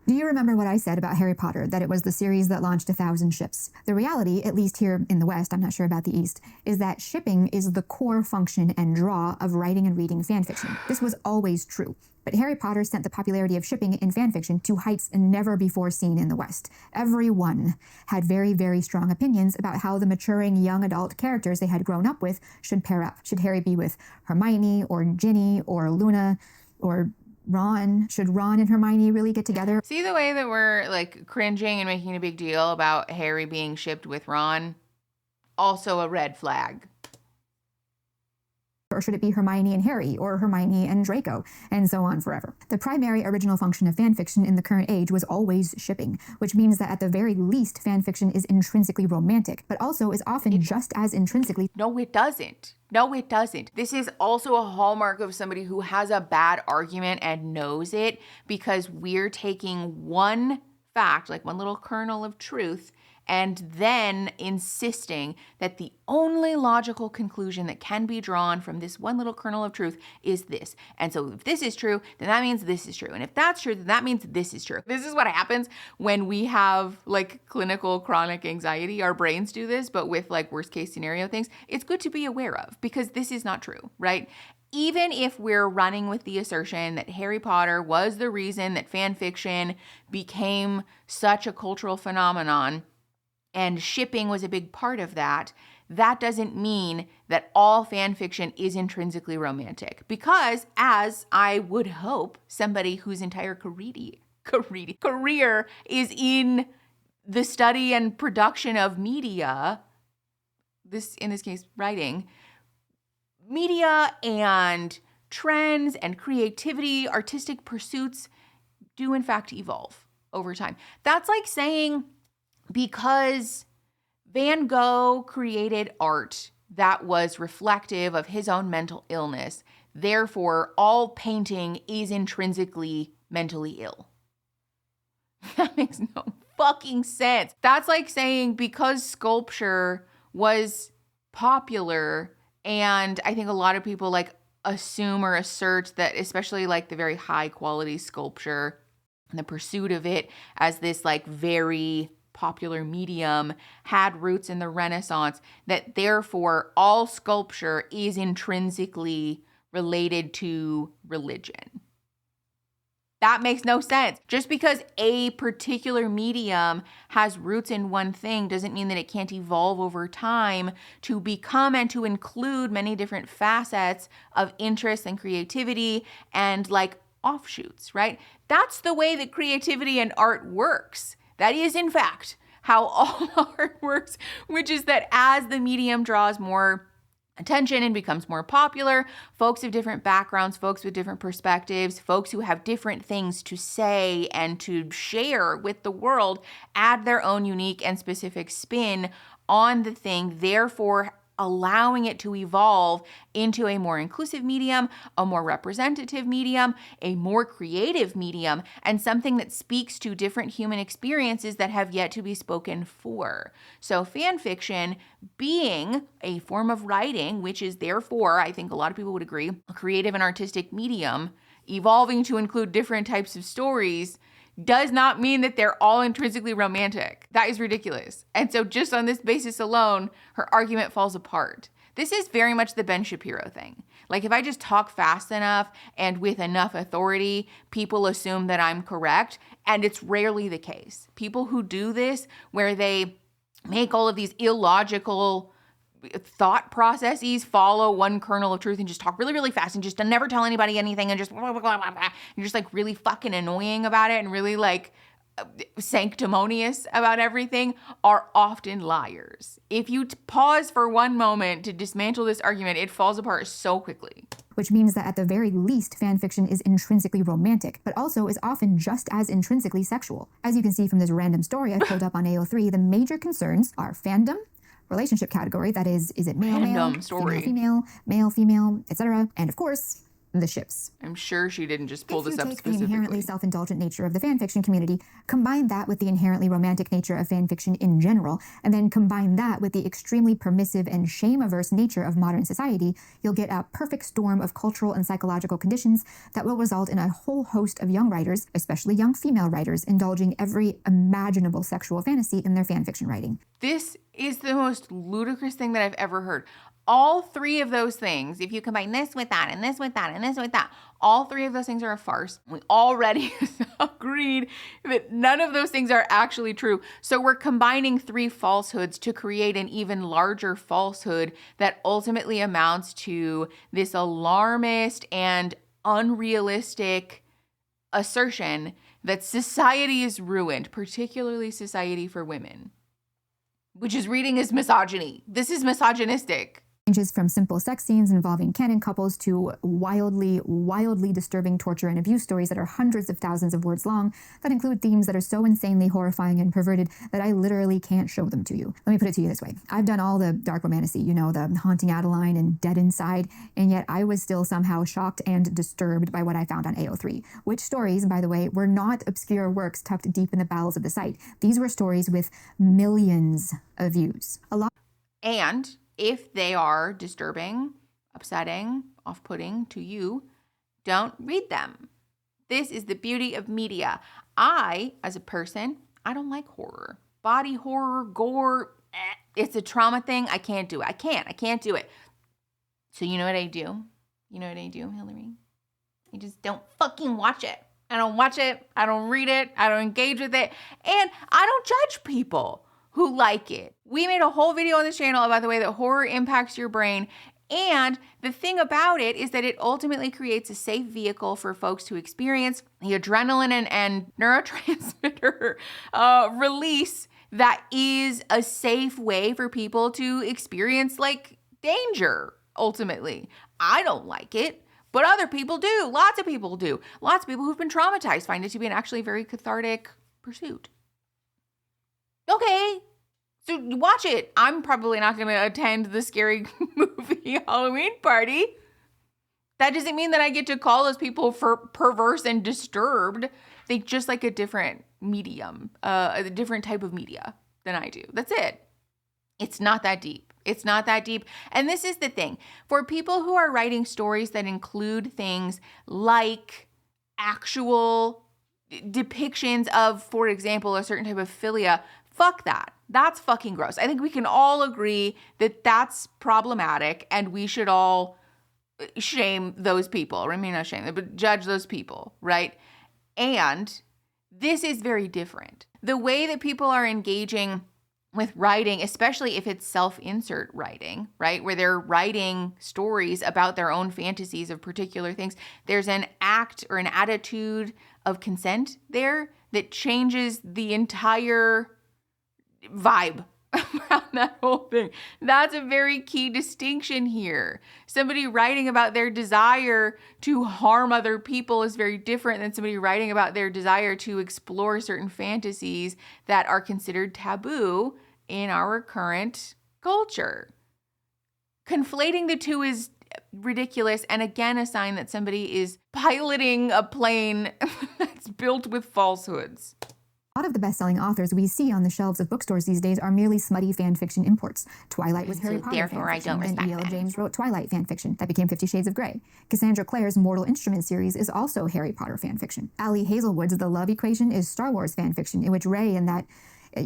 Do you remember what I said about Harry Potter, that it was the series that launched 1,000 ships? The reality, at least here in the West, I'm not sure about the East, is that shipping is the core function and draw of writing and reading fanfiction. This was always true. But Harry Potter sent the popularity of shipping in fanfiction to heights never before seen in the West. Everyone had very, very strong opinions about how the maturing young adult characters they had grown up with should pair up. Should Harry be with Hermione or Ginny or Luna or Ron? Should Ron and Hermione really get together? See the way that we're like cringing and making a big deal about Harry being shipped with Ron? Also a red flag. Or should it be Hermione and Harry, or Hermione and Draco, and so on forever? The primary original function of fanfiction in the current age was always shipping, which means that at the very least, fanfiction is intrinsically romantic, but also is often just as intrinsically... No, it doesn't. No, it doesn't. This is also a hallmark of somebody who has a bad argument and knows it, because we're taking one fact, like one little kernel of truth, and then insisting that the only logical conclusion that can be drawn from this one little kernel of truth is this. And so if this is true, then that means this is true. And if that's true, then that means this is true. This is what happens when we have like clinical chronic anxiety. Our brains do this, but with like worst case scenario things. It's good to be aware of, because this is not true, right? Even if we're running with the assertion that Harry Potter was the reason that fan fiction became such a cultural phenomenon, and shipping was a big part of that, that doesn't mean that all fan fiction is intrinsically romantic. Because, as I would hope, somebody whose entire career is in the study and production of media, in this case, writing, media and trends and creativity, artistic pursuits do in fact evolve over time. That's like saying, because Van Gogh created art that was reflective of his own mental illness, therefore all painting is intrinsically mentally ill. That makes no fucking sense. That's like saying because sculpture was popular, and I think a lot of people like assume or assert that, especially like the very high quality sculpture and the pursuit of it as this like very popular medium had roots in the Renaissance, that therefore all sculpture is intrinsically related to religion. That makes no sense. Just because a particular medium has roots in one thing doesn't mean that it can't evolve over time to become and to include many different facets of interest and creativity and like offshoots, right? That's the way that creativity and art works. That is, in fact, how all art works, which is that as the medium draws more attention and becomes more popular, folks of different backgrounds, folks with different perspectives, folks who have different things to say and to share with the world add their own unique and specific spin on the thing, therefore allowing it to evolve into a more inclusive medium, a more representative medium, a more creative medium, and something that speaks to different human experiences that have yet to be spoken for. So fan fiction being a form of writing, which is therefore, I think a lot of people would agree, a creative and artistic medium, evolving to include different types of stories, does not mean that they're all intrinsically romantic. That is ridiculous. And so just on this basis alone, her argument falls apart. This is very much the Ben Shapiro thing. Like if I just talk fast enough and with enough authority, people assume that I'm correct. And it's rarely the case. People who do this, where they make all of these illogical thought processes, follow one kernel of truth and just talk really, really fast and just never tell anybody anything and just blah, blah, blah, blah, blah, and just like really fucking annoying about it and really like sanctimonious about everything, are often liars. If you pause for one moment to dismantle this argument, it falls apart so quickly. Which means that at the very least, fan fiction is intrinsically romantic, but also is often just as intrinsically sexual. As you can see from this random story I pulled up on AO3, the major concerns are fandom, relationship category, that is it male, Random story. female, male, female, etc. And of course, the ships. I'm sure she didn't just pull this up If you take specifically. the inherently self-indulgent nature of the fanfiction community, combine that with the inherently romantic nature of fanfiction in general, and then combine that with the extremely permissive and shame-averse nature of modern society, you'll get a perfect storm of cultural and psychological conditions that will result in a whole host of young writers, especially young female writers, indulging every imaginable sexual fantasy in their fanfiction writing. This is the most ludicrous thing that I've ever heard. All three of those things, if you combine this with that and this with that and this with that, all three of those things are a farce. We already agreed that none of those things are actually true. So we're combining three falsehoods to create an even larger falsehood that ultimately amounts to this alarmist and unrealistic assertion that society is ruined, particularly society for women, which is reading as misogyny. This is misogynistic. Ranges from simple sex scenes involving canon couples to wildly, wildly disturbing torture and abuse stories that are hundreds of thousands of words long that include themes that are so insanely horrifying and perverted that I literally can't show them to you. Let me put it to you this way. I've done all the dark romantasy, the Haunting Adeline and Dead Inside, and yet I was still somehow shocked and disturbed by what I found on AO3, which stories, by the way, were not obscure works tucked deep in the bowels of the site. These were stories with millions of views. And if they are disturbing, upsetting, off-putting to you, don't read them. This is the beauty of media. I, as a person, I don't like horror. Body horror, gore, it's a trauma thing. I can't do it. I can't do it. So you know what I do? You know what I do, Hillary? I just don't fucking watch it. I don't watch it. I don't read it. I don't engage with it. And I don't judge people who like it. We made a whole video on this channel about the way that horror impacts your brain. And the thing about it is that it ultimately creates a safe vehicle for folks to experience the adrenaline and neurotransmitter release that is a safe way for people to experience like danger, ultimately. I don't like it, but other people do. Lots of people do. Lots of people who've been traumatized find it to be an actually very cathartic pursuit. Okay, so watch it. I'm probably not going to attend the scary movie Halloween party. That doesn't mean that I get to call those people for perverse and disturbed. They just like a different medium, a different type of media than I do. That's it. It's not that deep. It's not that deep. And this is the thing. For people who are writing stories that include things like actual depictions of, for example, a certain type of philia, fuck that. That's fucking gross. I think we can all agree that that's problematic and we should all shame those people. I mean, not shame them, but judge those people, right? And this is very different. The way that people are engaging with writing, especially if it's self-insert writing, right? Where they're writing stories about their own fantasies of particular things. There's an act or an attitude of consent there that changes the entire vibe around that whole thing. That's a very key distinction here. Somebody writing about their desire to harm other people is very different than somebody writing about their desire to explore certain fantasies that are considered taboo in our current culture. Conflating the two is ridiculous, and again, a sign that somebody is piloting a plane that's built with falsehoods. A lot of the best-selling authors we see on the shelves of bookstores these days are merely smutty fan fiction imports. Twilight was Harry Potter therefore I don't fanfiction, and respect E.L. that. James wrote Twilight fanfiction that became 50 Shades of Grey. Cassandra Clare's Mortal Instrument series is also Harry Potter fanfiction. Ali Hazelwood's The Love Equation is Star Wars fanfiction, in which Rey and that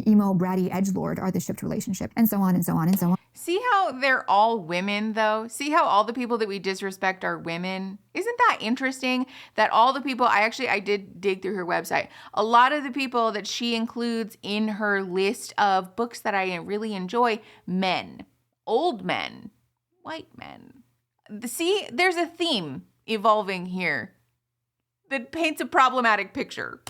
emo bratty edgelord are the shipped relationship, and so on and so on and so on. See how they're all women, though? See how all the people that we disrespect are women? Isn't that interesting that all the people, I did dig through her website. A lot of the people that she includes in her list of books that I really enjoy, men, old men, white men. See, there's a theme evolving here that paints a problematic picture.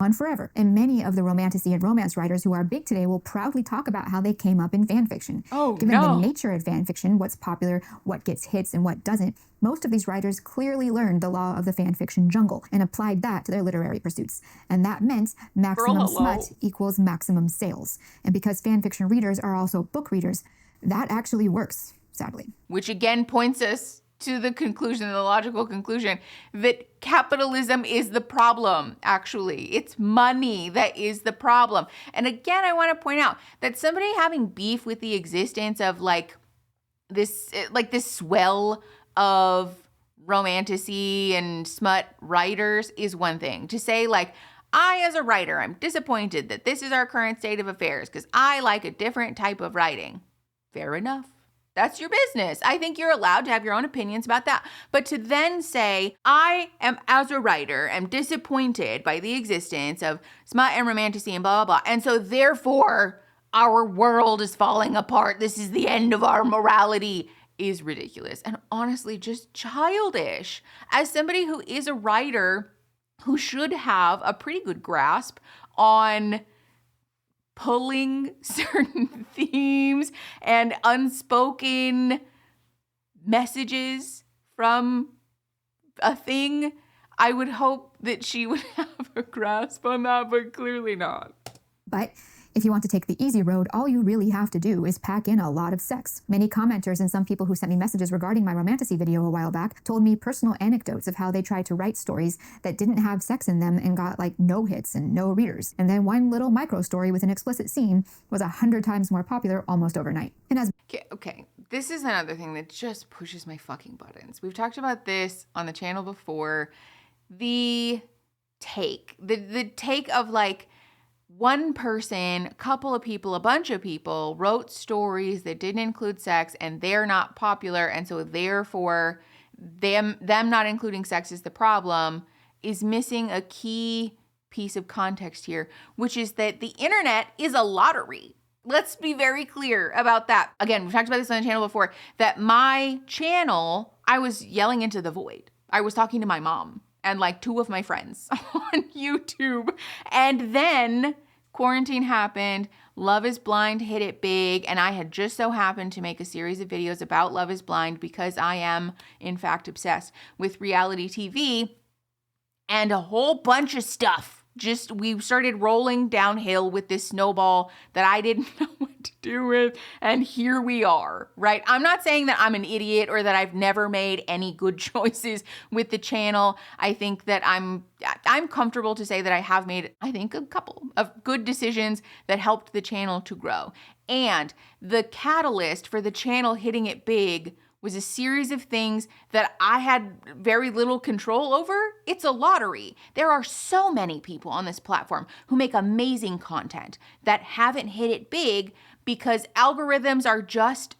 On forever. And many of the romantasy and romance writers who are big today will proudly talk about how they came up in fanfiction. Given the nature of fanfiction, what's popular, what gets hits, and what doesn't, most of these writers clearly learned the law of the fanfiction jungle and applied that to their literary pursuits. And that meant maximum smut equals maximum sales. And because fanfiction readers are also book readers, that actually works, sadly. Which again points us to the conclusion, the logical conclusion, that capitalism is the problem, actually. It's money that is the problem. And again, I want to point out that somebody having beef with the existence of this swell of romantasy and smut writers is one thing. To say I as a writer, I'm disappointed that this is our current state of affairs because I like a different type of writing. Fair enough. That's your business. I think you're allowed to have your own opinions about that. But to then say, I am, as a writer, am disappointed by the existence of smut and romantasy and blah, blah, blah. And so therefore, our world is falling apart. This is the end of our morality is ridiculous. And honestly, just childish. As somebody who is a writer who should have a pretty good grasp on pulling certain themes and unspoken messages from a thing, I would hope that she would have a grasp on that, but clearly not. But if you want to take the easy road, all you really have to do is pack in a lot of sex. Many commenters and some people who sent me messages regarding my romantasy video a while back told me personal anecdotes of how they tried to write stories that didn't have sex in them and got no hits and no readers. And then one little micro story with an explicit scene was 100 times more popular almost overnight. And as Okay, this is another thing that just pushes my fucking buttons. We've talked about this on the channel before. The take of one person, a couple of people, a bunch of people wrote stories that didn't include sex and they're not popular. And so therefore them not including sex is the problem, is missing a key piece of context here, which is that the internet is a lottery. Let's be very clear about that. Again, we've talked about this on the channel before, that my channel, I was yelling into the void. I was talking to my mom and two of my friends on YouTube. And then quarantine happened, Love is Blind hit it big, and I had just so happened to make a series of videos about Love is Blind because I am, in fact, obsessed with reality TV, and a whole bunch of stuff. We started rolling downhill with this snowball that I didn't know what to do with, and here we are, right? I'm not saying that I'm an idiot or that I've never made any good choices with the channel. I think that I'm comfortable to say that I have made, I think, a couple of good decisions that helped the channel to grow. And the catalyst for the channel hitting it big was a series of things that I had very little control over. It's a lottery. There are so many people on this platform who make amazing content that haven't hit it big because algorithms are just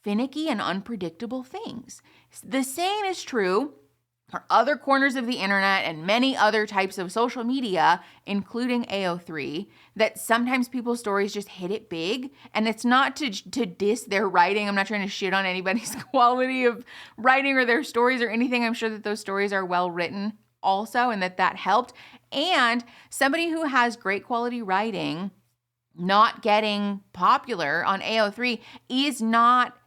finicky and unpredictable things. The same is true or other corners of the internet and many other types of social media, including AO3, that sometimes people's stories just hit it big. And it's not to diss their writing. I'm not trying to shit on anybody's quality of writing or their stories or anything. I'm sure that those stories are well written also, and that helped. And somebody who has great quality writing not getting popular on AO3 is not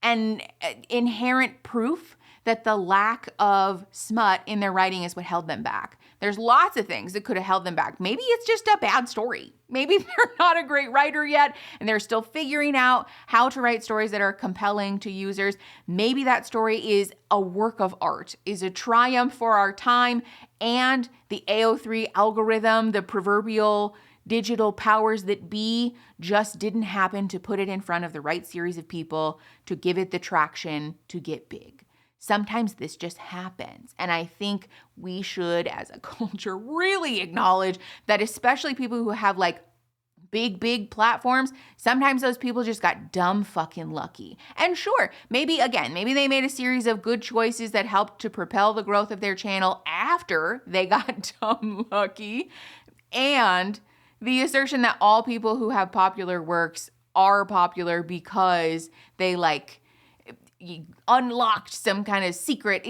an inherent proof that the lack of smut in their writing is what held them back. There's lots of things that could have held them back. Maybe it's just a bad story. Maybe they're not a great writer yet and they're still figuring out how to write stories that are compelling to users. Maybe that story is a work of art, is a triumph for our time, and the AO3 algorithm, the proverbial digital powers that be, just didn't happen to put it in front of the right series of people to give it the traction to get big. Sometimes this just happens. And I think we should, as a culture, really acknowledge that, especially people who have like big platforms, sometimes those people just got dumb fucking lucky. And sure, maybe they made a series of good choices that helped to propel the growth of their channel after they got dumb lucky. And the assertion that all people who have popular works are popular because they unlocked some kind of secret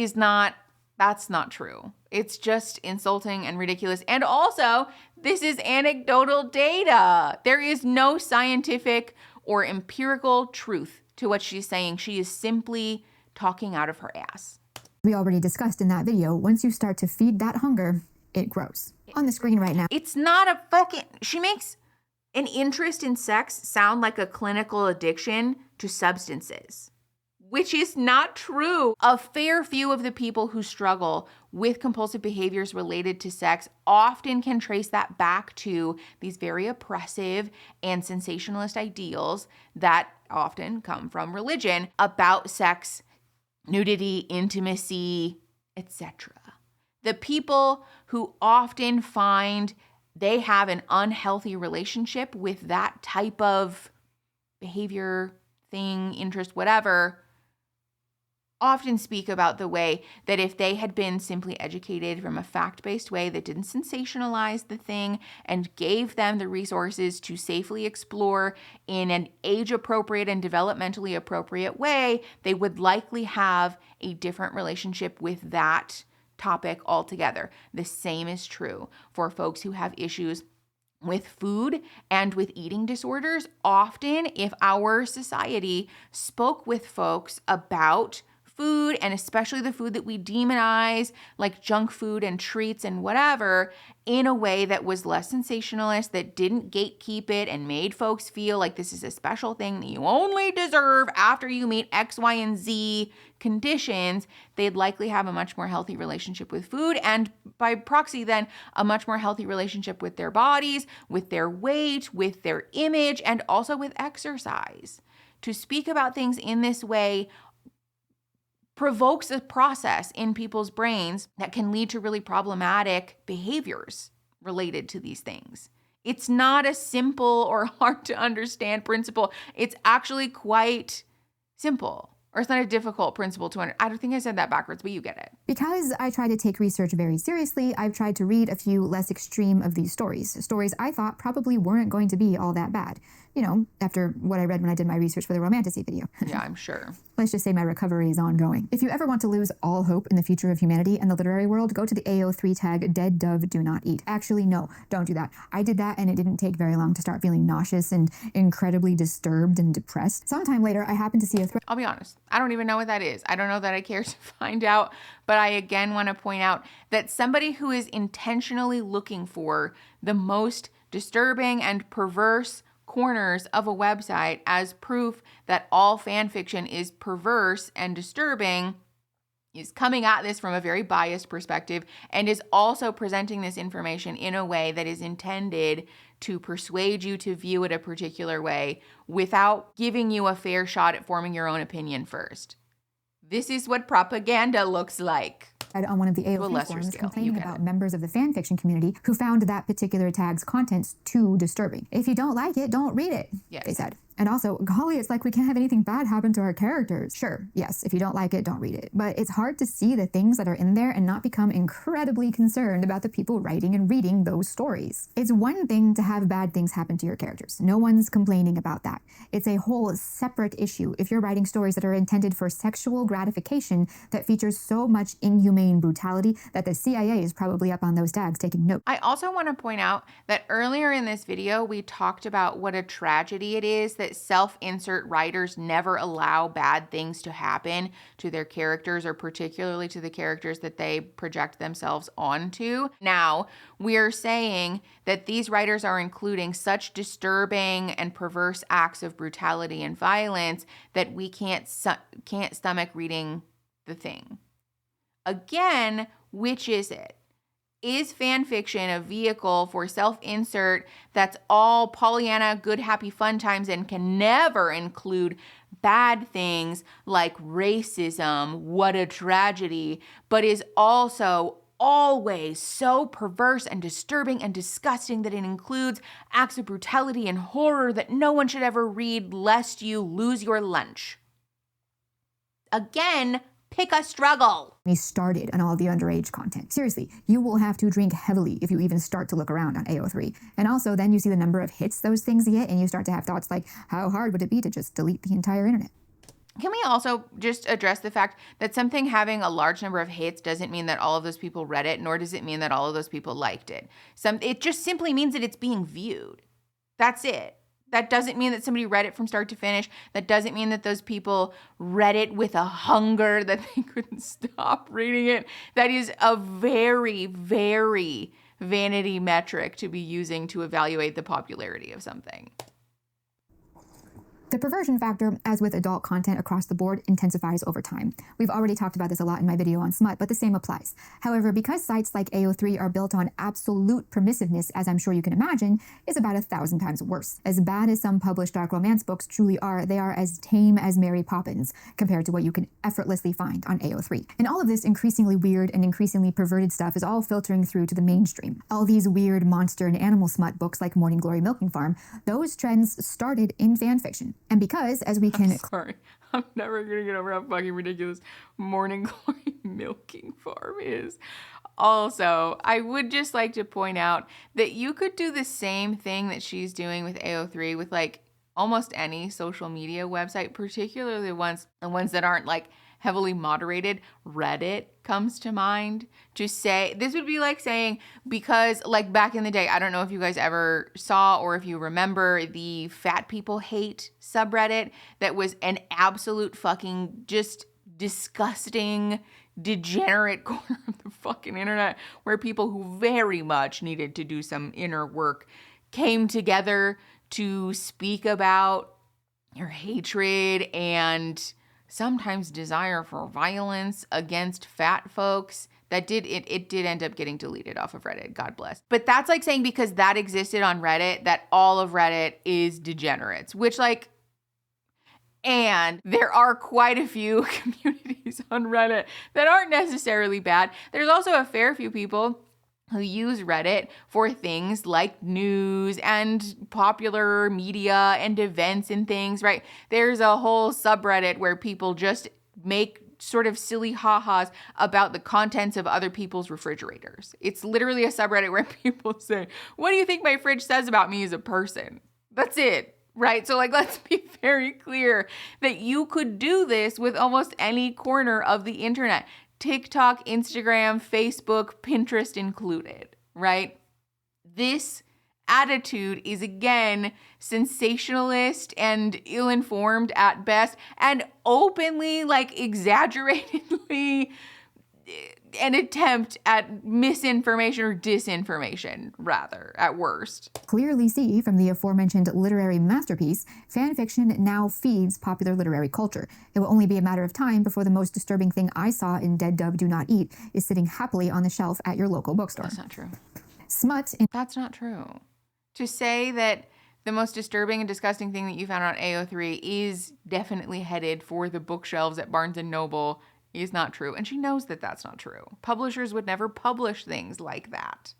that's not true. It's just insulting and ridiculous. And also, this is anecdotal data. There is no scientific or empirical truth to what she's saying. She is simply talking out of her ass. We already discussed in that video, once you start to feed that hunger, it grows. On the screen right now. It's not a she makes an interest in sex sound like a clinical addiction to substances, which is not true. A fair few of the people who struggle with compulsive behaviors related to sex often can trace that back to these very oppressive and sensationalist ideals that often come from religion about sex, nudity, intimacy, etc. The people who often find they have an unhealthy relationship with that type of behavior, thing, interest, whatever, often speak about the way that if they had been simply educated from a fact-based way that didn't sensationalize the thing and gave them the resources to safely explore in an age-appropriate and developmentally appropriate way, they would likely have a different relationship with that topic altogether. The same is true for folks who have issues with food and with eating disorders. Often, if our society spoke with folks about food, and especially the food that we demonize, like junk food and treats and whatever, in a way that was less sensationalist, that didn't gatekeep it and made folks feel like this is a special thing that you only deserve after you meet X, Y, and Z conditions, they'd likely have a much more healthy relationship with food, and by proxy then, a much more healthy relationship with their bodies, with their weight, with their image, and also with exercise. To speak about things in this way provokes a process in people's brains that can lead to really problematic behaviors related to these things. It's not a simple or hard to understand principle. It's actually quite simple. Or it's not a difficult principle to understand. I don't think I said that backwards, but you get it. Because I try to take research very seriously, I've tried to read a few less extreme of these stories. Stories I thought probably weren't going to be all that bad. You know, after what I read when I did my research for the romantasy video. Yeah, I'm sure. Let's just say my recovery is ongoing. If you ever want to lose all hope in the future of humanity and the literary world, go to the AO3 tag, dead dove do not eat. Actually, no, don't do that. I did that and it didn't take very long to start feeling nauseous and incredibly disturbed and depressed. Sometime later, I happened to see a thread. I'll be honest. I don't even know what that is. I don't know that I care to find out, but I again want to point out that somebody who is intentionally looking for the most disturbing and perverse corners of a website as proof that all fan fiction is perverse and disturbing is coming at this from a very biased perspective and is also presenting this information in a way that is intended to persuade you to view it a particular way without giving you a fair shot at forming your own opinion first. This is what propaganda looks like. On one of the AO3 forums complaining about members of the fan fiction community who found that particular tag's contents too disturbing. If you don't like it, don't read it, they said. And also, golly, it's like we can't have anything bad happen to our characters. Sure, yes, if you don't like it, don't read it. But it's hard to see the things that are in there and not become incredibly concerned about the people writing and reading those stories. It's one thing to have bad things happen to your characters. No one's complaining about that. It's a whole separate issue if you're writing stories that are intended for sexual gratification that features so much inhumane brutality that the CIA is probably up on those tags taking note. I also want to point out that earlier in this video, we talked about what a tragedy it is that self-insert writers never allow bad things to happen to their characters, or particularly to the characters that they project themselves onto. Now, we're saying that these writers are including such disturbing and perverse acts of brutality and violence that we can't stomach reading the thing. Again, which is it? Is fan fiction a vehicle for self-insert that's all Pollyanna, good, happy, fun times and can never include bad things like racism, what a tragedy, but is also always so perverse and disturbing and disgusting that it includes acts of brutality and horror that no one should ever read lest you lose your lunch? Again, pick a struggle. We started on all the underage content. Seriously, you will have to drink heavily if you even start to look around on AO3. And also then you see the number of hits those things get and you start to have thoughts like, how hard would it be to just delete the entire internet? Can we also just address the fact that something having a large number of hits doesn't mean that all of those people read it, nor does it mean that all of those people liked it. It just simply means that it's being viewed. That's it. That doesn't mean that somebody read it from start to finish. That doesn't mean that those people read it with a hunger that they couldn't stop reading it. That is a very, very vanity metric to be using to evaluate the popularity of something. The perversion factor, as with adult content across the board, intensifies over time. We've already talked about this a lot in my video on smut, but the same applies. However, because sites like AO3 are built on absolute permissiveness, as I'm sure you can imagine, it's about 1,000 times worse. As bad as some published dark romance books truly are, they are as tame as Mary Poppins compared to what you can effortlessly find on AO3. And all of this increasingly weird and increasingly perverted stuff is all filtering through to the mainstream. All these weird monster and animal smut books like Morning Glory Milking Farm, those trends started in fan fiction. And because, as we can... I'm never going to get over how fucking ridiculous Morning Glory Milking Farm is. Also, I would just like to point out that you could do the same thing that she's doing with AO3 with like almost any social media website, particularly the ones that aren't like heavily moderated. Reddit comes to mind. To say, this would be like saying, because like back in the day, I don't know if you guys ever saw or if you remember the fat people hate subreddit that was an absolute fucking just disgusting, degenerate corner of the fucking internet where people who very much needed to do some inner work came together to speak about your hatred and sometimes desire for violence against fat folks. It did end up getting deleted off of Reddit, God bless. But that's like saying because that existed on Reddit that all of Reddit is degenerates, which like, and there are quite a few communities on Reddit that aren't necessarily bad. There's also a fair few people who use Reddit for things like news and popular media and events and things, right? There's a whole subreddit where people just make sort of silly ha-has about the contents of other people's refrigerators. It's literally a subreddit where people say, what do you think my fridge says about me as a person? That's it. Right? So like, let's be very clear that you could do this with almost any corner of the internet. TikTok, Instagram, Facebook, Pinterest included, right? This attitude is again sensationalist and ill-informed at best and openly, like exaggeratedly an attempt at misinformation or disinformation, rather, at worst. Clearly see from the aforementioned literary masterpiece, fan fiction now feeds popular literary culture. It will only be a matter of time before the most disturbing thing I saw in Dead Dove Do Not Eat is sitting happily on the shelf at your local bookstore. That's not true. Smut. That's not true. To say that the most disturbing and disgusting thing that you found on AO3 is definitely headed for the bookshelves at Barnes & Noble is not true. And she knows that that's not true. Publishers would never publish things like that.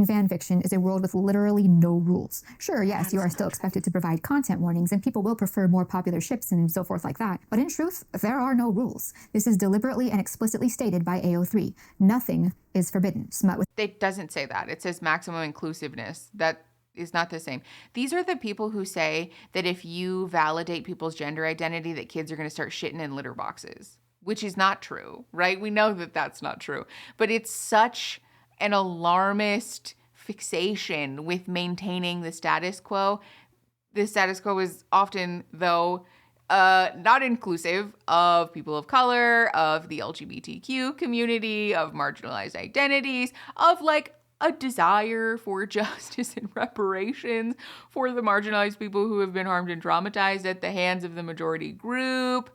Fan fiction is a world with literally no rules. Sure, yes, you are still expected to provide content warnings, and people will prefer more popular ships and so forth like that. But in truth, there are no rules. This is deliberately and explicitly stated by AO3. Nothing is forbidden. Smut with It doesn't say that. It says maximum inclusiveness. That is not the same. These are the people who say that if you validate people's gender identity, that kids are going to start shitting in litter boxes, which is not true, right? We know that that's not true. But it's such an alarmist fixation with maintaining the status quo. The status quo is often, though, not inclusive of people of color, of the LGBTQ community, of marginalized identities, of like a desire for justice and reparations for the marginalized people who have been harmed and traumatized at the hands of the majority group.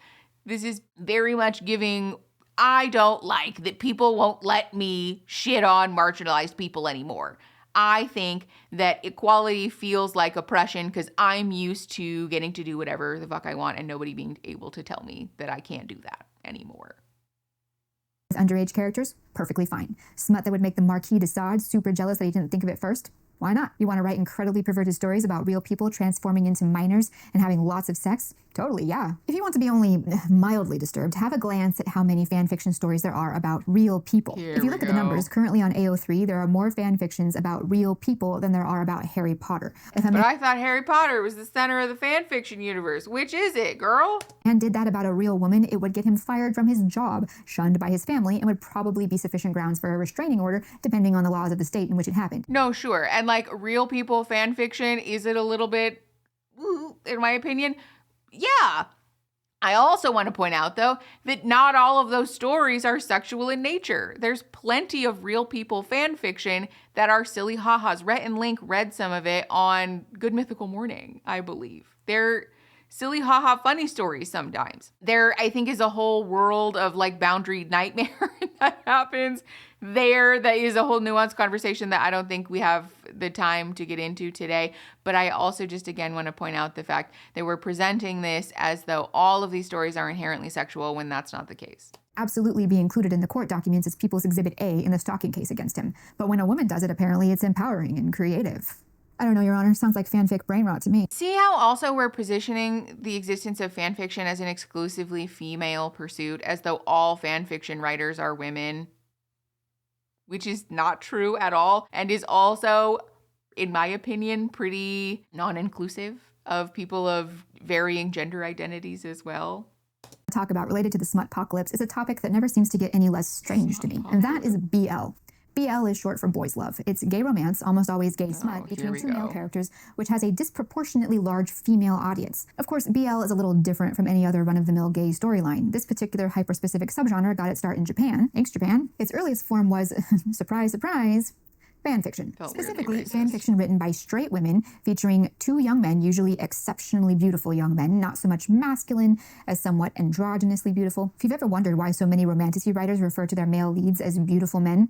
This is very much giving, I don't like that people won't let me shit on marginalized people anymore. I think that equality feels like oppression because I'm used to getting to do whatever the fuck I want and nobody being able to tell me that I can't do that anymore. underage characters, perfectly fine. Smut that would make the Marquis de Sade super jealous that he didn't think of it first? Why not? You want to write incredibly perverted stories about real people transforming into minors and having lots of sex? Totally, yeah. If you want to be only mildly disturbed, have a glance at how many fan fiction stories there are about real people. If you look at the numbers, currently on AO3, there are more fan fictions about real people than there are about Harry Potter. But I thought Harry Potter was the center of the fan fiction universe. Which is it, girl? And did that about a real woman, it would get him fired from his job, shunned by his family, and would probably be sufficient grounds for a restraining order, depending on the laws of the state in which it happened. No, sure. And like real people fan fiction, is it a little bit, in my opinion? Yeah. I also want to point out, though, that not all of those stories are sexual in nature. There's plenty of real people fan fiction that are silly ha-has. Rhett and Link read some of it on Good Mythical Morning, I believe. They're silly ha-ha funny stories sometimes. There, I think, is a whole world of like boundary nightmare that happens there. That is a whole nuanced conversation that I don't think we have the time to get into today. But I also just again want to point out the fact that we're presenting this as though all of these stories are inherently sexual when that's not the case. Absolutely be included in the court documents as People's Exhibit A in the stalking case against him. But when a woman does it, apparently it's empowering and creative. I don't know, Your Honor. Sounds like fanfic brain rot to me. See how also we're positioning the existence of fanfiction as an exclusively female pursuit, as though all fanfiction writers are women, which is not true at all, and is also, in my opinion, pretty non-inclusive of people of varying gender identities as well. Talk about related to the smut apocalypse is a topic that never seems to get any less strange to me, and that is BL. BL is short for boys love. It's gay romance, almost always gay smut, between two male characters, which has a disproportionately large female audience. Of course, BL is a little different from any other run-of-the-mill gay storyline. This particular hyper-specific subgenre got its start in Japan, Inks Japan. Its earliest form was, surprise, surprise, fanfiction. Specifically, fanfiction written by straight women featuring two young men, usually exceptionally beautiful young men, not so much masculine as somewhat androgynously beautiful. If you've ever wondered why so many romantasy writers refer to their male leads as beautiful men,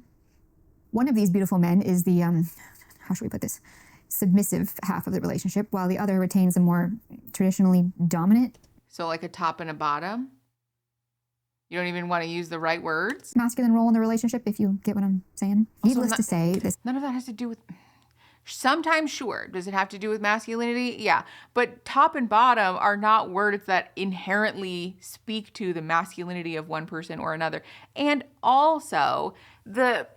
one of these beautiful men is the, how should we put this, submissive half of the relationship, while the other retains a more traditionally dominant. So like a top and a bottom? You don't even want to use the right words? Masculine role in the relationship, if you get what I'm saying. Needless to say, this. None of that has to do with. Sometimes, sure. Does it have to do with masculinity? Yeah. But top and bottom are not words that inherently speak to the masculinity of one person or another. And also, the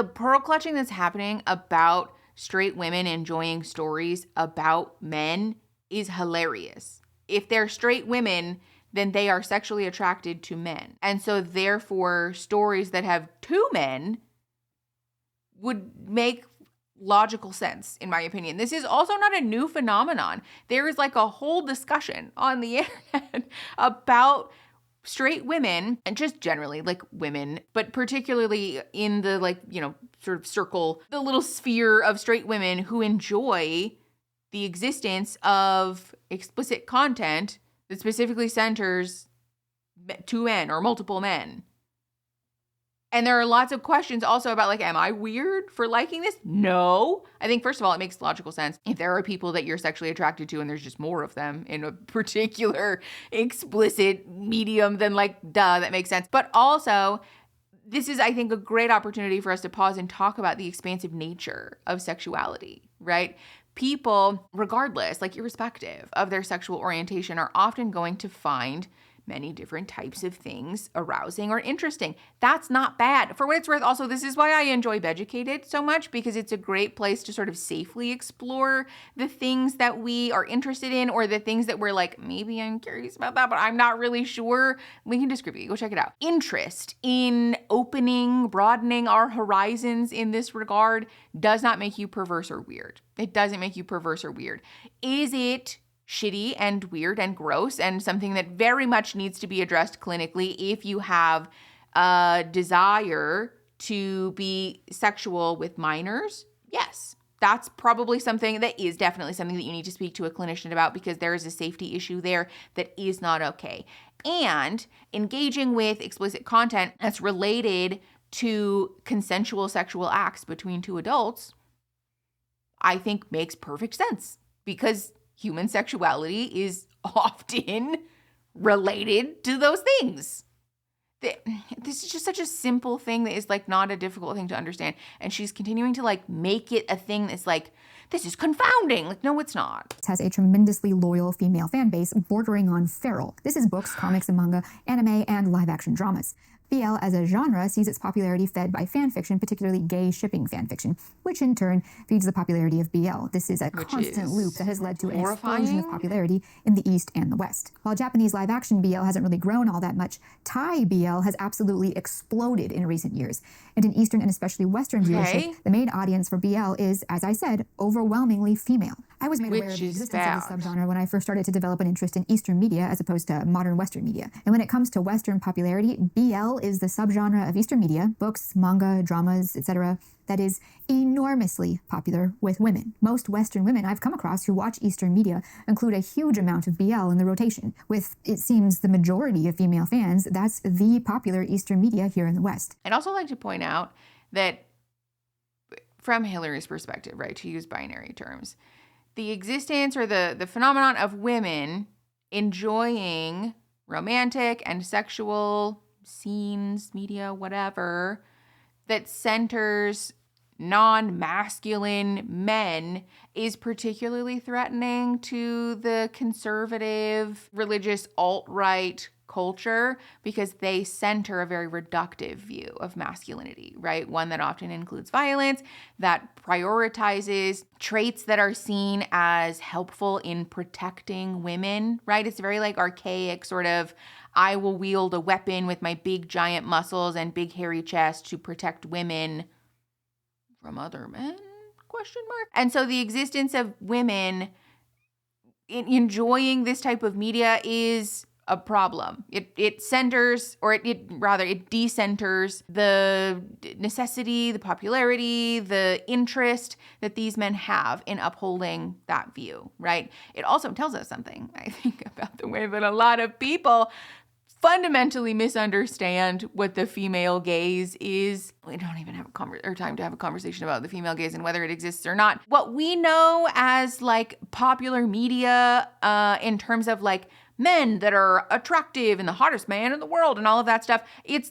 pearl clutching that's happening about straight women enjoying stories about men is hilarious. If they're straight women, then they are sexually attracted to men. And so therefore, stories that have two men would make logical sense, in my opinion. This is also not a new phenomenon. There is like a whole discussion on the internet about straight women, and just generally like women, but particularly in the like, you know, sort of circle, the little sphere of straight women who enjoy the existence of explicit content that specifically centers two men or multiple men. And there are lots of questions also about like, am I weird for liking this? No. I think first of all, it makes logical sense. If there are people that you're sexually attracted to and there's just more of them in a particular explicit medium, then like, duh, that makes sense. But also this is, I think, a great opportunity for us to pause and talk about the expansive nature of sexuality, right? People, regardless, like irrespective of their sexual orientation, are often going to find many different types of things arousing or interesting. That's not bad. For what it's worth, also, this is why I enjoy Beducated so much, because it's a great place to sort of safely explore the things that we are interested in, or the things that we're like, maybe I'm curious about that, but I'm not really sure. Link in description. Go check it out. Interest in broadening our horizons in this regard does not make you perverse or weird. It doesn't make you perverse or weird. Is it shitty and weird and gross and something that very much needs to be addressed clinically if you have a desire to be sexual with minors? Yes. That's probably something that is definitely something that you need to speak to a clinician about, because there is a safety issue there that is not okay. And engaging with explicit content that's related to consensual sexual acts between two adults, I think makes perfect sense, because human sexuality is often related to those things. This is just such a simple thing that is like not a difficult thing to understand. And she's continuing to like make it a thing that's like, this is confounding. Like, no, it's not. It has a tremendously loyal female fan base bordering on feral. This is books, comics and manga, anime, and live action dramas. BL as a genre sees its popularity fed by fanfiction, particularly gay shipping fanfiction, which in turn feeds the popularity of BL. This is a constant loop that has led to an explosion of popularity in the East and the West. While Japanese live-action BL hasn't really grown all that much, Thai BL has absolutely exploded in recent years. And in Eastern and especially Western viewership, the main audience for BL is, as I said, overwhelmingly female. I was made aware of the existence of this subgenre when I first started to develop an interest in Eastern media as opposed to modern Western media. And when it comes to Western popularity, BL is the subgenre of Eastern media, books, manga, dramas, etc., that is enormously popular with women. Most Western women I've come across who watch Eastern media include a huge amount of BL in the rotation. With, it seems, the majority of female fans, that's the popular Eastern media here in the West. I'd also like to point out that from Hillary's perspective, right, to use binary terms, the existence or the phenomenon of women enjoying romantic and sexual scenes, media, whatever, that centers non-masculine men is particularly threatening to the conservative, religious, alt-right culture, because they center a very reductive view of masculinity, right? One that often includes violence, that prioritizes traits that are seen as helpful in protecting women, right? It's very like archaic sort of, I will wield a weapon with my big giant muscles and big hairy chest to protect women from other men, ? And so the existence of women enjoying this type of media is a problem. It centers, or it decenters the necessity, the popularity, the interest that these men have in upholding that view, right? It also tells us something, I think, about the way that a lot of people fundamentally misunderstand what the female gaze is. We don't even have time to have a conversation about the female gaze and whether it exists or not. What we know as like popular media in terms of like men that are attractive and the hottest man in the world and all of that stuff,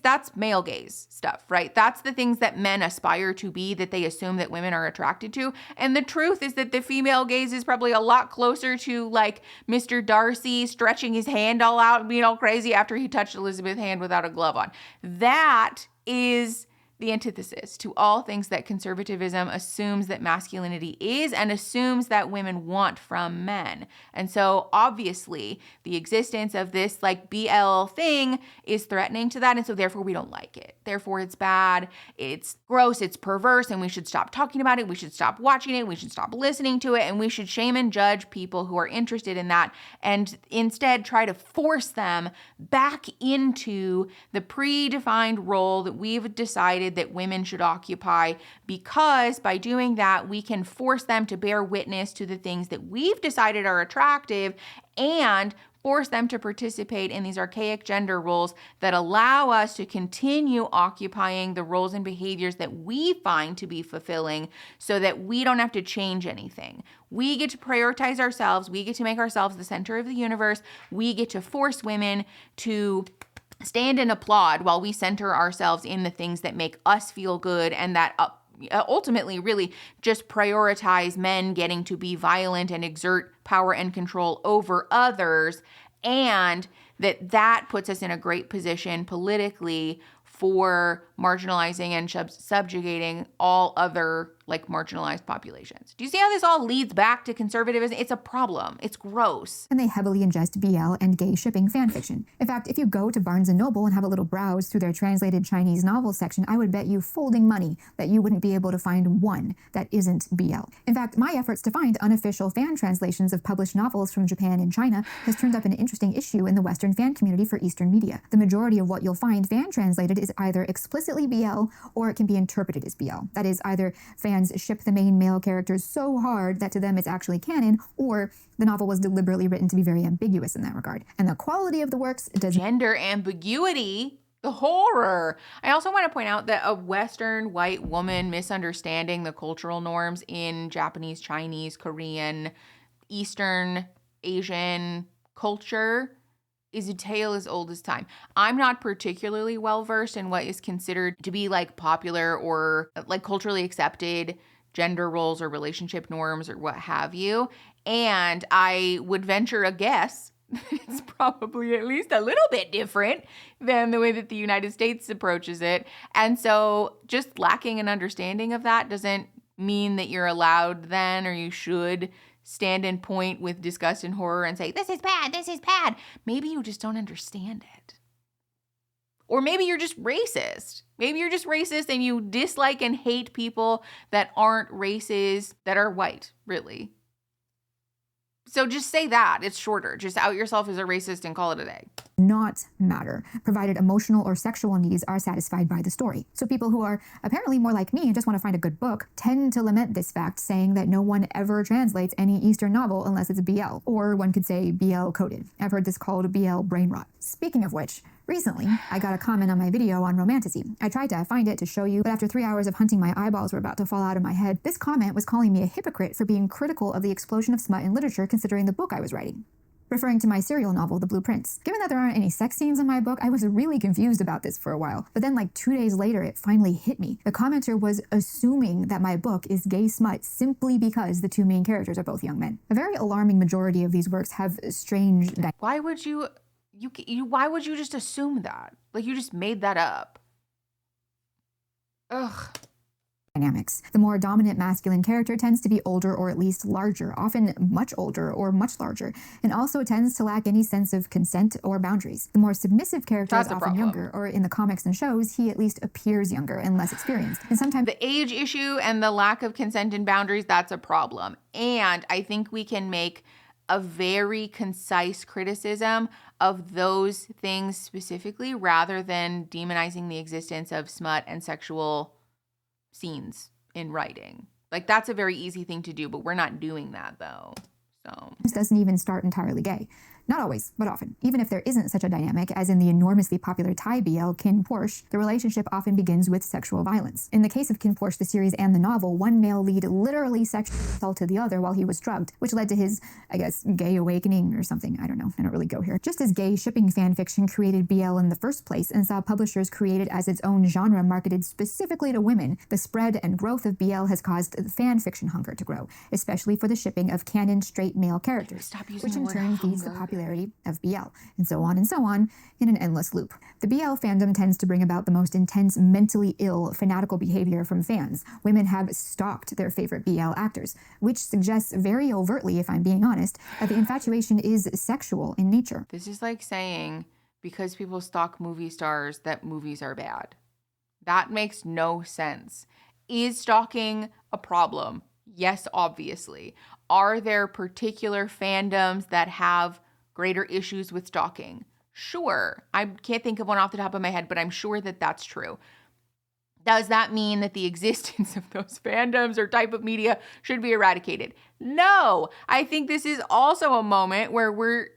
that's male gaze stuff, right? That's the things that men aspire to be, that they assume that women are attracted to. And the truth is that the female gaze is probably a lot closer to like Mr. Darcy stretching his hand all out and being all crazy after he touched Elizabeth's hand without a glove on. That is the antithesis to all things that conservatism assumes that masculinity is and assumes that women want from men. And so obviously the existence of this like BL thing is threatening to that. And so therefore we don't like it. Therefore it's bad, it's gross, it's perverse, and we should stop talking about it. We should stop watching it. We should stop listening to it. And we should shame and judge people who are interested in that and instead try to force them back into the predefined role that we've decided that women should occupy, because by doing that, we can force them to bear witness to the things that we've decided are attractive and force them to participate in these archaic gender roles that allow us to continue occupying the roles and behaviors that we find to be fulfilling so that we don't have to change anything. We get to prioritize ourselves. We get to make ourselves the center of the universe. We get to force women to stand and applaud while we center ourselves in the things that make us feel good and that ultimately really just prioritize men getting to be violent and exert power and control over others, and that puts us in a great position politically for marginalizing and subjugating all other like marginalized populations. Do you see how this all leads back to conservatism? It's a problem. It's gross. And they heavily ingest BL and gay shipping fanfiction. In fact, if you go to Barnes & Noble and have a little browse through their translated Chinese novel section, I would bet you folding money that you wouldn't be able to find one that isn't BL. In fact, my efforts to find unofficial fan translations of published novels from Japan and China has turned up an interesting issue in the Western fan community for Eastern media. The majority of what you'll find fan translated is either explicitly BL or it can be interpreted as BL. That is, either fans ship the main male characters so hard that to them it's actually canon, or the novel was deliberately written to be very ambiguous in that regard. And the quality of the works does gender ambiguity, the horror. I also want to point out that a Western white woman misunderstanding the cultural norms in Japanese, Chinese, Korean, Eastern, Asian culture is a tale as old as time. I'm not particularly well versed in what is considered to be like popular or like culturally accepted gender roles or relationship norms or what have you. And I would venture a guess it's probably at least a little bit different than the way that the United States approaches it. And so just lacking an understanding of that doesn't mean that you're allowed then, or you should stand and point with disgust and horror and say, this is bad, this is bad. Maybe you just don't understand it. Or maybe you're just racist. Maybe you're just racist and you dislike and hate people that aren't races that are white, really. So just say that. It's shorter. Just out yourself as a racist and call it a day. Not matter, provided emotional or sexual needs are satisfied by the story. So people who are apparently more like me and just want to find a good book tend to lament this fact, saying that no one ever translates any Eastern novel unless it's BL, or one could say BL coded. I've heard this called BL brain rot. Speaking of which, recently, I got a comment on my video on romantasy. I tried to find it to show you, but after 3 hours of hunting, my eyeballs were about to fall out of my head. This comment was calling me a hypocrite for being critical of the explosion of smut in literature considering the book I was writing, referring to my serial novel, The Blue Prince. Given that there aren't any sex scenes in my book, I was really confused about this for a while. But then like 2 days later, it finally hit me. The commenter was assuming that my book is gay smut simply because the two main characters are both young men. A very alarming majority of these works have strange... Why would you why would you just assume that? Like you just made that up. Ugh. Dynamics. The more dominant masculine character tends to be older or at least larger, often much older or much larger, and also tends to lack any sense of consent or boundaries. The more submissive character is often younger, or in the comics and shows, he at least appears younger and less experienced. And sometimes the age issue and the lack of consent and boundaries, that's a problem. And I think we can make a very concise criticism of those things specifically rather than demonizing the existence of smut and sexual scenes in writing. Like that's a very easy thing to do, but we're not doing that though. So this doesn't even start entirely gay. Not always, but often. Even if there isn't such a dynamic, as in the enormously popular Thai BL, Kin Porsche, the relationship often begins with sexual violence. In the case of Kin Porsche, the series and the novel, one male lead literally sexually assaulted the other while he was drugged, which led to his, I guess, gay awakening or something. I don't know. I don't really go here. Just as gay shipping fan fiction created BL in the first place and saw publishers create it as its own genre marketed specifically to women, the spread and growth of BL has caused fan fiction hunger to grow, especially for the shipping of canon straight male characters, which in turn feeds the popularity of BL, and so on in an endless loop. The BL fandom tends to bring about the most intense, mentally ill, fanatical behavior from fans. Women have stalked their favorite BL actors, which suggests very overtly, if I'm being honest, that the infatuation is sexual in nature. This is like saying because people stalk movie stars that movies are bad. That makes no sense. Is stalking a problem? Yes, obviously. Are there particular fandoms that have greater issues with stalking? Sure. I can't think of one off the top of my head, but I'm sure that that's true. Does that mean that the existence of those fandoms or type of media should be eradicated? No. I think this is also a moment where we're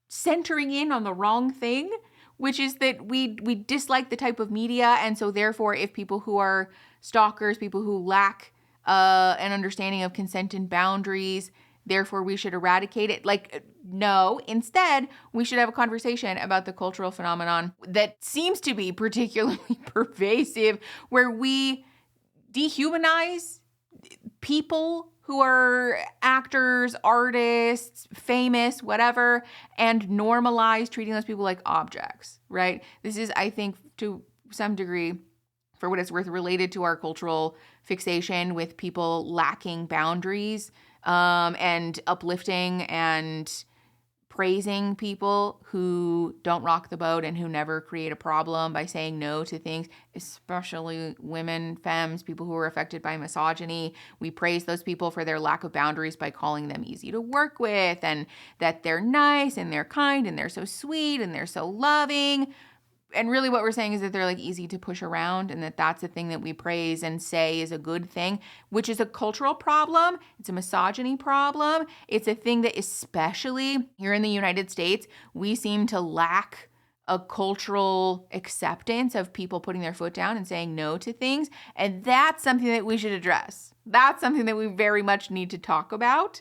centering in on the wrong thing, which is that we dislike the type of media, and so therefore if people who are stalkers, people who lack an understanding of consent and boundaries, therefore we should eradicate it. Like, no, instead, we should have a conversation about the cultural phenomenon that seems to be particularly pervasive, where we dehumanize people who are actors, artists, famous, whatever, and normalize treating those people like objects, right? This is, I think, to some degree, for what it's worth, related to our cultural fixation with people lacking boundaries, and uplifting and praising people who don't rock the boat and who never create a problem by saying no to things, especially women, femmes, people who are affected by misogyny. We praise those people for their lack of boundaries by calling them easy to work with, and that they're nice and they're kind and they're so sweet and they're so loving. And really what we're saying is that they're like easy to push around, and that that's a thing that we praise and say is a good thing, which is a cultural problem. It's a misogyny problem. It's a thing that, especially here in the United States, we seem to lack a cultural acceptance of people putting their foot down and saying no to things. And that's something that we should address. That's something that we very much need to talk about.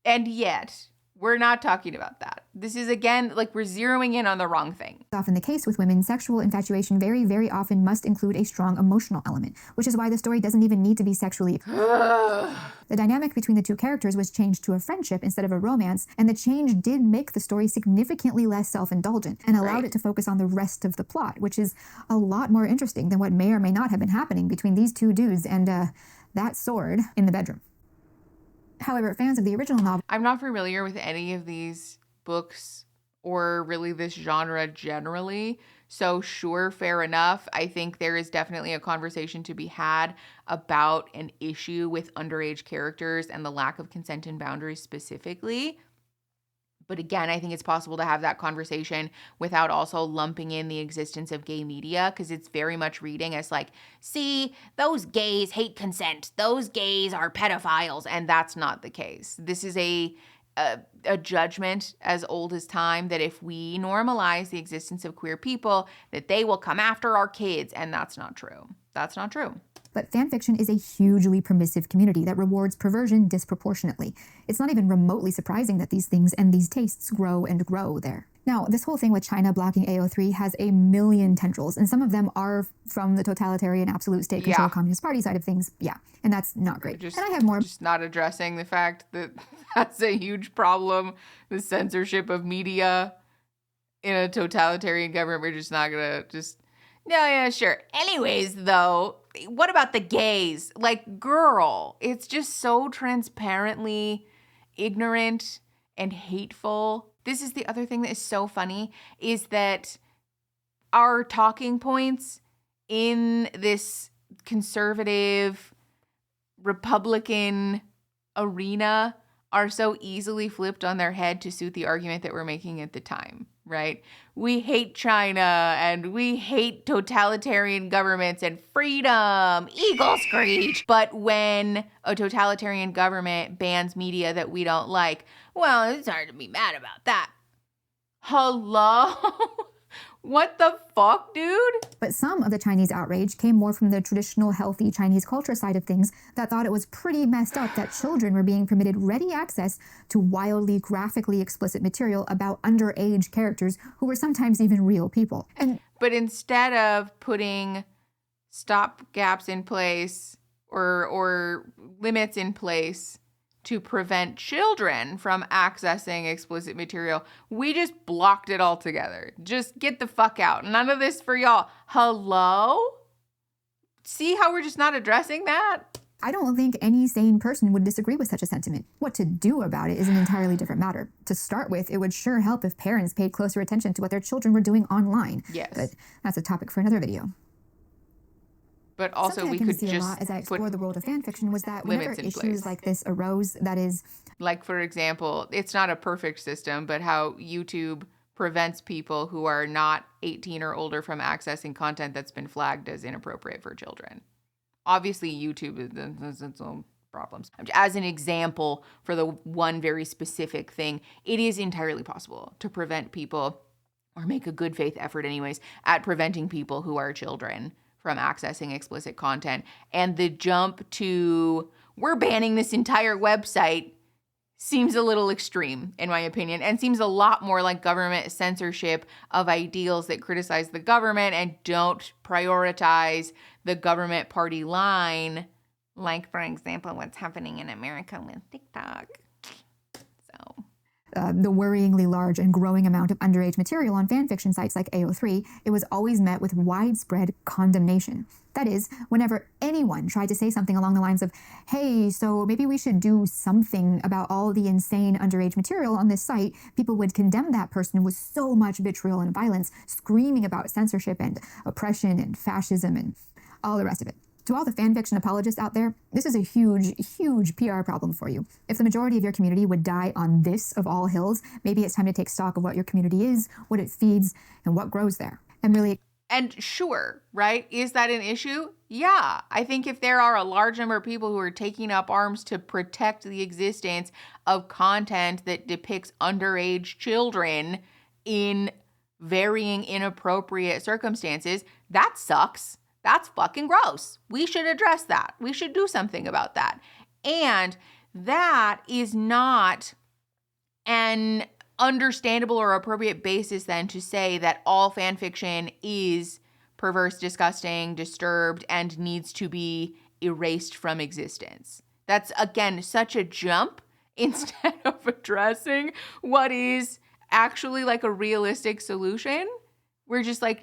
And yet, we're not talking about that. This is, again, like we're zeroing in on the wrong thing. Often the case with women, sexual infatuation very, very often must include a strong emotional element, which is why the story doesn't even need to be sexually. The dynamic between the two characters was changed to a friendship instead of a romance, and the change did make the story significantly less self-indulgent and allowed it to focus on the rest of the plot, which is a lot more interesting than what may or may not have been happening between these two dudes and that sword in the bedroom. However, fans of the original novel... I'm not familiar with any of these books or really this genre generally, so sure, fair enough. I think there is definitely a conversation to be had about an issue with underage characters and the lack of consent and boundaries specifically. But again, I think it's possible to have that conversation without also lumping in the existence of gay media, because it's very much reading as like, see, those gays hate consent. Those gays are pedophiles. And that's not the case. This is a judgment as old as time that if we normalize the existence of queer people, that they will come after our kids. And that's not true. That's not true. But fanfiction is a hugely permissive community that rewards perversion disproportionately. It's not even remotely surprising that these things and these tastes grow and grow there. Now, this whole thing with China blocking AO3 has a million tendrils, and some of them are from the totalitarian absolute state control Communist Party side of things. Yeah, and that's not great. And I have more... Just not addressing the fact that that's a huge problem, the censorship of media in a totalitarian government. We're just not gonna just... No, yeah, sure. Anyways, though, what about the gays? Like, girl, it's just so transparently ignorant and hateful. This is the other thing that is so funny, is that our talking points in this conservative Republican arena are so easily flipped on their head to suit the argument that we're making at the time, right? We hate China and we hate totalitarian governments and freedom, eagle screech. But when a totalitarian government bans media that we don't like, well, it's hard to be mad about that. Hello? What the fuck, dude? But some of the Chinese outrage came more from the traditional healthy Chinese culture side of things that thought it was pretty messed up that children were being permitted ready access to wildly graphically explicit material about underage characters who were sometimes even real people. But instead of putting stop gaps in place or limits in place to prevent children from accessing explicit material, we just blocked it altogether. Just get the fuck out. None of this for y'all. Hello? See how we're just not addressing that? I don't think any sane person would disagree with such a sentiment. What to do about it is an entirely different matter. To start with, it would sure help if parents paid closer attention to what their children were doing online. Yes. But that's a topic for another video. But also something we I can could see just a lot as I explore the world of fanfiction was that whenever issues place. like this arose, that is... Like, for example, it's not a perfect system, but how YouTube prevents people who are not 18 or older from accessing content that's been flagged as inappropriate for children. Obviously, YouTube has its own problems. As an example for the one very specific thing, it is entirely possible to prevent people, or make a good faith effort anyways, at preventing people who are children from accessing explicit content. And the jump to, we're banning this entire website, seems a little extreme, in my opinion, and seems a lot more like government censorship of ideals that criticize the government and don't prioritize the government party line, like, for example, what's happening in America with TikTok. So... the worryingly large and growing amount of underage material on fanfiction sites like AO3, it was always met with widespread condemnation. That is, whenever anyone tried to say something along the lines of, hey, so maybe we should do something about all the insane underage material on this site, people would condemn that person with so much vitriol and violence, screaming about censorship and oppression and fascism and all the rest of it. To all the fanfiction apologists out there, this is a huge, huge PR problem for you. If the majority of your community would die on this of all hills, maybe it's time to take stock of what your community is, what it feeds, and what grows there. And sure, right? Is that an issue? Yeah. I think if there are a large number of people who are taking up arms to protect the existence of content that depicts underage children in varying inappropriate circumstances, that sucks. That's fucking gross. We should address that. We should do something about that. And that is not an understandable or appropriate basis then to say that all fan fiction is perverse, disgusting, disturbed, and needs to be erased from existence. That's, again, such a jump instead of addressing what is actually like a realistic solution. We're just like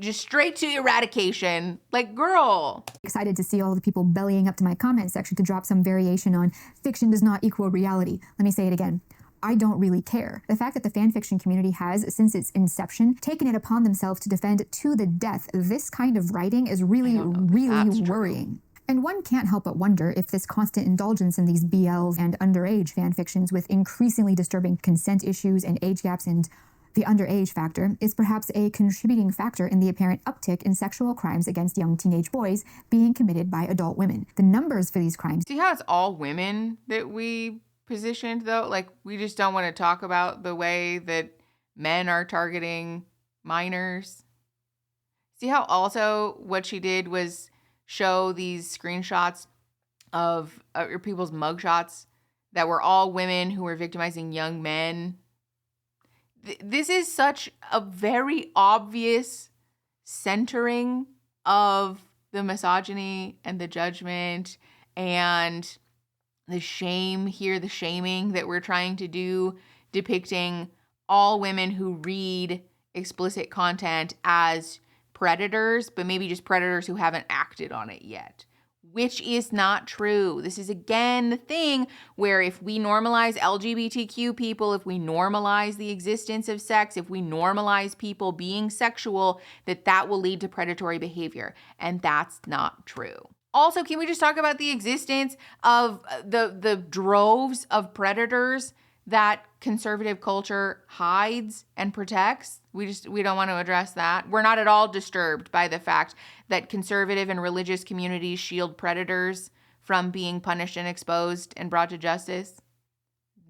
just straight to eradication. Like, girl. Excited to see all the people bellying up to my comment section to drop some variation on fiction does not equal reality. Let me say it again. I don't really care. The fact that the fanfiction community has, since its inception, taken it upon themselves to defend to the death this kind of writing is really worrying. And one can't help but wonder if this constant indulgence in these BLs and underage fanfictions with increasingly disturbing consent issues and age gaps and the underage factor is perhaps a contributing factor in the apparent uptick in sexual crimes against young teenage boys being committed by adult women. The numbers for these crimes... See how it's all women that we positioned, though? Like, we just don't want to talk about the way that men are targeting minors. See how also what she did was show these screenshots of people's mugshots that were all women who were victimizing young men. This is such a very obvious centering of the misogyny and the judgment and the shame here, the shaming that we're trying to do, depicting all women who read explicit content as predators, but maybe just predators who haven't acted on it yet, which is not true. This is, again, the thing where if we normalize LGBTQ people, if we normalize the existence of sex, if we normalize people being sexual, that will lead to predatory behavior. And that's not true. Also, can we just talk about the existence of the droves of predators that conservative culture hides and protects? We don't want to address that. We're not at all disturbed by the fact that conservative and religious communities shield predators from being punished and exposed and brought to justice.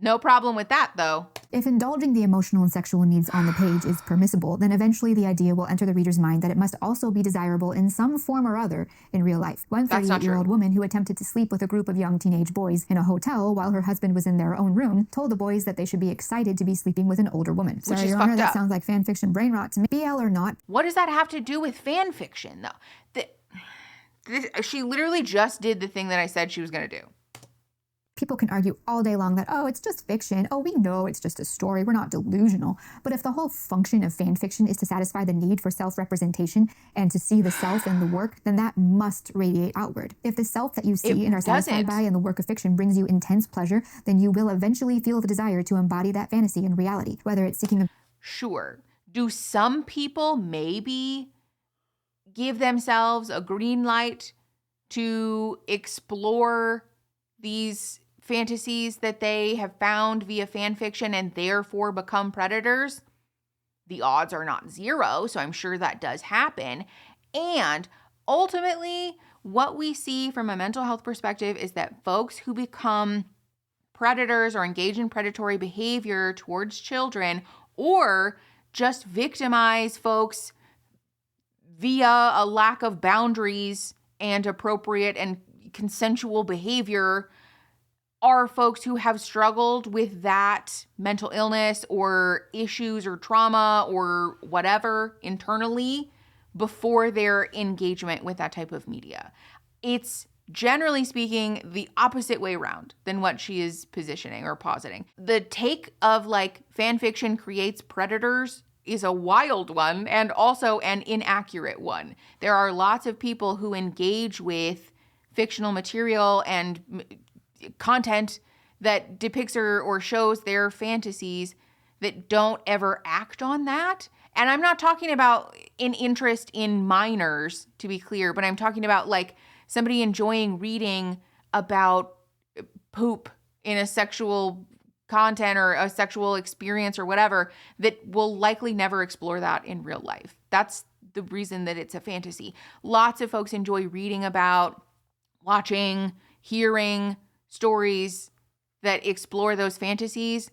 No problem with that, though. If indulging the emotional and sexual needs on the page is permissible, then eventually the idea will enter the reader's mind that it must also be desirable in some form or other in real life. One 38-year-old woman who attempted to sleep with a group of young teenage boys in a hotel while her husband was in their own room told the boys that they should be excited to be sleeping with an older woman. Sorry, Your Honor, that sounds like fan fiction brain rot to me. BL or not. What does that have to do with fan fiction, though? She literally just did the thing that I said she was going to do. People can argue all day long that, oh, it's just fiction. Oh, we know it's just a story. We're not delusional. But if the whole function of fan fiction is to satisfy the need for self-representation and to see the self in the work, then that must radiate outward. If the self that you see and are satisfied by in the work of fiction brings you intense pleasure, then you will eventually feel the desire to embody that fantasy in reality, whether it's seeking a... Sure. Do some people maybe give themselves a green light to explore these fantasies that they have found via fan fiction and therefore become predators? The odds are not zero, so I'm sure that does happen. And ultimately, what we see from a mental health perspective is that folks who become predators or engage in predatory behavior towards children or just victimize folks via a lack of boundaries and appropriate and consensual behavior are folks who have struggled with that mental illness or issues or trauma or whatever internally before their engagement with that type of media. It's generally speaking the opposite way around than what she is positioning or positing. The take of like fan fiction creates predators is a wild one and also an inaccurate one. There are lots of people who engage with fictional material and content that depicts or shows their fantasies that don't ever act on that. And I'm not talking about an interest in minors, to be clear, but I'm talking about like somebody enjoying reading about poop in a sexual content or a sexual experience or whatever that will likely never explore that in real life. That's the reason that it's a fantasy. Lots of folks enjoy reading about, watching, hearing stories that explore those fantasies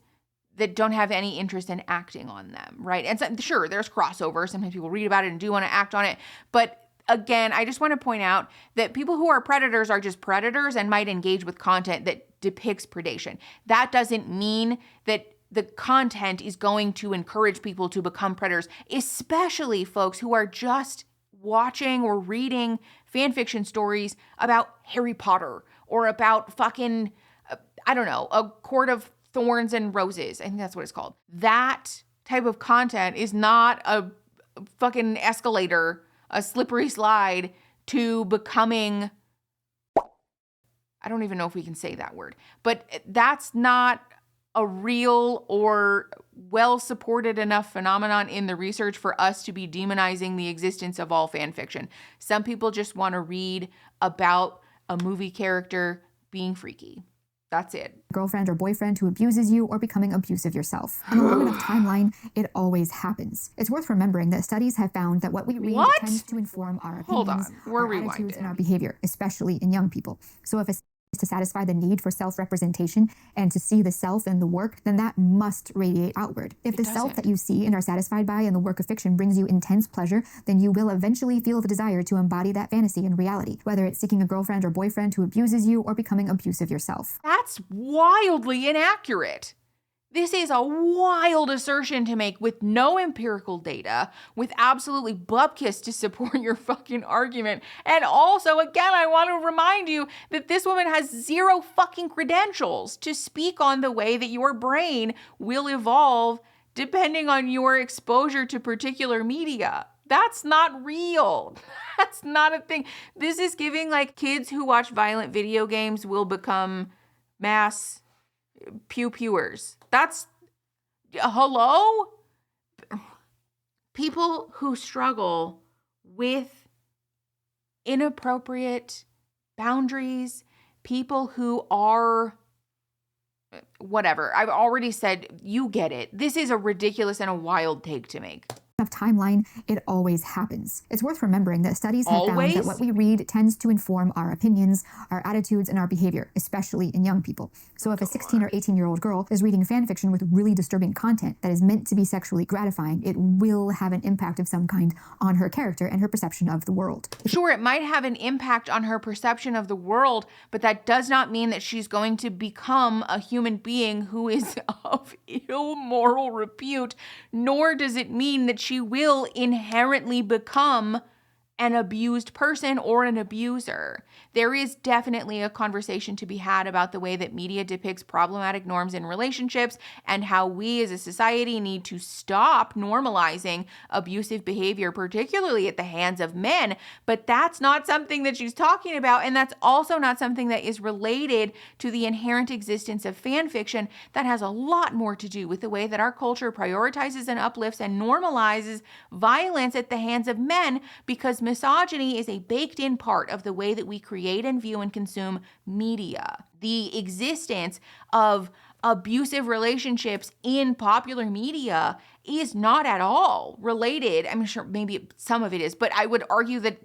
that don't have any interest in acting on them, right? And so, sure, there's crossover. Sometimes people read about it and do want to act on it. But again, I just want to point out that people who are predators are just predators and might engage with content that depicts predation. That doesn't mean that the content is going to encourage people to become predators, especially folks who are just watching or reading fan fiction stories about Harry Potter or about fucking, I don't know, A Court of Thorns and Roses. I think that's what it's called. That type of content is not a fucking escalator, a slippery slide to becoming, I don't even know if we can say that word, but that's not a real or well-supported enough phenomenon in the research for us to be demonizing the existence of all fan fiction. Some people just want to read about a movie character being freaky. That's it. Girlfriend or boyfriend who abuses you or becoming abusive yourself. On a long enough timeline, it always happens. It's worth remembering that studies have found that what we read tends to inform our opinions, our attitudes, and our behavior, especially in young people. So if a is to satisfy the need for self-representation and to see the self in the work, then that must radiate outward. If the self that you see and are satisfied by in the work of fiction brings you intense pleasure, then you will eventually feel the desire to embody that fantasy in reality, whether it's seeking a girlfriend or boyfriend who abuses you or becoming abusive yourself. That's wildly inaccurate. This is a wild assertion to make with no empirical data, with absolutely bupkis to support your fucking argument. And also, again, I want to remind you that this woman has zero fucking credentials to speak on the way that your brain will evolve depending on your exposure to particular media. That's not real. That's not a thing. This is giving like kids who watch violent video games will become mass pew-pewers. That's, hello? People who struggle with inappropriate boundaries, people who are, whatever. I've already said, you get it. This is a ridiculous and a wild take to make. Timeline, it always happens. It's worth remembering that studies have found that what we read tends to inform our opinions, our attitudes, and our behavior, especially in young people. So if a 16 or 18-year-old girl is reading fan fiction with really disturbing content that is meant to be sexually gratifying, it will have an impact of some kind on her character and her perception of the world. Sure, it might have an impact on her perception of the world, but that does not mean that she's going to become a human being who is of ill moral repute, nor does it mean that she will inherently become an abused person or an abuser. There is definitely a conversation to be had about the way that media depicts problematic norms in relationships and how we as a society need to stop normalizing abusive behavior, particularly at the hands of men. But that's not something that she's talking about, and that's also not something that is related to the inherent existence of fan fiction. That has a lot more to do with the way that our culture prioritizes and uplifts and normalizes violence at the hands of men, because misogyny is a baked-in part of the way that we create and view and consume media. The existence of abusive relationships in popular media is not at all related. I'm sure maybe some of it is, but I would argue that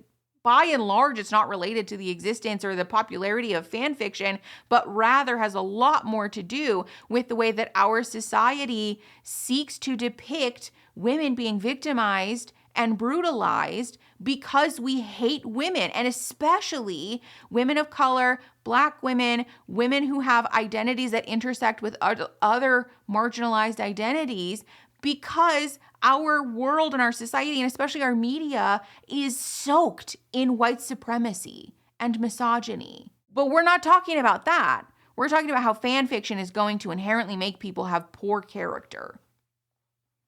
by and large, it's not related to the existence or the popularity of fan fiction, but rather has a lot more to do with the way that our society seeks to depict women being victimized and brutalized because we hate women, and especially women of color, Black women, women who have identities that intersect with other marginalized identities, because our world and our society, and especially our media, is soaked in white supremacy and misogyny. But we're not talking about that. We're talking about how fan fiction is going to inherently make people have poor character.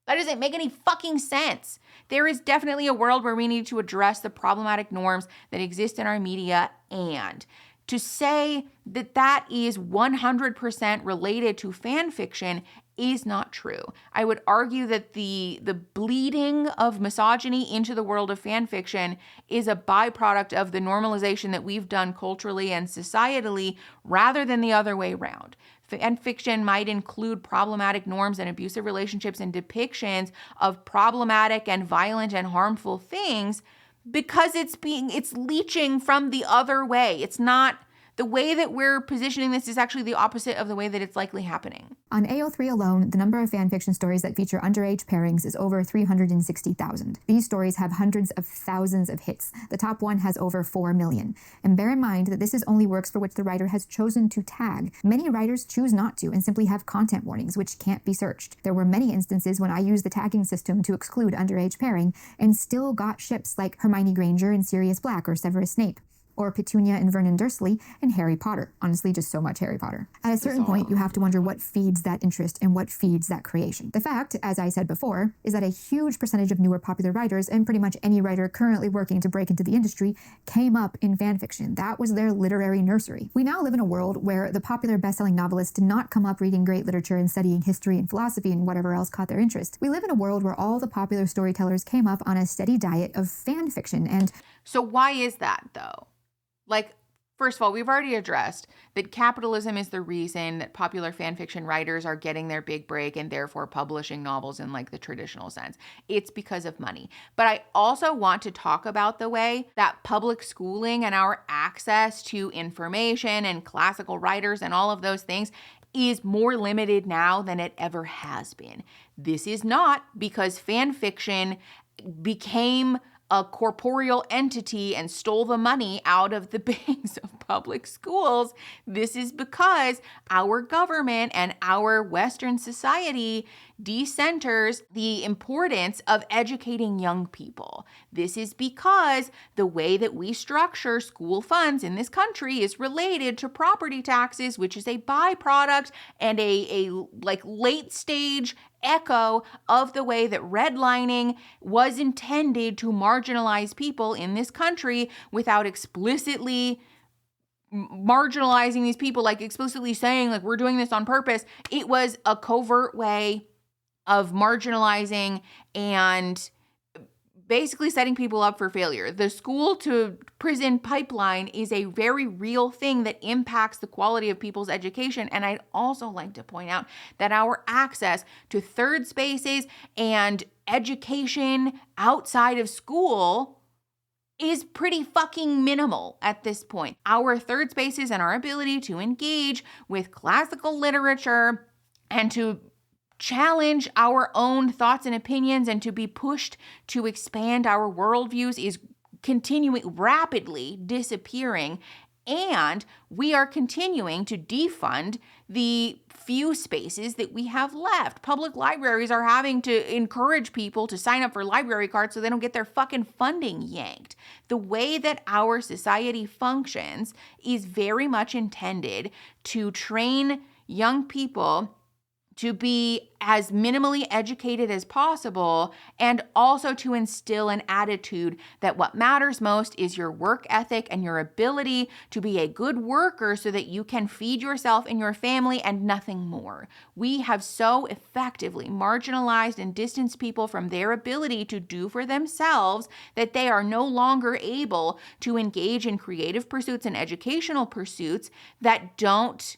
That doesn't make any fucking sense. There is definitely a world where we need to address the problematic norms that exist in our media, and to say that that is 100% related to fan fiction is not true. I would argue that the bleeding of misogyny into the world of fan fiction is a byproduct of the normalization that we've done culturally and societally rather than the other way around. Fan fiction might include problematic norms and abusive relationships and depictions of problematic and violent and harmful things because it's leaching from the other way. It's not. The way that we're positioning this is actually the opposite of the way that it's likely happening. On AO3 alone, the number of fanfiction stories that feature underage pairings is over 360,000. These stories have hundreds of thousands of hits. The top one has over 4 million. And bear in mind that this is only works for which the writer has chosen to tag. Many writers choose not to and simply have content warnings, which can't be searched. There were many instances when I used the tagging system to exclude underage pairing and still got ships like Hermione Granger and Sirius Black or Severus Snape, or Petunia and Vernon Dursley, and Harry Potter. Honestly, just so much Harry Potter. At a certain point, you have to wonder what feeds that interest and what feeds that creation. The fact, as I said before, is that a huge percentage of newer popular writers, and pretty much any writer currently working to break into the industry, came up in fanfiction. That was their literary nursery. We now live in a world where the popular best-selling novelists did not come up reading great literature and studying history and philosophy and whatever else caught their interest. We live in a world where all the popular storytellers came up on a steady diet of fanfiction, and so why is that, though? Like, first of all, we've already addressed that capitalism is the reason that popular fanfiction writers are getting their big break and therefore publishing novels in like the traditional sense. It's because of money. But I also want to talk about the way that public schooling and our access to information and classical writers and all of those things is more limited now than it ever has been. This is not because fanfiction became a corporeal entity and stole the money out of the banks of public schools. This is because our government and our Western society decenters the importance of educating young people. This is because the way that we structure school funds in this country is related to property taxes, which is a byproduct and a like late stage echo of the way that redlining was intended to marginalize people in this country without explicitly marginalizing these people, like explicitly saying like we're doing this on purpose. It was a covert way of marginalizing and basically setting people up for failure. The school to prison pipeline is a very real thing that impacts the quality of people's education. And I'd also like to point out that our access to third spaces and education outside of school is pretty fucking minimal at this point. Our third spaces and our ability to engage with classical literature and to challenge our own thoughts and opinions and to be pushed to expand our worldviews is continuing rapidly disappearing. And we are continuing to defund the few spaces that we have left. Public libraries are having to encourage people to sign up for library cards so they don't get their fucking funding yanked. The way that our society functions is very much intended to train young people to be as minimally educated as possible, and also to instill an attitude that what matters most is your work ethic and your ability to be a good worker so that you can feed yourself and your family and nothing more. We have so effectively marginalized and distanced people from their ability to do for themselves that they are no longer able to engage in creative pursuits and educational pursuits that don't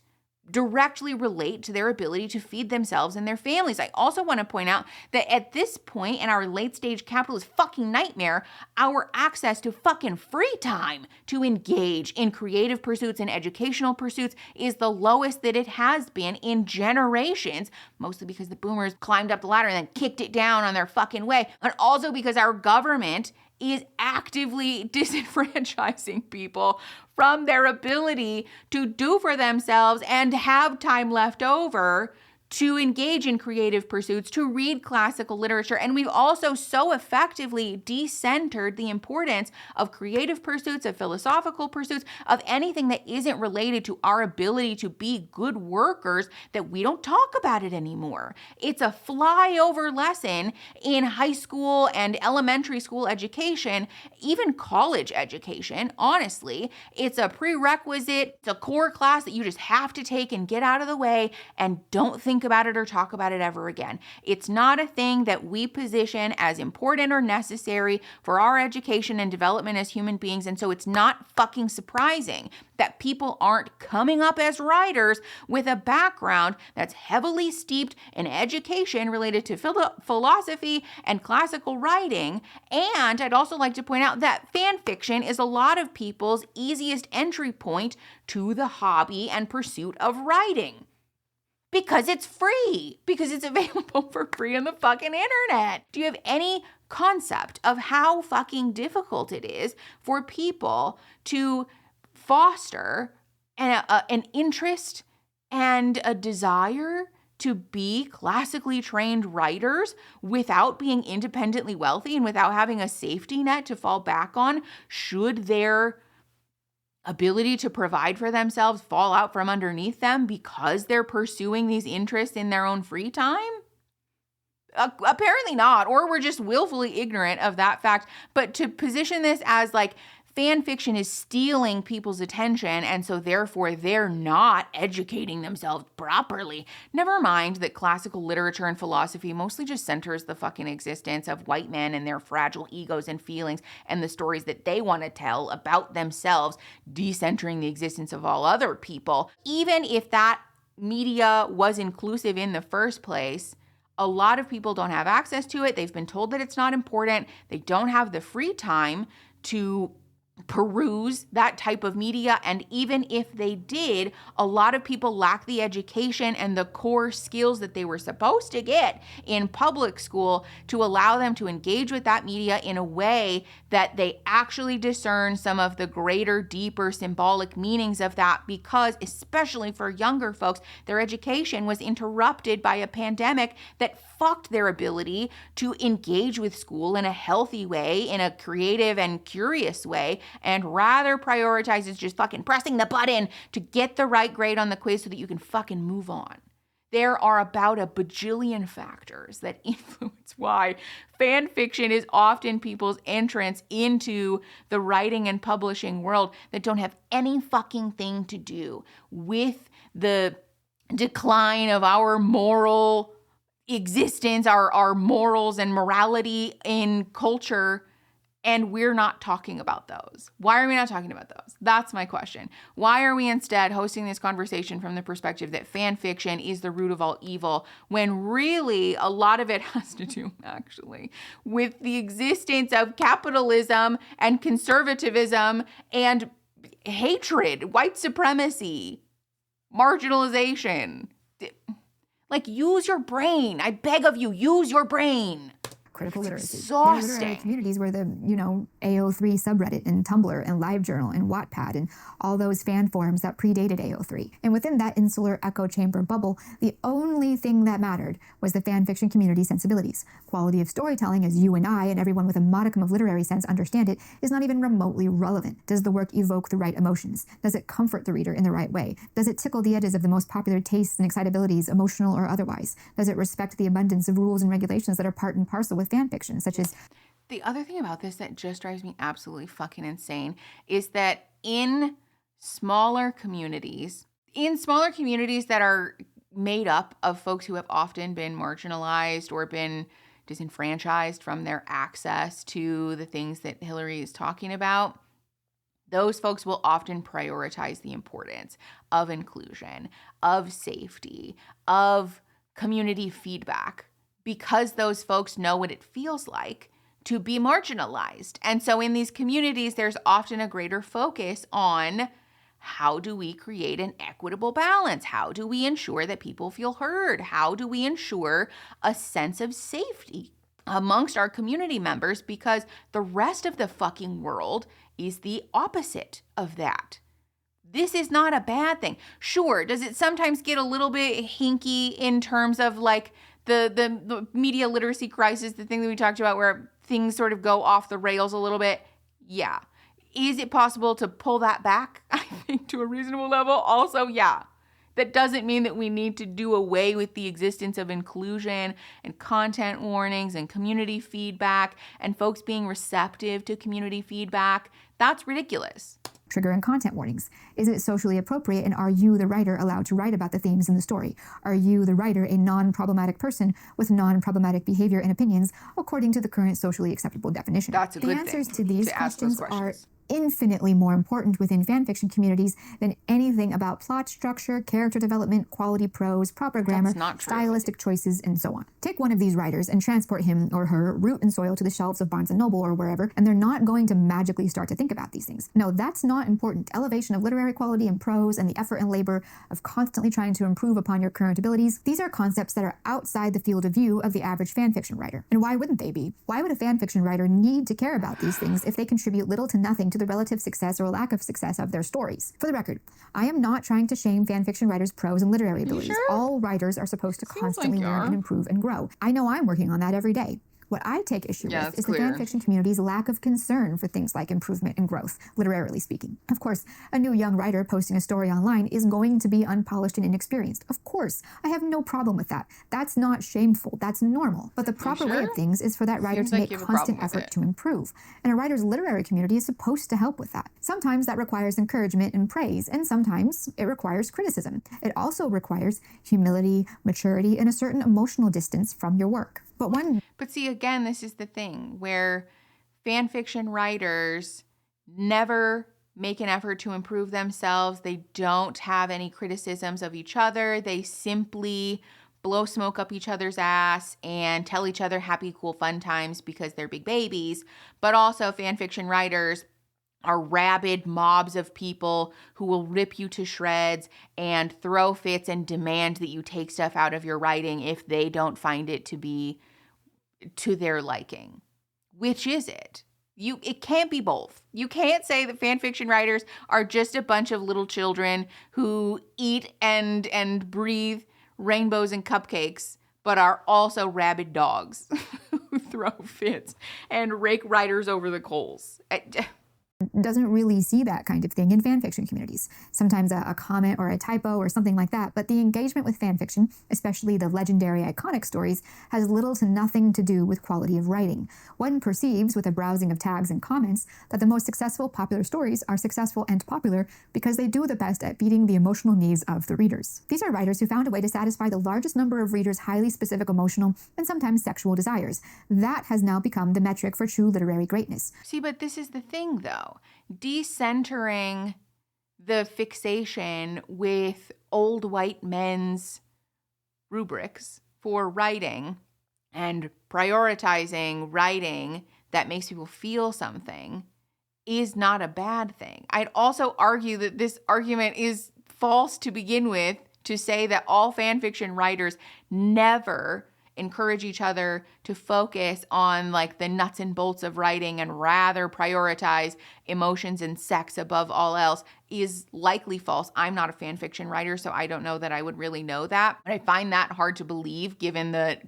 directly relate to their ability to feed themselves and their families. I also want to point out that at this point in our late stage capitalist fucking nightmare, our access to fucking free time to engage in creative pursuits and educational pursuits is the lowest that it has been in generations, mostly because the boomers climbed up the ladder and then kicked it down on their fucking way, and also because our government is actively disenfranchising people from their ability to do for themselves and have time left over to engage in creative pursuits, to read classical literature. And we've also so effectively decentered the importance of creative pursuits, of philosophical pursuits, of anything that isn't related to our ability to be good workers, that we don't talk about it anymore. It's a flyover lesson in high school and elementary school education, even college education, honestly. It's a prerequisite, it's a core class that you just have to take and get out of the way, and don't think about it or talk about it ever again. It's not a thing that we position as important or necessary for our education and development as human beings, and so it's not fucking surprising that people aren't coming up as writers with a background that's heavily steeped in education related to philosophy and classical writing. And I'd also like to point out that fan fiction is a lot of people's easiest entry point to the hobby and pursuit of writing. Because it's free, because it's available for free on the fucking internet. Do you have any concept of how fucking difficult it is for people to foster an interest and a desire to be classically trained writers without being independently wealthy and without having a safety net to fall back on should their ability to provide for themselves fall out from underneath them because they're pursuing these interests in their own free time? Apparently not, or we're just willfully ignorant of that fact. But to position this as like fan fiction is stealing people's attention, and so therefore they're not educating themselves properly. Never mind that classical literature and philosophy mostly just centers the fucking existence of white men and their fragile egos and feelings and the stories that they want to tell about themselves, decentering the existence of all other people. Even if that media was inclusive in the first place, a lot of people don't have access to it. They've been told that it's not important. They don't have the free time to peruse that type of media, and even if they did, a lot of people lack the education and the core skills that they were supposed to get in public school to allow them to engage with that media in a way that they actually discern some of the greater, deeper symbolic meanings of that, because especially for younger folks, their education was interrupted by a pandemic that fucked their ability to engage with school in a healthy way, in a creative and curious way, and rather prioritizes just fucking pressing the button to get the right grade on the quiz so that you can fucking move on. There are about a bajillion factors that influence why fan fiction is often people's entrance into the writing and publishing world that don't have any fucking thing to do with the decline of our moral existence, our morals and morality in culture, and we're not talking about those. Why are we not talking about those? That's my question. Why are we instead hosting this conversation from the perspective that fan fiction is the root of all evil, when really a lot of it has to do actually with the existence of capitalism and conservatism and hatred, white supremacy, marginalization? Like, use your brain. I beg of you, use your brain. Critical literacy. Exhausting. There are literary communities where the, AO3 subreddit and Tumblr and LiveJournal and Wattpad and all those fan forums that predated AO3. And within that insular echo chamber bubble, the only thing that mattered was the fan fiction community sensibilities. Quality of storytelling, as you and I and everyone with a modicum of literary sense understand it, is not even remotely relevant. Does the work evoke the right emotions? Does it comfort the reader in the right way? Does it tickle the edges of the most popular tastes and excitabilities, emotional or otherwise? Does it respect the abundance of rules and regulations that are part and parcel with fan fiction, such as... The other thing about this that just drives me absolutely fucking insane is that in smaller communities that are made up of folks who have often been marginalized or been disenfranchised from their access to the things that Hillary is talking about, those folks will often prioritize the importance of inclusion, of safety, of community feedback, because those folks know what it feels like to be marginalized. And so in these communities, there's often a greater focus on how do we create an equitable balance? How do we ensure that people feel heard? How do we ensure a sense of safety amongst our community members? Because the rest of the fucking world is the opposite of that. This is not a bad thing. Sure, does it sometimes get a little bit hinky in terms of like the media literacy crisis, the thing that we talked about where things sort of go off the rails a little bit? Yeah. Is it possible to pull that back, I think, to a reasonable level? Also, yeah. That doesn't mean that we need to do away with the existence of inclusion and content warnings and community feedback and folks being receptive to community feedback. That's ridiculous. Trigger and content warnings. Is it socially appropriate, and are you, the writer, allowed to write about the themes in the story? Are you, the writer, a non-problematic person with non-problematic behavior and opinions according to the current socially acceptable definition? That's a good thing. The answers to these questions are questions. Infinitely more important within fanfiction communities than anything about plot structure, character development, quality prose, proper grammar, stylistic choices, and so on. Take one of these writers and transport him or her root and soil to the shelves of Barnes & Noble or wherever, and they're not going to magically start to think about these things. No, that's not important. Elevation of literary quality and prose and the effort and labor of constantly trying to improve upon your current abilities, these are concepts that are outside the field of view of the average fanfiction writer. And why wouldn't they be? Why would a fanfiction writer need to care about these things if they contribute little to nothing to the relative success or lack of success of their stories? For the record, I am not trying to shame fanfiction writers' prose and literary abilities. Sure? All writers are supposed to constantly like learn and improve and grow. I know I'm working on that every day. What I take issue with is the fanfiction community's lack of concern for things like improvement and growth, literarily speaking. Of course, a new young writer posting a story online is going to be unpolished and inexperienced. Of course, I have no problem with that. That's not shameful. That's normal. But the proper way of things is for that writer to make constant effort to improve. And a writer's literary community is supposed to help with that. Sometimes that requires encouragement and praise, and sometimes it requires criticism. It also requires humility, maturity, and a certain emotional distance from your work. But see, again, this is the thing where fanfiction writers never make an effort to improve themselves. They don't have any criticisms of each other. They simply blow smoke up each other's ass and tell each other happy, cool, fun times because they're big babies. But also fanfiction writers are rabid mobs of people who will rip you to shreds and throw fits and demand that you take stuff out of your writing if they don't find it to be to their liking. Which is it? It can't be both. You can't say that fanfiction writers are just a bunch of little children who eat and breathe rainbows and cupcakes, but are also rabid dogs who throw fits and rake writers over the coals. Doesn't really see that kind of thing in fanfiction communities. Sometimes a comment or a typo or something like that, but the engagement with fanfiction, especially the legendary iconic stories, has little to nothing to do with quality of writing. One perceives, with a browsing of tags and comments, that the most successful popular stories are successful and popular because they do the best at feeding the emotional needs of the readers. These are writers who found a way to satisfy the largest number of readers' highly specific emotional and sometimes sexual desires. That has now become the metric for true literary greatness. See, but this is the thing, though. Decentering the fixation with old white men's rubrics for writing and prioritizing writing that makes people feel something is not a bad thing. I'd also argue that this argument is false to begin with, to say that all fanfiction writers never encourage each other to focus on like the nuts and bolts of writing and rather prioritize emotions and sex above all else is likely false. I'm not a fan fiction writer, so I don't know that I would really know that. But I find that hard to believe given the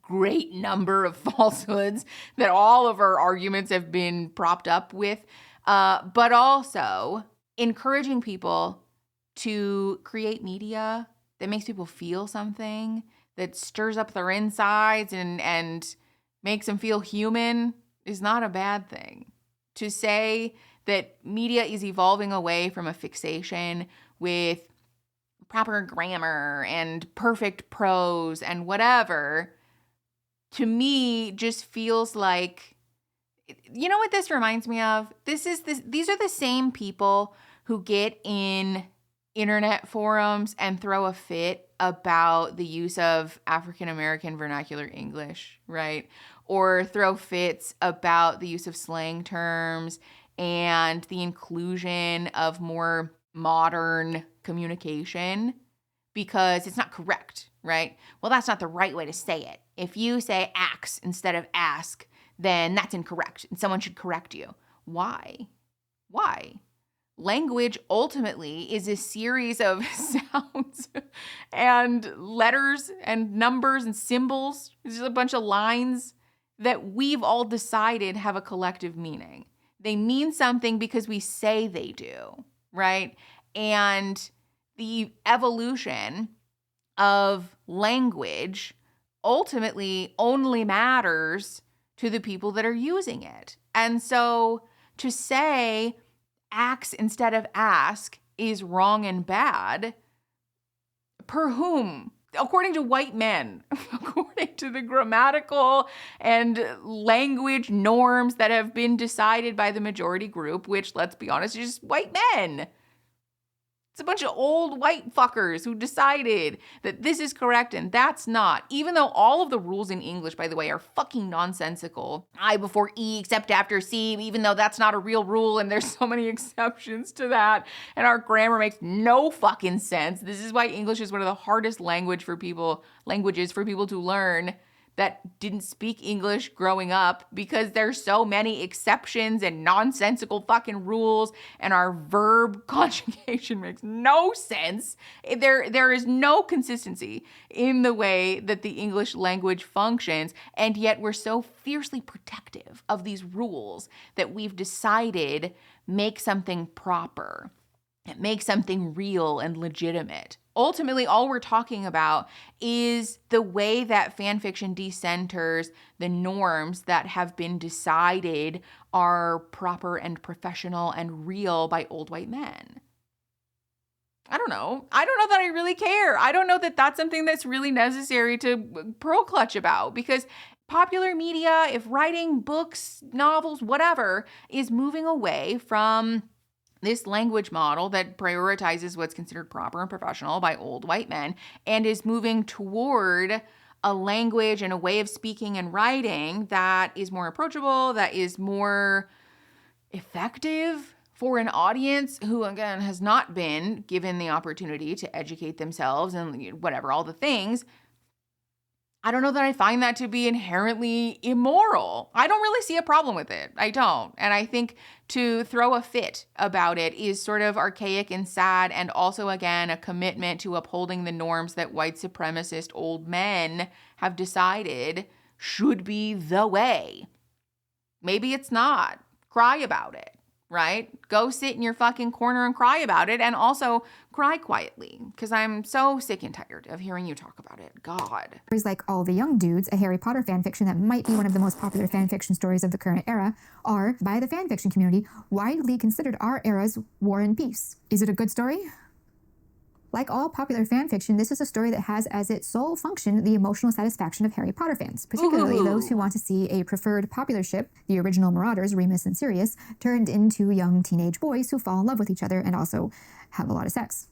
great number of falsehoods that all of our arguments have been propped up with. But also encouraging people to create media that makes people feel something, that stirs up their insides and makes them feel human is not a bad thing. To say that media is evolving away from a fixation with proper grammar and perfect prose and whatever, to me just feels like You know what this reminds me of? These are the same people who get in internet forums and throw a fit about the use of African American vernacular English, right? Or throw fits about the use of slang terms and the inclusion of more modern communication because it's not correct, right? Well, that's not the right way to say it. If you say ax instead of ask, then that's incorrect and someone should correct you. Why? Language ultimately is a series of sounds and letters and numbers and symbols. It's just a bunch of lines that we've all decided have a collective meaning. They mean something because we say they do, right? And the evolution of language ultimately only matters to the people that are using it. And so to say ax instead of ask is wrong and bad, per whom? According to white men, according to the grammatical and language norms that have been decided by the majority group, which, let's be honest, is just white men. It's a bunch of old white fuckers who decided that this is correct and that's not. Even though all of the rules in English, by the way, are fucking nonsensical. I before E except after C, even though that's not a real rule and there's so many exceptions to that. And our grammar makes no fucking sense. This is why English is one of the hardest languages for people to learn that didn't speak English growing up, because there's so many exceptions and nonsensical fucking rules, and our verb conjugation makes no sense. There is no consistency in the way that the English language functions, and yet we're so fiercely protective of these rules that we've decided make something proper. It makes something real and legitimate. Ultimately, all we're talking about is the way that fanfiction decenters the norms that have been decided are proper and professional and real by old white men. I don't know that I really care. I don't know that that's something that's really necessary to pearl clutch about, because popular media, if writing books, novels, whatever, is moving away from this language model that prioritizes what's considered proper and professional by old white men and is moving toward a language and a way of speaking and writing that is more approachable, that is more effective for an audience who, again, has not been given the opportunity to educate themselves and whatever, all the things. I don't know that I find that to be inherently immoral. I don't really see a problem with it. I don't. And I think to throw a fit about it is sort of archaic and sad, and also, again, a commitment to upholding the norms that white supremacist old men have decided should be the way. Maybe it's not. Cry about it, right? Go sit in your fucking corner and cry about it, and also cry quietly, because I'm so sick and tired of hearing you talk about it. God. Stories like All the Young Dudes, a Harry Potter fanfiction that might be one of the most popular fanfiction stories of the current era, are, by the fanfiction community, widely considered our era's War and Peace. Is it a good story? Like all popular fanfiction, this is a story that has as its sole function the emotional satisfaction of Harry Potter fans, particularly those who want to see a preferred popular ship, the original Marauders, Remus and Sirius, turned into young teenage boys who fall in love with each other and also have a lot of sex.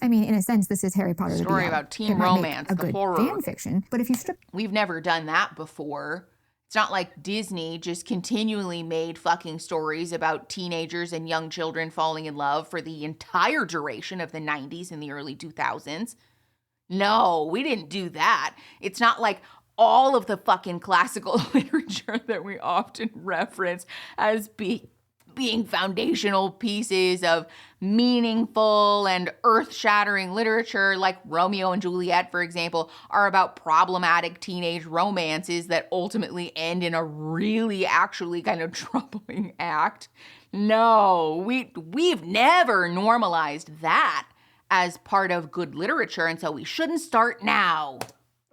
I mean, in a sense, this is Harry Potter. Story about teen romance, the horror. Fanfiction, but if you strip... We've never done that before. It's not like Disney just continually made fucking stories about teenagers and young children falling in love for the entire duration of the 90s and the early 2000s. No, we didn't do that. It's not like all of the fucking classical literature that we often reference as being foundational pieces of meaningful and earth-shattering literature, like Romeo and Juliet, for example, are about problematic teenage romances that ultimately end in a really actually kind of troubling act. No, we've never normalized that as part of good literature, and so we shouldn't start now.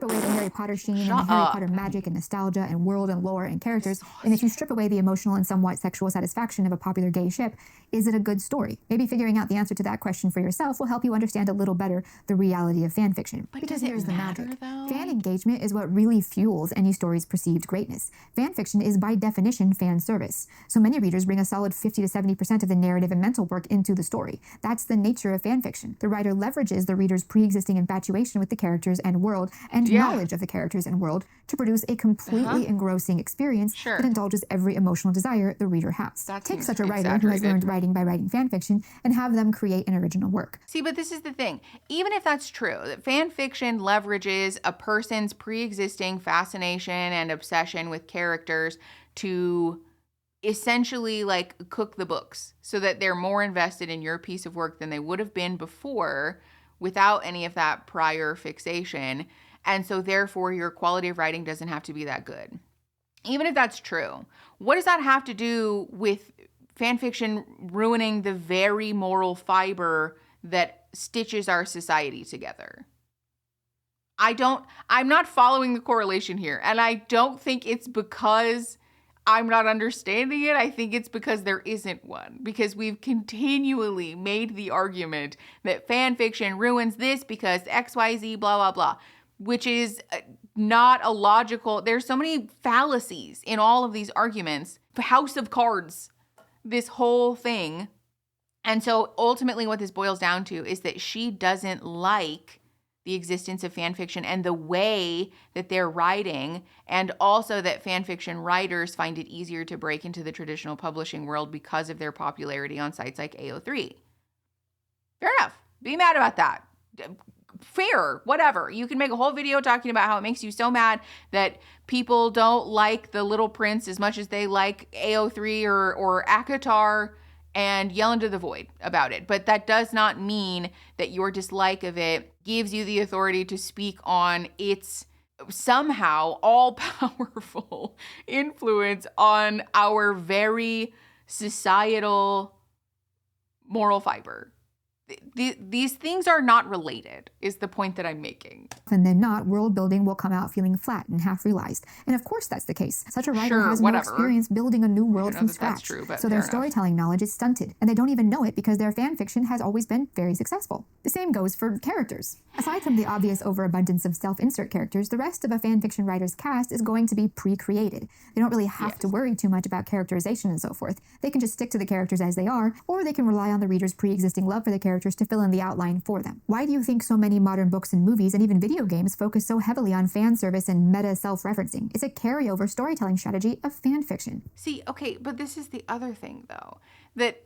away the Harry Potter sheen and the Shut Harry up. Potter magic and nostalgia and world and lore and characters, and if you strip away the emotional and somewhat sexual satisfaction of a popular gay ship, is it a good story? Maybe figuring out the answer to that question for yourself will help you understand a little better the reality of fan fiction. But because does it here's the matter, magic. though? Fan engagement is what really fuels any story's perceived greatness. Fan fiction is by definition fan service. So many readers bring a solid 50 to 70% of the narrative and mental work into the story. That's the nature of fan fiction. The writer leverages the reader's pre-existing infatuation with the characters and world and knowledge of the characters and world to produce a completely engrossing experience that indulges every emotional desire the reader has. Take such a writer who has learned writing by writing fan fiction and have them create an original work. See, but this is the thing. Even if that's true, that fan fiction leverages a person's pre-existing fascination and obsession with characters to essentially like cook the books so that they're more invested in your piece of work than they would have been before without any of that prior fixation. And so therefore your quality of writing doesn't have to be that good. Even if that's true, what does that have to do with fan fiction ruining the very moral fiber that stitches our society together? I'm not following the correlation here. And I don't think it's because I'm not understanding it. I think it's because there isn't one. Because we've continually made the argument that fan fiction ruins this because XYZ, blah, blah, blah, which is not a logical. There's so many fallacies in all of these arguments. House of Cards, this whole thing. And so ultimately what this boils down to is that she doesn't like the existence of fan fiction and the way that they're writing, and also that fan fiction writers find it easier to break into the traditional publishing world because of their popularity on sites like AO3. Fair enough. Be mad about that. Fair, whatever. You can make a whole video talking about how it makes you so mad that people don't like The Little Prince as much as they like AO3 or ACOTAR, and yell into the void about it. But that does not mean that your dislike of it gives you the authority to speak on its somehow all-powerful influence on our very societal moral fiber. These things are not related, is the point that I'm making. And then not, world building will come out feeling flat and half realized. And of course that's the case. Such a writer has no experience building a new world from scratch. True, so their storytelling knowledge is stunted. And they don't even know it because their fan fiction has always been very successful. The same goes for characters. Aside from the obvious overabundance of self-insert characters, the rest of a fan fiction writer's cast is going to be pre-created. They don't really have to worry too much about characterization and so forth. They can just stick to the characters as they are, or they can rely on the reader's pre-existing love for the characters to fill in the outline for them. Why do you think so many modern books and movies and even video games focus so heavily on fan service and meta self-referencing? It's a carryover storytelling strategy of fan fiction. See, okay, but this is the other thing though, that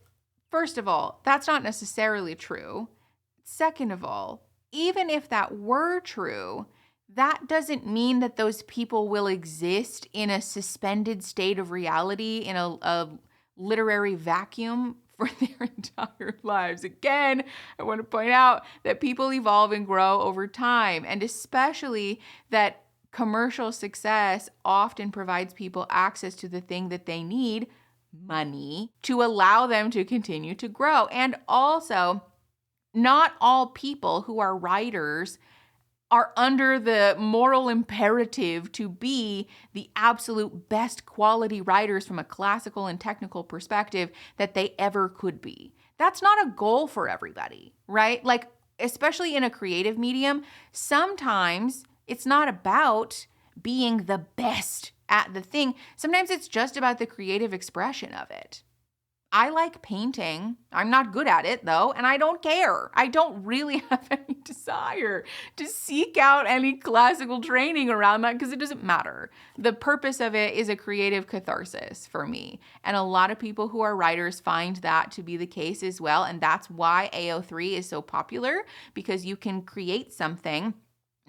first of all, that's not necessarily true. Second of all, even if that were true, that doesn't mean that those people will exist in a suspended state of reality in a literary vacuum for their entire lives. Again, I want to point out that people evolve and grow over time, and especially that commercial success often provides people access to the thing that they need, money, to allow them to continue to grow. And also, not all people who are writers are under the moral imperative to be the absolute best quality writers from a classical and technical perspective that they ever could be. That's not a goal for everybody, right? Like, especially in a creative medium, sometimes it's not about being the best at the thing. Sometimes it's just about the creative expression of it. I like painting. I'm not good at it though, and I don't care. I don't really have any desire to seek out any classical training around that because it doesn't matter. The purpose of it is a creative catharsis for me. And a lot of people who are writers find that to be the case as well. And that's why AO3 is so popular, because you can create something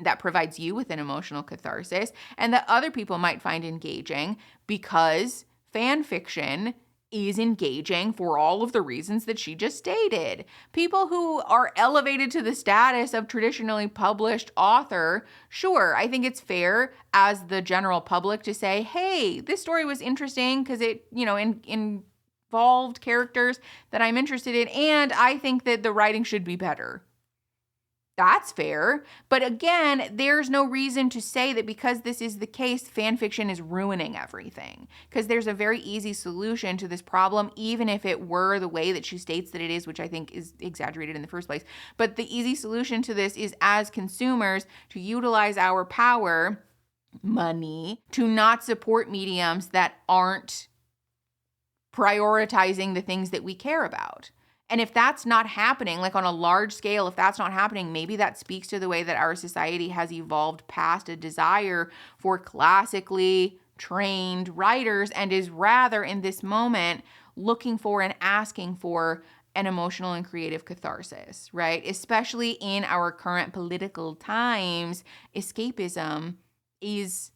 that provides you with an emotional catharsis and that other people might find engaging, because fan fiction is engaging for all of the reasons that she just stated. People who are elevated to the status of traditionally published author, sure, I think it's fair as the general public to say, hey, this story was interesting because it, involved characters that I'm interested in, and I think that the writing should be better. That's fair. But again, there's no reason to say that because this is the case, fan fiction is ruining everything. Because there's a very easy solution to this problem, even if it were the way that she states that it is, which I think is exaggerated in the first place. But the easy solution to this is, as consumers, to utilize our power, money, to not support mediums that aren't prioritizing the things that we care about. And if that's not happening, like on a large scale, if that's not happening, maybe that speaks to the way that our society has evolved past a desire for classically trained writers and is rather in this moment looking for and asking for an emotional and creative catharsis, right? Especially in our current political times, escapism is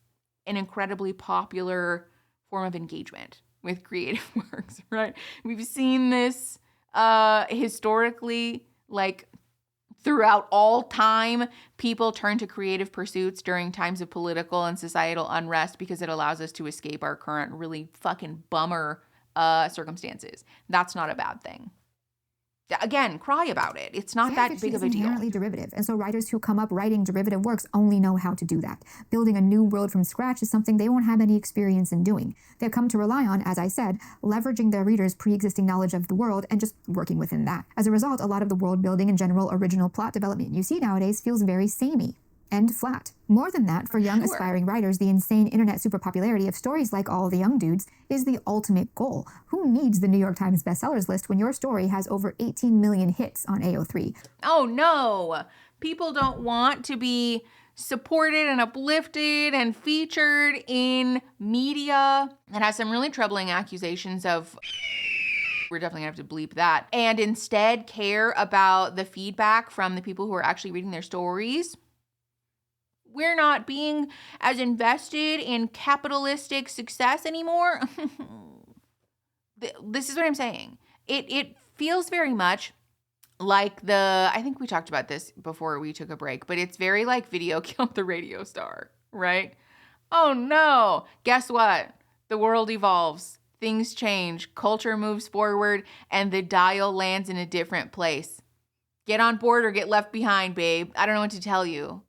an incredibly popular form of engagement with creative works, right? We've seen this historically, like throughout all time, people turn to creative pursuits during times of political and societal unrest because it allows us to escape our current really fucking bummer circumstances. That's not a bad thing. Again, cry about it. It's not that big of a deal. Fan fiction is inherently derivative, and so writers who come up writing derivative works only know how to do that. Building a new world from scratch is something they won't have any experience in doing. They've come to rely on, as I said, leveraging their readers' pre-existing knowledge of the world and just working within that. As a result, a lot of the world building and general original plot development you see nowadays feels very samey and flat. More than that, for young aspiring writers, the insane internet superpopularity of stories like All the Young Dudes is the ultimate goal. Who needs the New York Times bestsellers list when your story has over 18 million hits on AO3? Oh no! People don't want to be supported and uplifted and featured in media that has some really troubling accusations of... We're definitely gonna have to bleep that. And instead care about the feedback from the people who are actually reading their stories. We're not being as invested in capitalistic success anymore. This is what I'm saying. It feels very much like I think we talked about this before we took a break, but it's very like Video Killed the Radio Star, right? Oh no, guess what? The world evolves, things change, culture moves forward, and the dial lands in a different place. Get on board or get left behind, babe. I don't know what to tell you.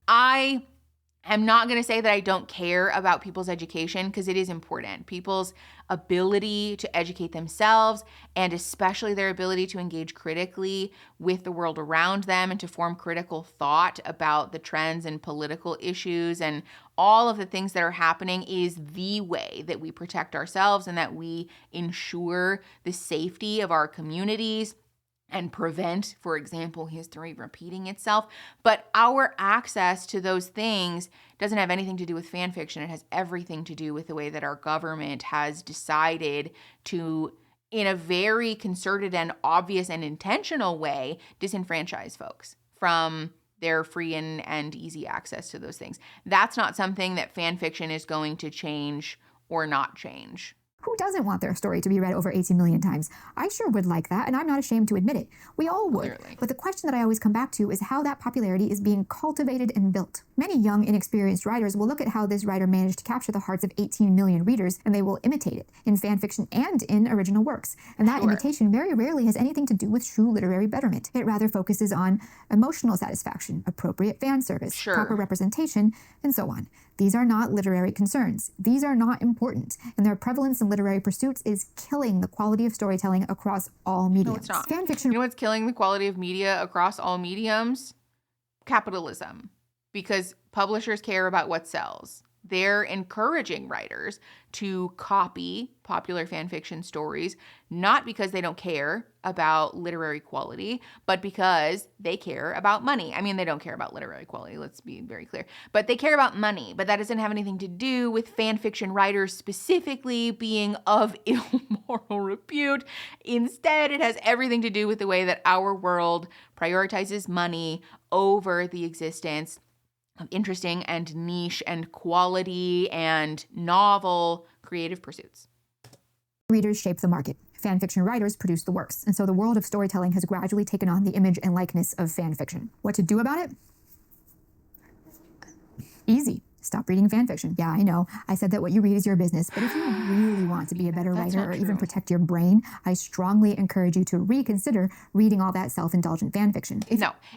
I'm not going to say that I don't care about people's education, because it is important. People's ability to educate themselves, and especially their ability to engage critically with the world around them and to form critical thought about the trends and political issues and all of the things that are happening, is the way that we protect ourselves and that we ensure the safety of our communities and prevent, for example, history repeating itself. But our access to those things doesn't have anything to do with fan fiction. It has everything to do with the way that our government has decided to, in a very concerted and obvious and intentional way, disenfranchise folks from their free and easy access to those things. That's not something that fan fiction is going to change or not change. Who doesn't want their story to be read over 18 million times? I sure would like that, and I'm not ashamed to admit it. We all would. Clearly. But the question that I always come back to is how that popularity is being cultivated and built. Many young, inexperienced writers will look at how this writer managed to capture the hearts of 18 million readers, and they will imitate it in fan fiction and in original works. And that imitation very rarely has anything to do with true literary betterment. It rather focuses on emotional satisfaction, appropriate fan service, proper representation, and so on. These are not literary concerns. These are not important, and their prevalence in literary pursuits is killing the quality of storytelling across all mediums. No, it's not. Fan fiction. You know what's killing the quality of media across all mediums? Capitalism. Because publishers care about what sells. They're encouraging writers to copy popular fan fiction stories, not because they don't care about literary quality, but because they care about money. I mean, they don't care about literary quality, let's be very clear, but they care about money. But that doesn't have anything to do with fan fiction writers specifically being of immoral repute. Instead, it has everything to do with the way that our world prioritizes money over the existence of interesting and niche and quality and novel creative pursuits. Readers shape the market. Fan fiction writers produce the works, and so the world of storytelling has gradually taken on the image and likeness of fan fiction. What to do about it? Easy. Stop reading fanfiction. Yeah, I know. I said that what you read is your business, but if you really want to be a better writer or even protect your brain, I strongly encourage you to reconsider reading all that self-indulgent fanfiction.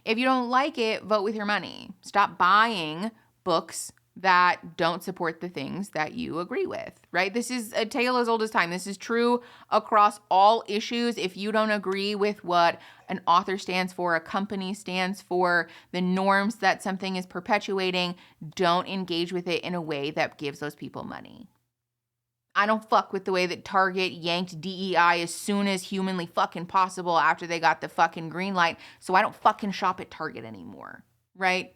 If you don't like it, vote with your money. Stop buying books that don't support the things that you agree with, right? This is a tale as old as time. This is true across all issues. If you don't agree with what an author stands for, a company stands for, the norms that something is perpetuating, don't engage with it in a way that gives those people money. I don't fuck with the way that Target yanked DEI as soon as humanly fucking possible after they got the fucking green light, so I don't fucking shop at Target anymore, right?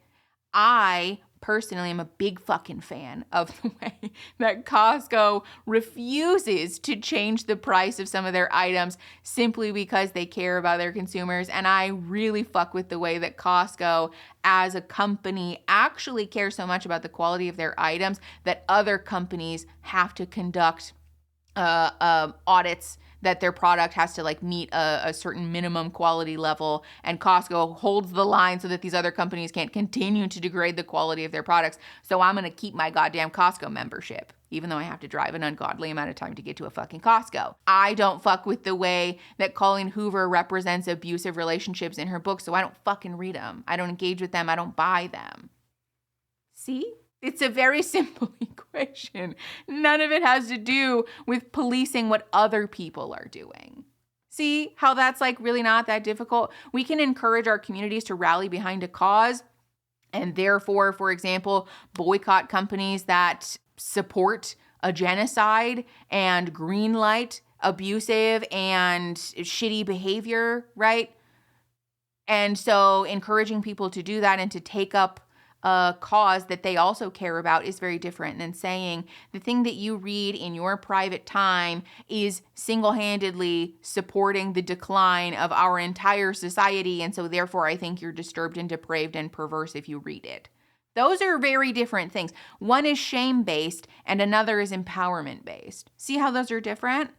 I personally am a big fucking fan of the way that Costco refuses to change the price of some of their items simply because they care about their consumers. And I really fuck with the way that Costco as a company actually cares so much about the quality of their items that other companies have to conduct audits that their product has to like meet a certain minimum quality level, and Costco holds the line so that these other companies can't continue to degrade the quality of their products. So I'm going to keep my goddamn Costco membership, even though I have to drive an ungodly amount of time to get to a fucking Costco. I don't fuck with the way that Colleen Hoover represents abusive relationships in her books, so I don't fucking read them. I don't engage with them. I don't buy them. See? It's a very simple equation. None of it has to do with policing what other people are doing. See how that's like really not that difficult? We can encourage our communities to rally behind a cause and therefore, for example, boycott companies that support a genocide and greenlight abusive and shitty behavior, right? And so encouraging people to do that and to take up a cause that they also care about is very different than saying the thing that you read in your private time is single-handedly supporting the decline of our entire society, and so therefore I think you're disturbed and depraved and perverse if you read it. Those are very different things. One is shame-based and another is empowerment-based. See how those are different?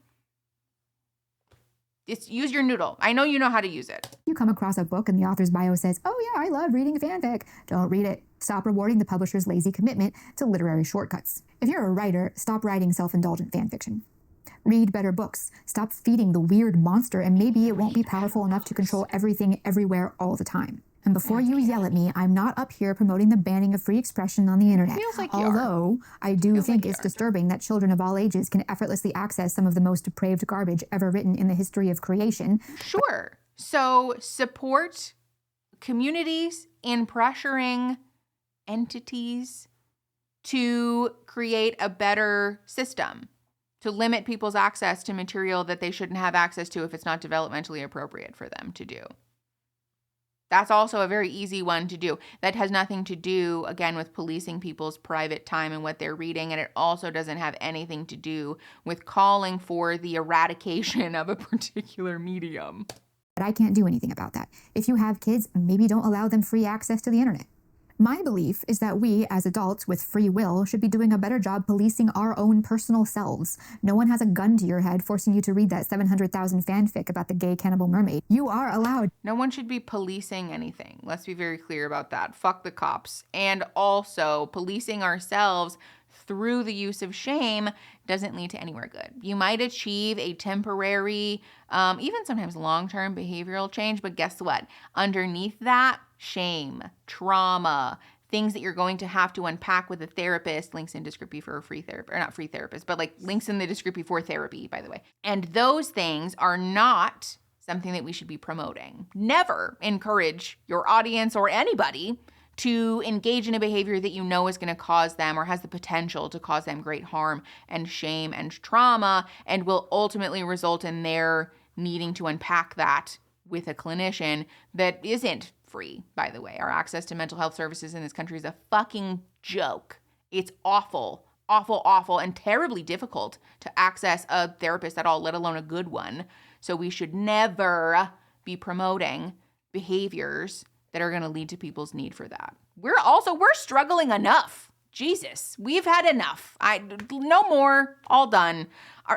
Use your noodle. I know you know how to use it. You come across a book and the author's bio says, "Oh yeah, I love reading fanfic." Don't read it. Stop rewarding the publisher's lazy commitment to literary shortcuts. If you're a writer, stop writing self-indulgent fanfiction. Read better books. Stop feeding the weird monster, and maybe it won't be powerful enough to control everything everywhere all the time. And before you yell at me, I'm not up here promoting the banning of free expression on the internet. Feels like you are. Although I do think it's disturbing that children of all ages can effortlessly access some of the most depraved garbage ever written in the history of creation. Sure. So support communities in pressuring entities to create a better system, to limit people's access to material that they shouldn't have access to if it's not developmentally appropriate for them to do. That's also a very easy one to do. That has nothing to do, again, with policing people's private time and what they're reading, and it also doesn't have anything to do with calling for the eradication of a particular medium. But I can't do anything about that. If you have kids, maybe don't allow them free access to the internet. My belief is that we, as adults with free will, should be doing a better job policing our own personal selves. No one has a gun to your head forcing you to read that 700,000 fanfic about the gay cannibal mermaid. You are allowed. No one should be policing anything. Let's be very clear about that. Fuck the cops. And also, policing ourselves through the use of shame doesn't lead to anywhere good. You might achieve a temporary, even sometimes long-term behavioral change, but guess what? Underneath that, shame, trauma, things that you're going to have to unpack with a therapist, links in description for a free therapist, or not free therapist, but like links in the description for therapy, by the way. And those things are not something that we should be promoting. Never encourage your audience or anybody to engage in a behavior that you know is going to cause them or has the potential to cause them great harm and shame and trauma, and will ultimately result in their needing to unpack that with a clinician that isn't free, by the way. Our access to mental health services in this country is a fucking joke. It's awful, awful, awful, and terribly difficult to access a therapist at all, let alone a good one. So we should never be promoting behaviors that are going to lead to people's need for that. We're struggling enough. Jesus, we've had enough. No more, all done.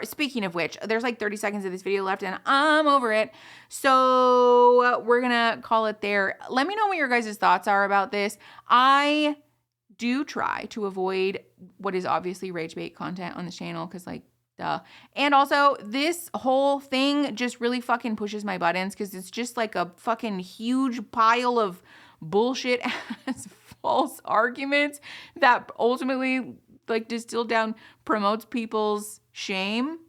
Speaking of which, there's like 30 seconds of this video left and I'm over it. So we're going to call it there. Let me know what your guys' thoughts are about this. I do try to avoid what is obviously rage bait content on this channel, because like, duh. And also, this whole thing just really fucking pushes my buttons, because it's just like a fucking huge pile of bullshit ass false arguments that ultimately, like, distilled down, promotes people's shame,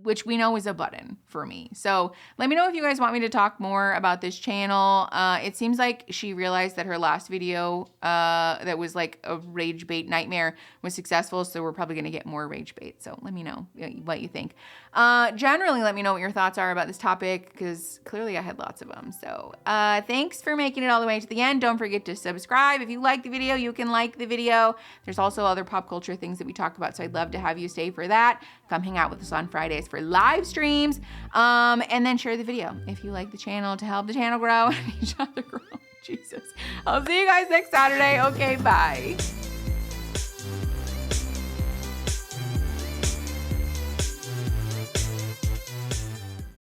which we know is a button for me. So let me know if you guys want me to talk more about this channel. It seems like she realized that her last video that was like a rage bait nightmare was successful. So we're probably going to get more rage bait. So let me know what you think. Generally, let me know what your thoughts are about this topic, because clearly I had lots of them. So thanks for making it all the way to the end. Don't forget to subscribe. If you like the video, you can like the video. There's also other pop culture things that we talk about, so I'd love to have you stay for that. Come hang out with us on Fridays for live streams, and then share the video if you like the channel, to help the channel grow and each other grow. Jesus. I'll see you guys next Saturday. Okay, bye.